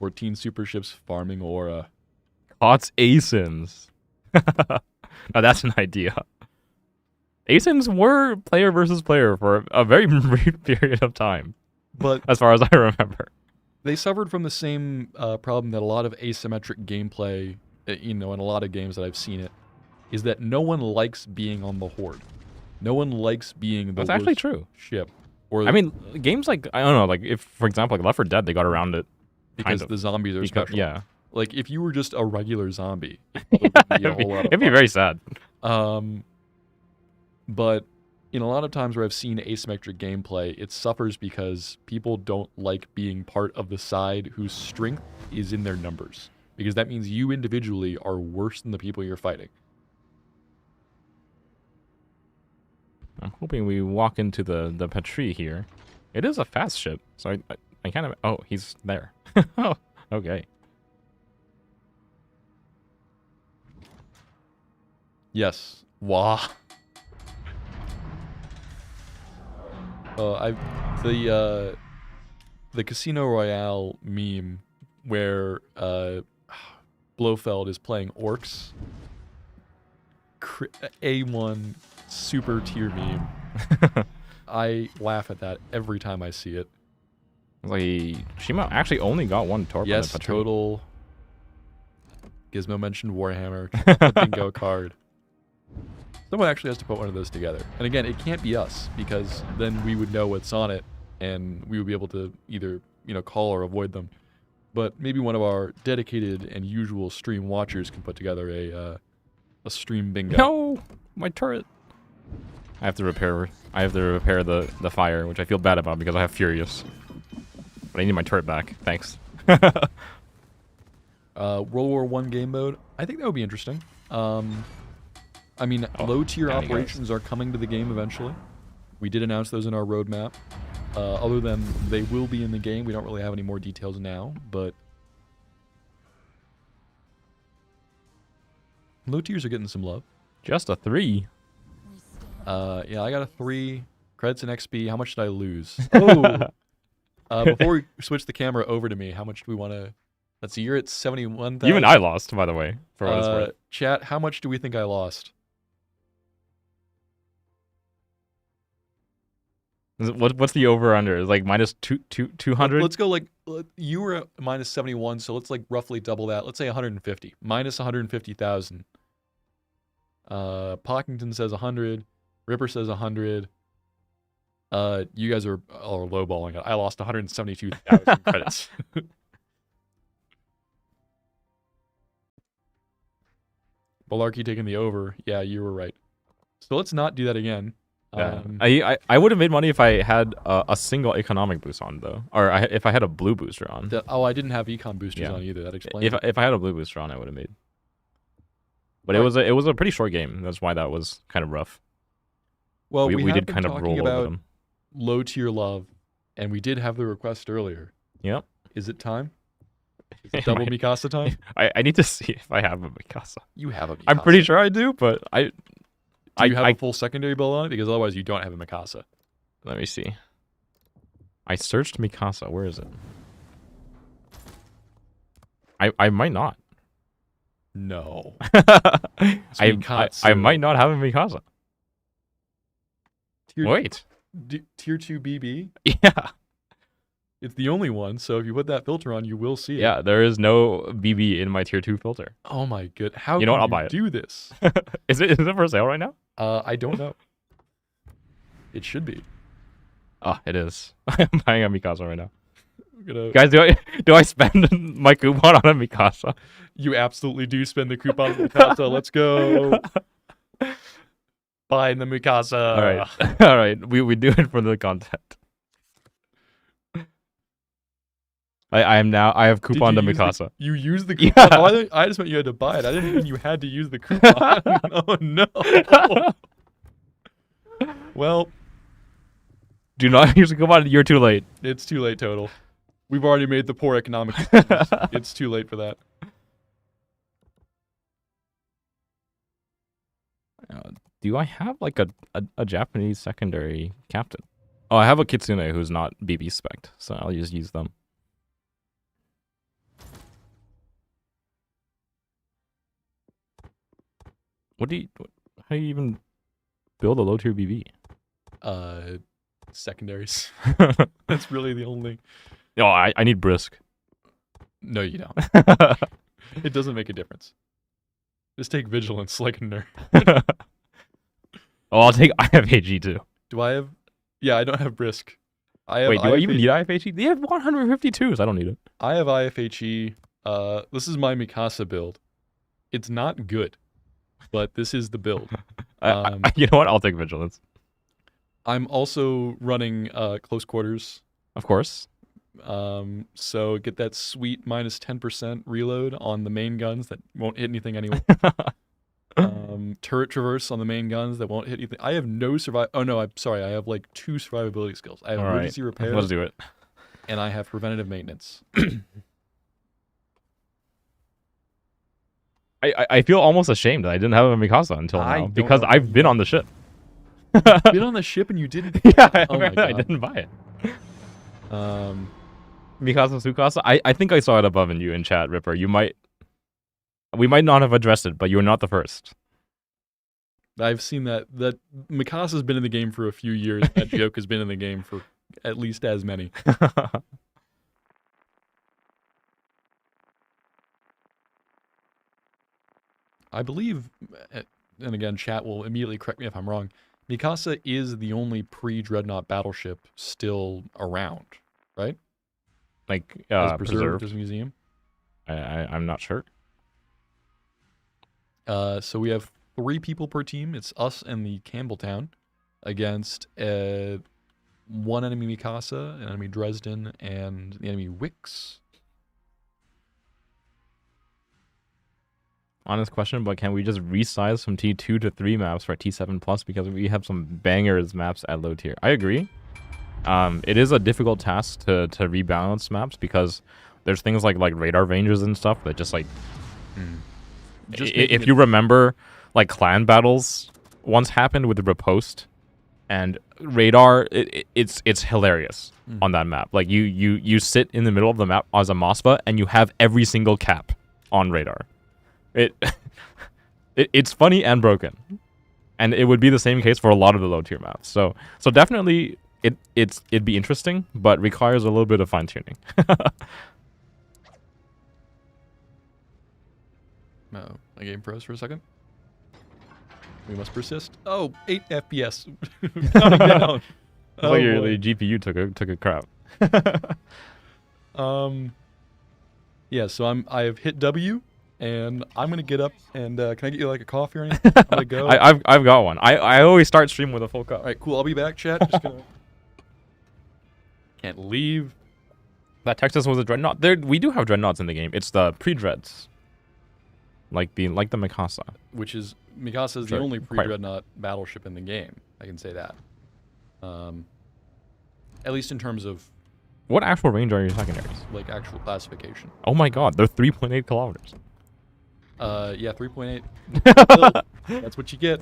[SPEAKER 2] 14 super ships farming aura.
[SPEAKER 1] COTS ASIMs. Now that's an idea. ASIMs were player versus player for a very brief period of time,
[SPEAKER 2] But
[SPEAKER 1] as far as I remember.
[SPEAKER 2] they suffered from the same problem that a lot of asymmetric gameplay, in a lot of games that I've seen it, is that no one likes being on the horde. No one likes being the
[SPEAKER 1] That's actually
[SPEAKER 2] worst
[SPEAKER 1] true.
[SPEAKER 2] ship. Or
[SPEAKER 1] I mean, games like, I don't know, like if, for example, like Left 4 Dead, they got around it.
[SPEAKER 2] because
[SPEAKER 1] kind of.
[SPEAKER 2] the zombies are special.
[SPEAKER 1] Yeah.
[SPEAKER 2] Like if you were just a regular zombie, it would be a whole lot of
[SPEAKER 1] It'd be
[SPEAKER 2] fun.
[SPEAKER 1] very sad.
[SPEAKER 2] But in a lot of times where I've seen asymmetric gameplay, it suffers because people don't like being part of the side whose strength is in their numbers. Because that means you individually are worse than the people you're fighting.
[SPEAKER 1] I'm hoping we walk into the Patrie here. It is a fast ship, so I kind of... Oh, he's there. Oh, okay.
[SPEAKER 2] Yes. Wah. The Casino Royale meme where Blofeld is playing orcs. A1 super tier meme. I laugh at that every time I see it.
[SPEAKER 1] Like, Shima actually only got 1 torp
[SPEAKER 2] Yes,
[SPEAKER 1] on the Patrie.
[SPEAKER 2] total. Gizmo mentioned Warhammer. The bingo card. Someone actually has to put one of those together. And again, it can't be us, because then we would know what's on it, and we would be able to either, call or avoid them. But maybe one of our dedicated and usual stream watchers can put together a stream bingo.
[SPEAKER 1] No! My turret! I have to repair the fire, which I feel bad about because I have Furious. But I need my turret back. Thanks.
[SPEAKER 2] World War I game mode. I think that would be interesting. I mean, low-tier
[SPEAKER 1] down he goes.
[SPEAKER 2] operations are coming to the game eventually. We did announce those in our roadmap. Other than they will be in the game, we don't really have any more details now, but low tiers are getting some love.
[SPEAKER 1] Just a 3.
[SPEAKER 2] Yeah, I got a 3. Credits and XP. How much did I lose? Oh! Before we switch the camera over to me, how much do we want to... Let's see, you're at 71,000.
[SPEAKER 1] Even I lost, by the way, for what it's worth.
[SPEAKER 2] Chat, how much do we think I lost?
[SPEAKER 1] What's the over-under? Is it like minus 200?
[SPEAKER 2] Let's go like... You were at minus 71, so let's like roughly double that. Let's say 150. Minus 150,000. Pockington says 100. Ripper says 100. You guys are lowballing it. I lost 172,000 credits. Balarkey taking the over. Yeah, you were right. So let's not do that again.
[SPEAKER 1] Yeah. I would have made money if I had a single economic boost on, though. Or if I had a blue booster on.
[SPEAKER 2] I didn't have econ boosters
[SPEAKER 1] Yeah.
[SPEAKER 2] on either. That explains it.
[SPEAKER 1] If I had a blue booster on, I would have made. But it was a pretty short game. That's why that was kind of rough.
[SPEAKER 2] Well,
[SPEAKER 1] we
[SPEAKER 2] have
[SPEAKER 1] did
[SPEAKER 2] been
[SPEAKER 1] kind of
[SPEAKER 2] talking
[SPEAKER 1] roll over
[SPEAKER 2] about
[SPEAKER 1] them.
[SPEAKER 2] low tier love, and we did have the request earlier.
[SPEAKER 1] Yep.
[SPEAKER 2] Is it time? Is it double Mikasa time?
[SPEAKER 1] I need to see if I have a Mikasa.
[SPEAKER 2] You have a Mikasa.
[SPEAKER 1] I'm pretty sure I do, but
[SPEAKER 2] Do you have a full secondary build on it? Because otherwise you don't have a Mikasa.
[SPEAKER 1] Let me see. I searched Mikasa. Where is it? I might not.
[SPEAKER 2] No.
[SPEAKER 1] I might not have a Mikasa. Wait.
[SPEAKER 2] Tier 2 BB.
[SPEAKER 1] Yeah.
[SPEAKER 2] It's the only one, so if you put that filter on, you will see it.
[SPEAKER 1] Yeah, there is no BB in my tier 2 filter.
[SPEAKER 2] Oh my good. How
[SPEAKER 1] You know
[SPEAKER 2] can
[SPEAKER 1] what? I'll
[SPEAKER 2] you
[SPEAKER 1] buy it.
[SPEAKER 2] do this?
[SPEAKER 1] Is it for sale right now?
[SPEAKER 2] I don't know. It should be.
[SPEAKER 1] Oh, it is. I'm buying a Mikasa right now.
[SPEAKER 2] I'm gonna...
[SPEAKER 1] Guys, do I spend my coupon on a Mikasa?
[SPEAKER 2] You absolutely do spend the coupon on Mikasa. Let's go. Buying the Mikasa.
[SPEAKER 1] All right. All right. We do it for the content. I have coupon to Mikasa.
[SPEAKER 2] You use the coupon?
[SPEAKER 1] Yeah.
[SPEAKER 2] Oh, I just meant you had to buy it. I didn't mean you had to use the coupon. Oh no. Well,
[SPEAKER 1] Do not use the coupon. You're too late.
[SPEAKER 2] it's too late total. We've already made the poor economic decisions. It's too late for that.
[SPEAKER 1] Do I have like a Japanese secondary captain? Oh, I have a Kitsune who's not BB spec, so I'll just use them. How do you even build a low tier BB?
[SPEAKER 2] Secondaries. That's really the only.
[SPEAKER 1] Oh, I need Brisk.
[SPEAKER 2] No, you don't. It doesn't make a difference. Just take Vigilance like a nerd.
[SPEAKER 1] Oh, I have AG too.
[SPEAKER 2] Do I have? Yeah, I don't have Brisk.
[SPEAKER 1] Wait, do I even need IFHE? They have 152s. I don't need it.
[SPEAKER 2] I have IFHE. This is my Mikasa build. It's not good, but this is the build.
[SPEAKER 1] You know what? I'll take Vigilance.
[SPEAKER 2] I'm also running close quarters.
[SPEAKER 1] Of course.
[SPEAKER 2] So get that sweet minus 10% reload on the main guns that won't hit anything anyway. Turret traverse on the main guns that won't hit anything. I have no survive. Oh no, I'm sorry. I have like 2 survivability skills. I have emergency repair.
[SPEAKER 1] Let's do it.
[SPEAKER 2] And I have preventative maintenance.
[SPEAKER 1] I feel almost ashamed that I didn't have a Mikasa until now because I've been on the ship.
[SPEAKER 2] Been on the ship and you didn't?
[SPEAKER 1] Yeah,
[SPEAKER 2] oh my God.
[SPEAKER 1] I didn't buy it. Mikasa Tsukasa. I think I saw it above in you in chat, Ripper. We might not have addressed it, but you're not the first.
[SPEAKER 2] I've seen that Mikasa's been in the game for a few years. That joke has been in the game for at least as many. I believe, and again, chat will immediately correct me if I'm wrong, Mikasa is the only pre-Dreadnought battleship still around, right?
[SPEAKER 1] Like,
[SPEAKER 2] as preserved as a museum?
[SPEAKER 1] I'm not sure.
[SPEAKER 2] So we have 3 people per team. It's us and the Campbelltown against 1 enemy Mikasa, an enemy Dresden, and the enemy Wix.
[SPEAKER 1] Honest question, but can we just resize from T2 to 3 maps for T7 plus because we have some bangers maps at low tier? I agree. It is a difficult task to rebalance maps because there's things like radar ranges and stuff that just like if you remember, like clan battles once happened with the riposte and radar, it's hilarious on that map. Like you sit in the middle of the map as a Mospa and you have every single cap on radar. It's funny and broken, and it would be the same case for a lot of the low tier maps. So definitely it'd be interesting, but requires a little bit of fine tuning.
[SPEAKER 2] Oh, my game froze for a second. We must persist. Oh, 8 FPS. Counting down.
[SPEAKER 1] Oh, the GPU took a crap.
[SPEAKER 2] Yeah, so I've hit W. And I'm gonna get up and can I get you like a coffee or anything? I'm gonna go.
[SPEAKER 1] I've got one. I always start stream with a full cup.
[SPEAKER 2] All right, cool. I'll be back, chat. Just gonna can't leave.
[SPEAKER 1] That Texas was a dreadnought. We do have dreadnoughts in the game. It's the pre-dreads, like the Mikasa.
[SPEAKER 2] Which is Mikasa is the only pre-dreadnought battleship in the game. I can say that. At least in terms of
[SPEAKER 1] what actual range are your secondaries?
[SPEAKER 2] Like actual classification.
[SPEAKER 1] Oh my God, they're 3.8 kilometers.
[SPEAKER 2] Yeah, 3.8. That's what you get.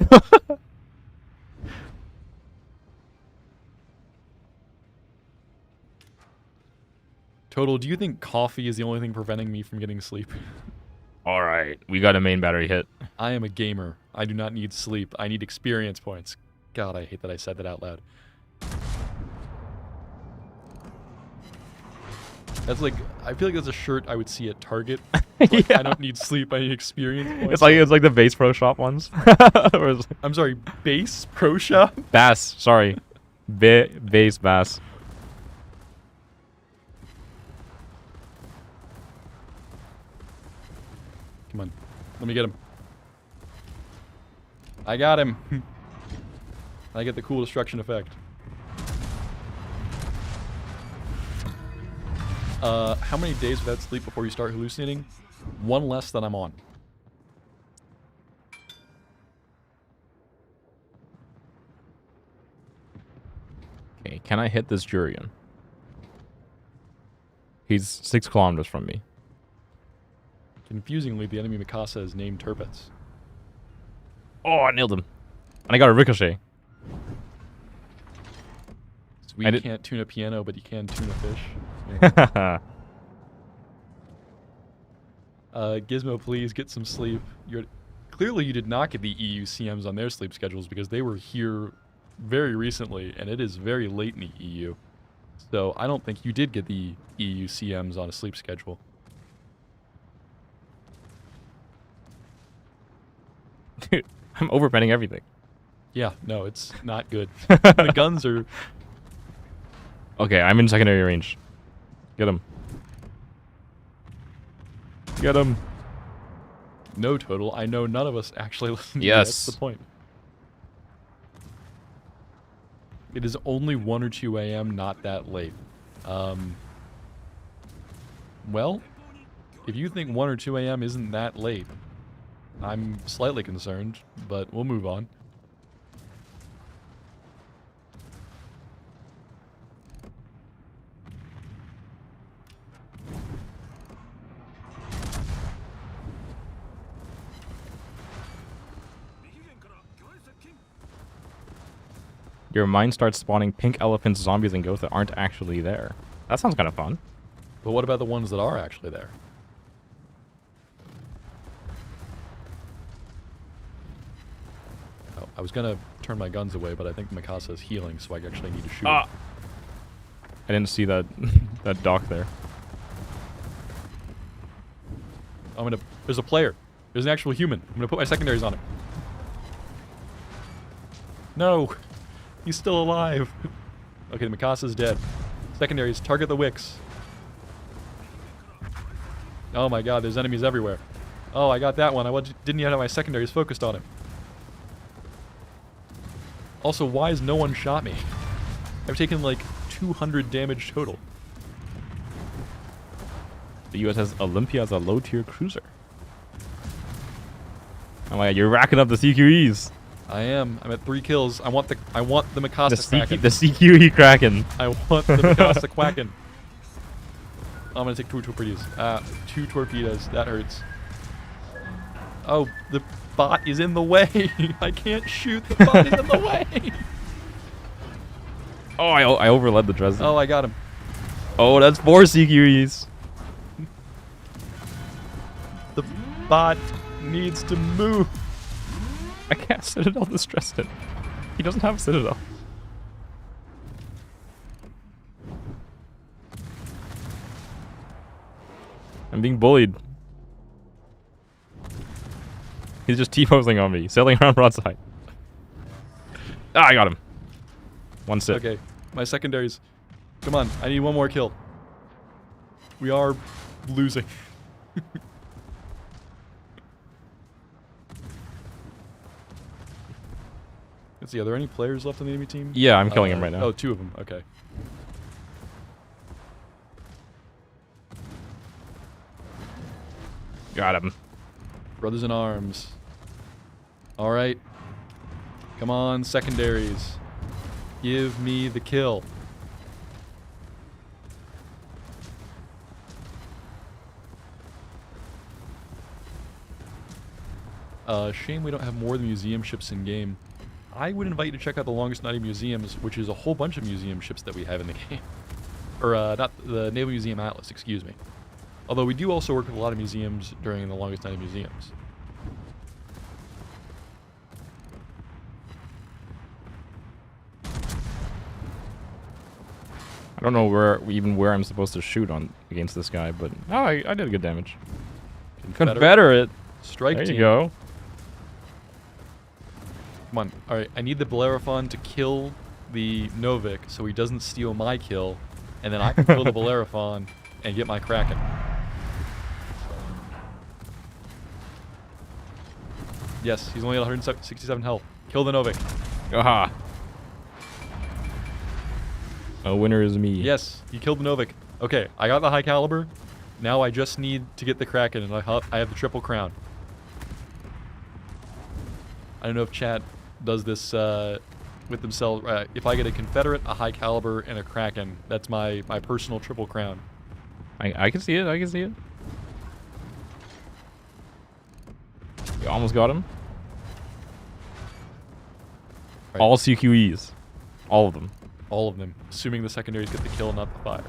[SPEAKER 2] Total, do you think coffee is the only thing preventing me from getting sleep?
[SPEAKER 1] All right, we got a main battery hit.
[SPEAKER 2] I am a gamer. I do not need sleep. I need experience points. God, I hate that I said that out loud. That's like, I feel like that's a shirt I would see at Target. Like,
[SPEAKER 1] Yeah.
[SPEAKER 2] I don't need sleep, I need experience points.
[SPEAKER 1] It's like the base pro shop ones. Or it's
[SPEAKER 2] I'm sorry, base pro shop?
[SPEAKER 1] bass, sorry. Base bass.
[SPEAKER 2] Come on, let me get him. I got him. I get the cool destruction effect. How many days without sleep before you start hallucinating? One less than I'm on.
[SPEAKER 1] Okay, can I hit this Jurian? He's 6 kilometers from me.
[SPEAKER 2] Confusingly, the enemy Mikasa is named Turpitz.
[SPEAKER 1] Oh, I nailed him. And I got a ricochet.
[SPEAKER 2] Sweet can't tune a piano, but he can tune a fish. Gizmo, please get some sleep. Clearly you did not get the EU CMs on their sleep schedules because they were here very recently, and it is very late in the EU. So I don't think you did get the EU CMs on a sleep schedule.
[SPEAKER 1] I'm overbetting everything.
[SPEAKER 2] Yeah, no, it's not good. The guns are...
[SPEAKER 1] Okay, I'm in secondary range. Get him. Get him.
[SPEAKER 2] No total. I know none of us actually listen to
[SPEAKER 1] Yes.
[SPEAKER 2] That's the point. It is only 1 or 2 a.m., not that late. Well, if you think 1 or 2 a.m. isn't that late, I'm slightly concerned, but we'll move on.
[SPEAKER 1] Your mind starts spawning pink elephants, zombies, and ghosts that aren't actually there. That sounds kind of fun.
[SPEAKER 2] But what about the ones that are actually there? Oh, I was gonna turn my guns away, but I think Mikasa is healing, so I actually need to shoot.
[SPEAKER 1] Ah! I didn't see that that dock there.
[SPEAKER 2] There's a player. There's an actual human. I'm gonna put my secondaries on him. No! He's still alive. Okay, the Mikasa's dead. Secondaries, target the wicks. Oh my god, there's enemies everywhere. Oh, I got that one. Didn't even have my secondaries focused on him. Also, why has no one shot me? I've taken like 200 damage total.
[SPEAKER 1] The US has Olympia as a low-tier cruiser. Oh my god, you're racking up the CQEs.
[SPEAKER 2] I am. I'm at 3 kills. I want the Mikasa Kraken.
[SPEAKER 1] The CQE Kraken.
[SPEAKER 2] I want the Mikasa Kraken. I'm gonna take 2 torpedoes. 2 torpedoes. That hurts. Oh, the bot is in the way. I can't shoot. The bot is in the way.
[SPEAKER 1] Oh, I overled the Dresden.
[SPEAKER 2] Oh, I got him.
[SPEAKER 1] Oh, that's 4 CQEs.
[SPEAKER 2] The bot needs to move.
[SPEAKER 1] I can't Citadel this Dresden. He doesn't have a Citadel. I'm being bullied. He's just T-posing on me, sailing around broadside. Ah, I got him. 1 sit.
[SPEAKER 2] Okay, my secondaries. Come on, I need 1 more kill. We are losing. Let's see, are there any players left on the enemy team?
[SPEAKER 1] Yeah, I'm killing him right now.
[SPEAKER 2] Oh, 2 of them, okay.
[SPEAKER 1] Got him.
[SPEAKER 2] Brothers in arms. Alright. Come on, secondaries. Give me the kill. Shame we don't have more of the museum ships in game. I would invite you to check out the Longest Night of Museums, which is a whole bunch of museum ships that we have in the game. Or, not the Naval Museum Atlas, excuse me. Although we do also work with a lot of museums during the Longest Night of Museums.
[SPEAKER 1] I don't know where I'm supposed to shoot on against this guy, but I did good damage. Confederate.
[SPEAKER 2] Strike
[SPEAKER 1] There
[SPEAKER 2] team.
[SPEAKER 1] you go.
[SPEAKER 2] Come on. All right, I need the Bellerophon to kill the Novik so he doesn't steal my kill, and then I can kill the Bellerophon and get my Kraken. Yes, he's only at 167 health. Kill the Novik.
[SPEAKER 1] Aha. A winner is me.
[SPEAKER 2] Yes, you killed the Novik. Okay, I got the high caliber. Now I just need to get the Kraken, and I have the triple crown. I don't know if chat does this with themselves. If I get a Confederate, a high caliber, and a Kraken, that's my personal triple crown.
[SPEAKER 1] I can see it. I can see it. You almost got him.
[SPEAKER 2] Right.
[SPEAKER 1] All CQEs. All of them.
[SPEAKER 2] All of them, assuming the secondaries get the kill, not the fire.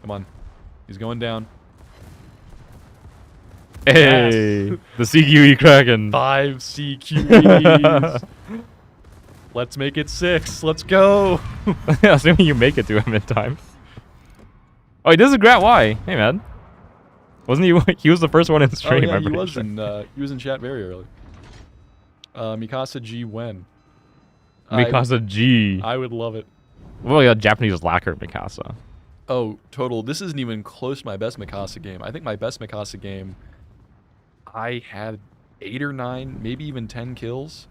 [SPEAKER 2] Come on. He's going down.
[SPEAKER 1] Hey!
[SPEAKER 2] Yes.
[SPEAKER 1] The CQE Kraken.
[SPEAKER 2] 5 CQEs. Let's make it 6. Let's go.
[SPEAKER 1] Assuming you make it to him in time. Oh, he does a Grat Y. Hey, man. Wasn't he? He was the first one in stream.
[SPEAKER 2] Oh, yeah,
[SPEAKER 1] I'm
[SPEAKER 2] he
[SPEAKER 1] pretty
[SPEAKER 2] was
[SPEAKER 1] sure.
[SPEAKER 2] he was in chat very early. Mikasa G when?
[SPEAKER 1] Mikasa G.
[SPEAKER 2] I would love it.
[SPEAKER 1] Well, yeah, Japanese lacquer Mikasa.
[SPEAKER 2] Oh, total. This isn't even close to my best Mikasa game. I think my best Mikasa game, I had 8 or 9, maybe even 10 kills.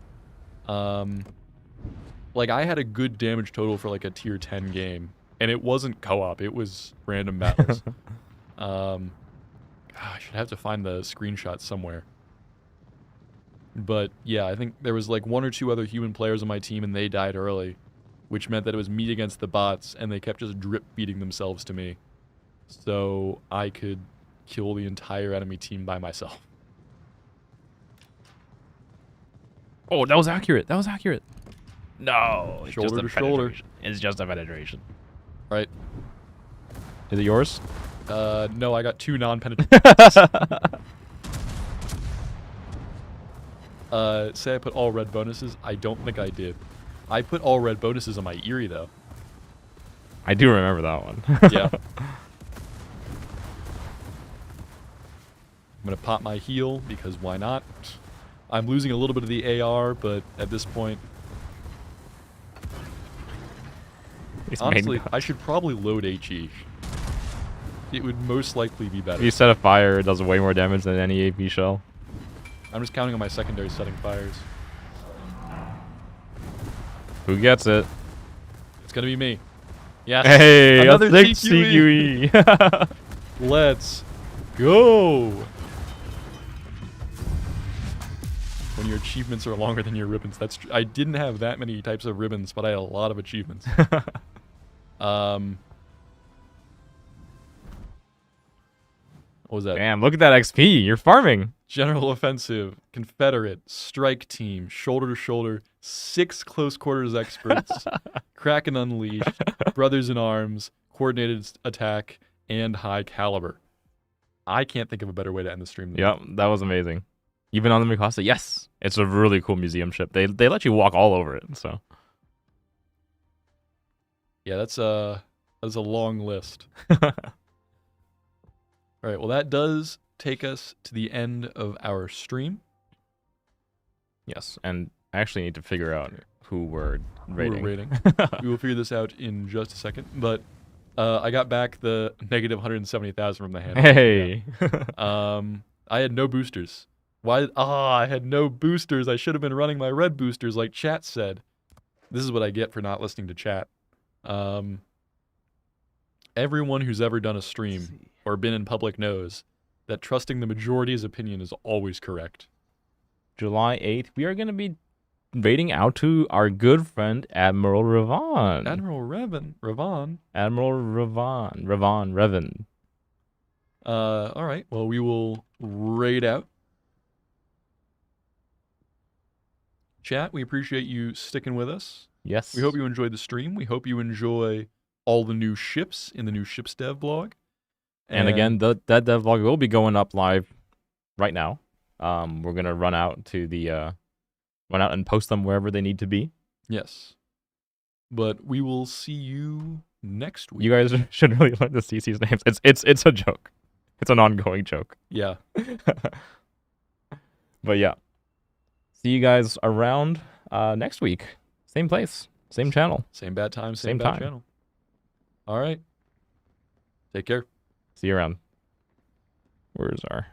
[SPEAKER 2] Like, I had a good damage total for, like, a tier 10 game. And it wasn't co-op. It was random battles. I should have to find the screenshot somewhere. But, yeah, I think there was, like, 1 or 2 other human players on my team, and they died early. Which meant that it was me against the bots, and they kept just drip-feeding themselves to me. So I could kill the entire enemy team by myself.
[SPEAKER 1] Oh, that was accurate. That was accurate. No. It's
[SPEAKER 2] Shoulder
[SPEAKER 1] just
[SPEAKER 2] to shoulder.
[SPEAKER 1] penetration. It's just a penetration.
[SPEAKER 2] Right?
[SPEAKER 1] Is it yours?
[SPEAKER 2] No, I got 2 non-penetrating. Say I put all red bonuses. I don't think I did. I put all red bonuses on my Eerie, though.
[SPEAKER 1] I do remember that one.
[SPEAKER 2] Yeah. I'm going to pop my heal, because why not? I'm losing a little bit of the AR, but at this point... Honestly, I should probably load HE. It would most likely be better.
[SPEAKER 1] If you set a fire, it does way more damage than any AP shell.
[SPEAKER 2] I'm just counting on my secondary setting fires.
[SPEAKER 1] Who gets it?
[SPEAKER 2] It's going to be me. Yes.
[SPEAKER 1] Hey,
[SPEAKER 2] another
[SPEAKER 1] a 6 CQE.
[SPEAKER 2] Let's go. When your achievements are longer than your ribbons. That's I didn't have that many types of ribbons, but I had a lot of achievements. What was that?
[SPEAKER 1] Damn, look at that XP. You're farming.
[SPEAKER 2] General Offensive, Confederate, Strike Team, Shoulder to Shoulder, 6 Close Quarters Experts, Kraken Unleashed, Brothers in Arms, Coordinated Attack, and High Caliber. I can't think of a better way to end the stream than
[SPEAKER 1] Yep, that was amazing. Even on the Mikasa, yes. It's a really cool museum ship. They let you walk all over it, so.
[SPEAKER 2] Yeah, that's a long list. All right, well, that does take us to the end of our stream.
[SPEAKER 1] Yes, and I actually need to figure out who we're rating.
[SPEAKER 2] We will figure this out in just a second, but I got back the negative 170,000 from the hand.
[SPEAKER 1] Hey.
[SPEAKER 2] Yeah. I had no boosters. Why? I had no boosters. I should have been running my red boosters like chat said. This is what I get for not listening to chat. Everyone who's ever done a stream or been in public knows that trusting the majority's opinion is always correct.
[SPEAKER 1] July 8th, we are going to be rating out to our good friend Admiral Revan.
[SPEAKER 2] Admiral Revan.
[SPEAKER 1] Admiral Revan.
[SPEAKER 2] All right. Well, we will raid out. Chat, we appreciate you sticking with us.
[SPEAKER 1] Yes.
[SPEAKER 2] We hope you enjoyed the stream. We hope you enjoy all the new ships in the new ships dev blog.
[SPEAKER 1] And again, that dev vlog will be going up live right now. We're gonna run out and post them wherever they need to be.
[SPEAKER 2] Yes. But we will see you next week.
[SPEAKER 1] You guys should really learn the CC's names. It's a joke. It's an ongoing joke.
[SPEAKER 2] Yeah.
[SPEAKER 1] But yeah. See you guys around next week. Same place, same channel.
[SPEAKER 2] Same bad time,
[SPEAKER 1] Same
[SPEAKER 2] bad
[SPEAKER 1] time.
[SPEAKER 2] channel. All right. Take care.
[SPEAKER 1] See you around. Where's our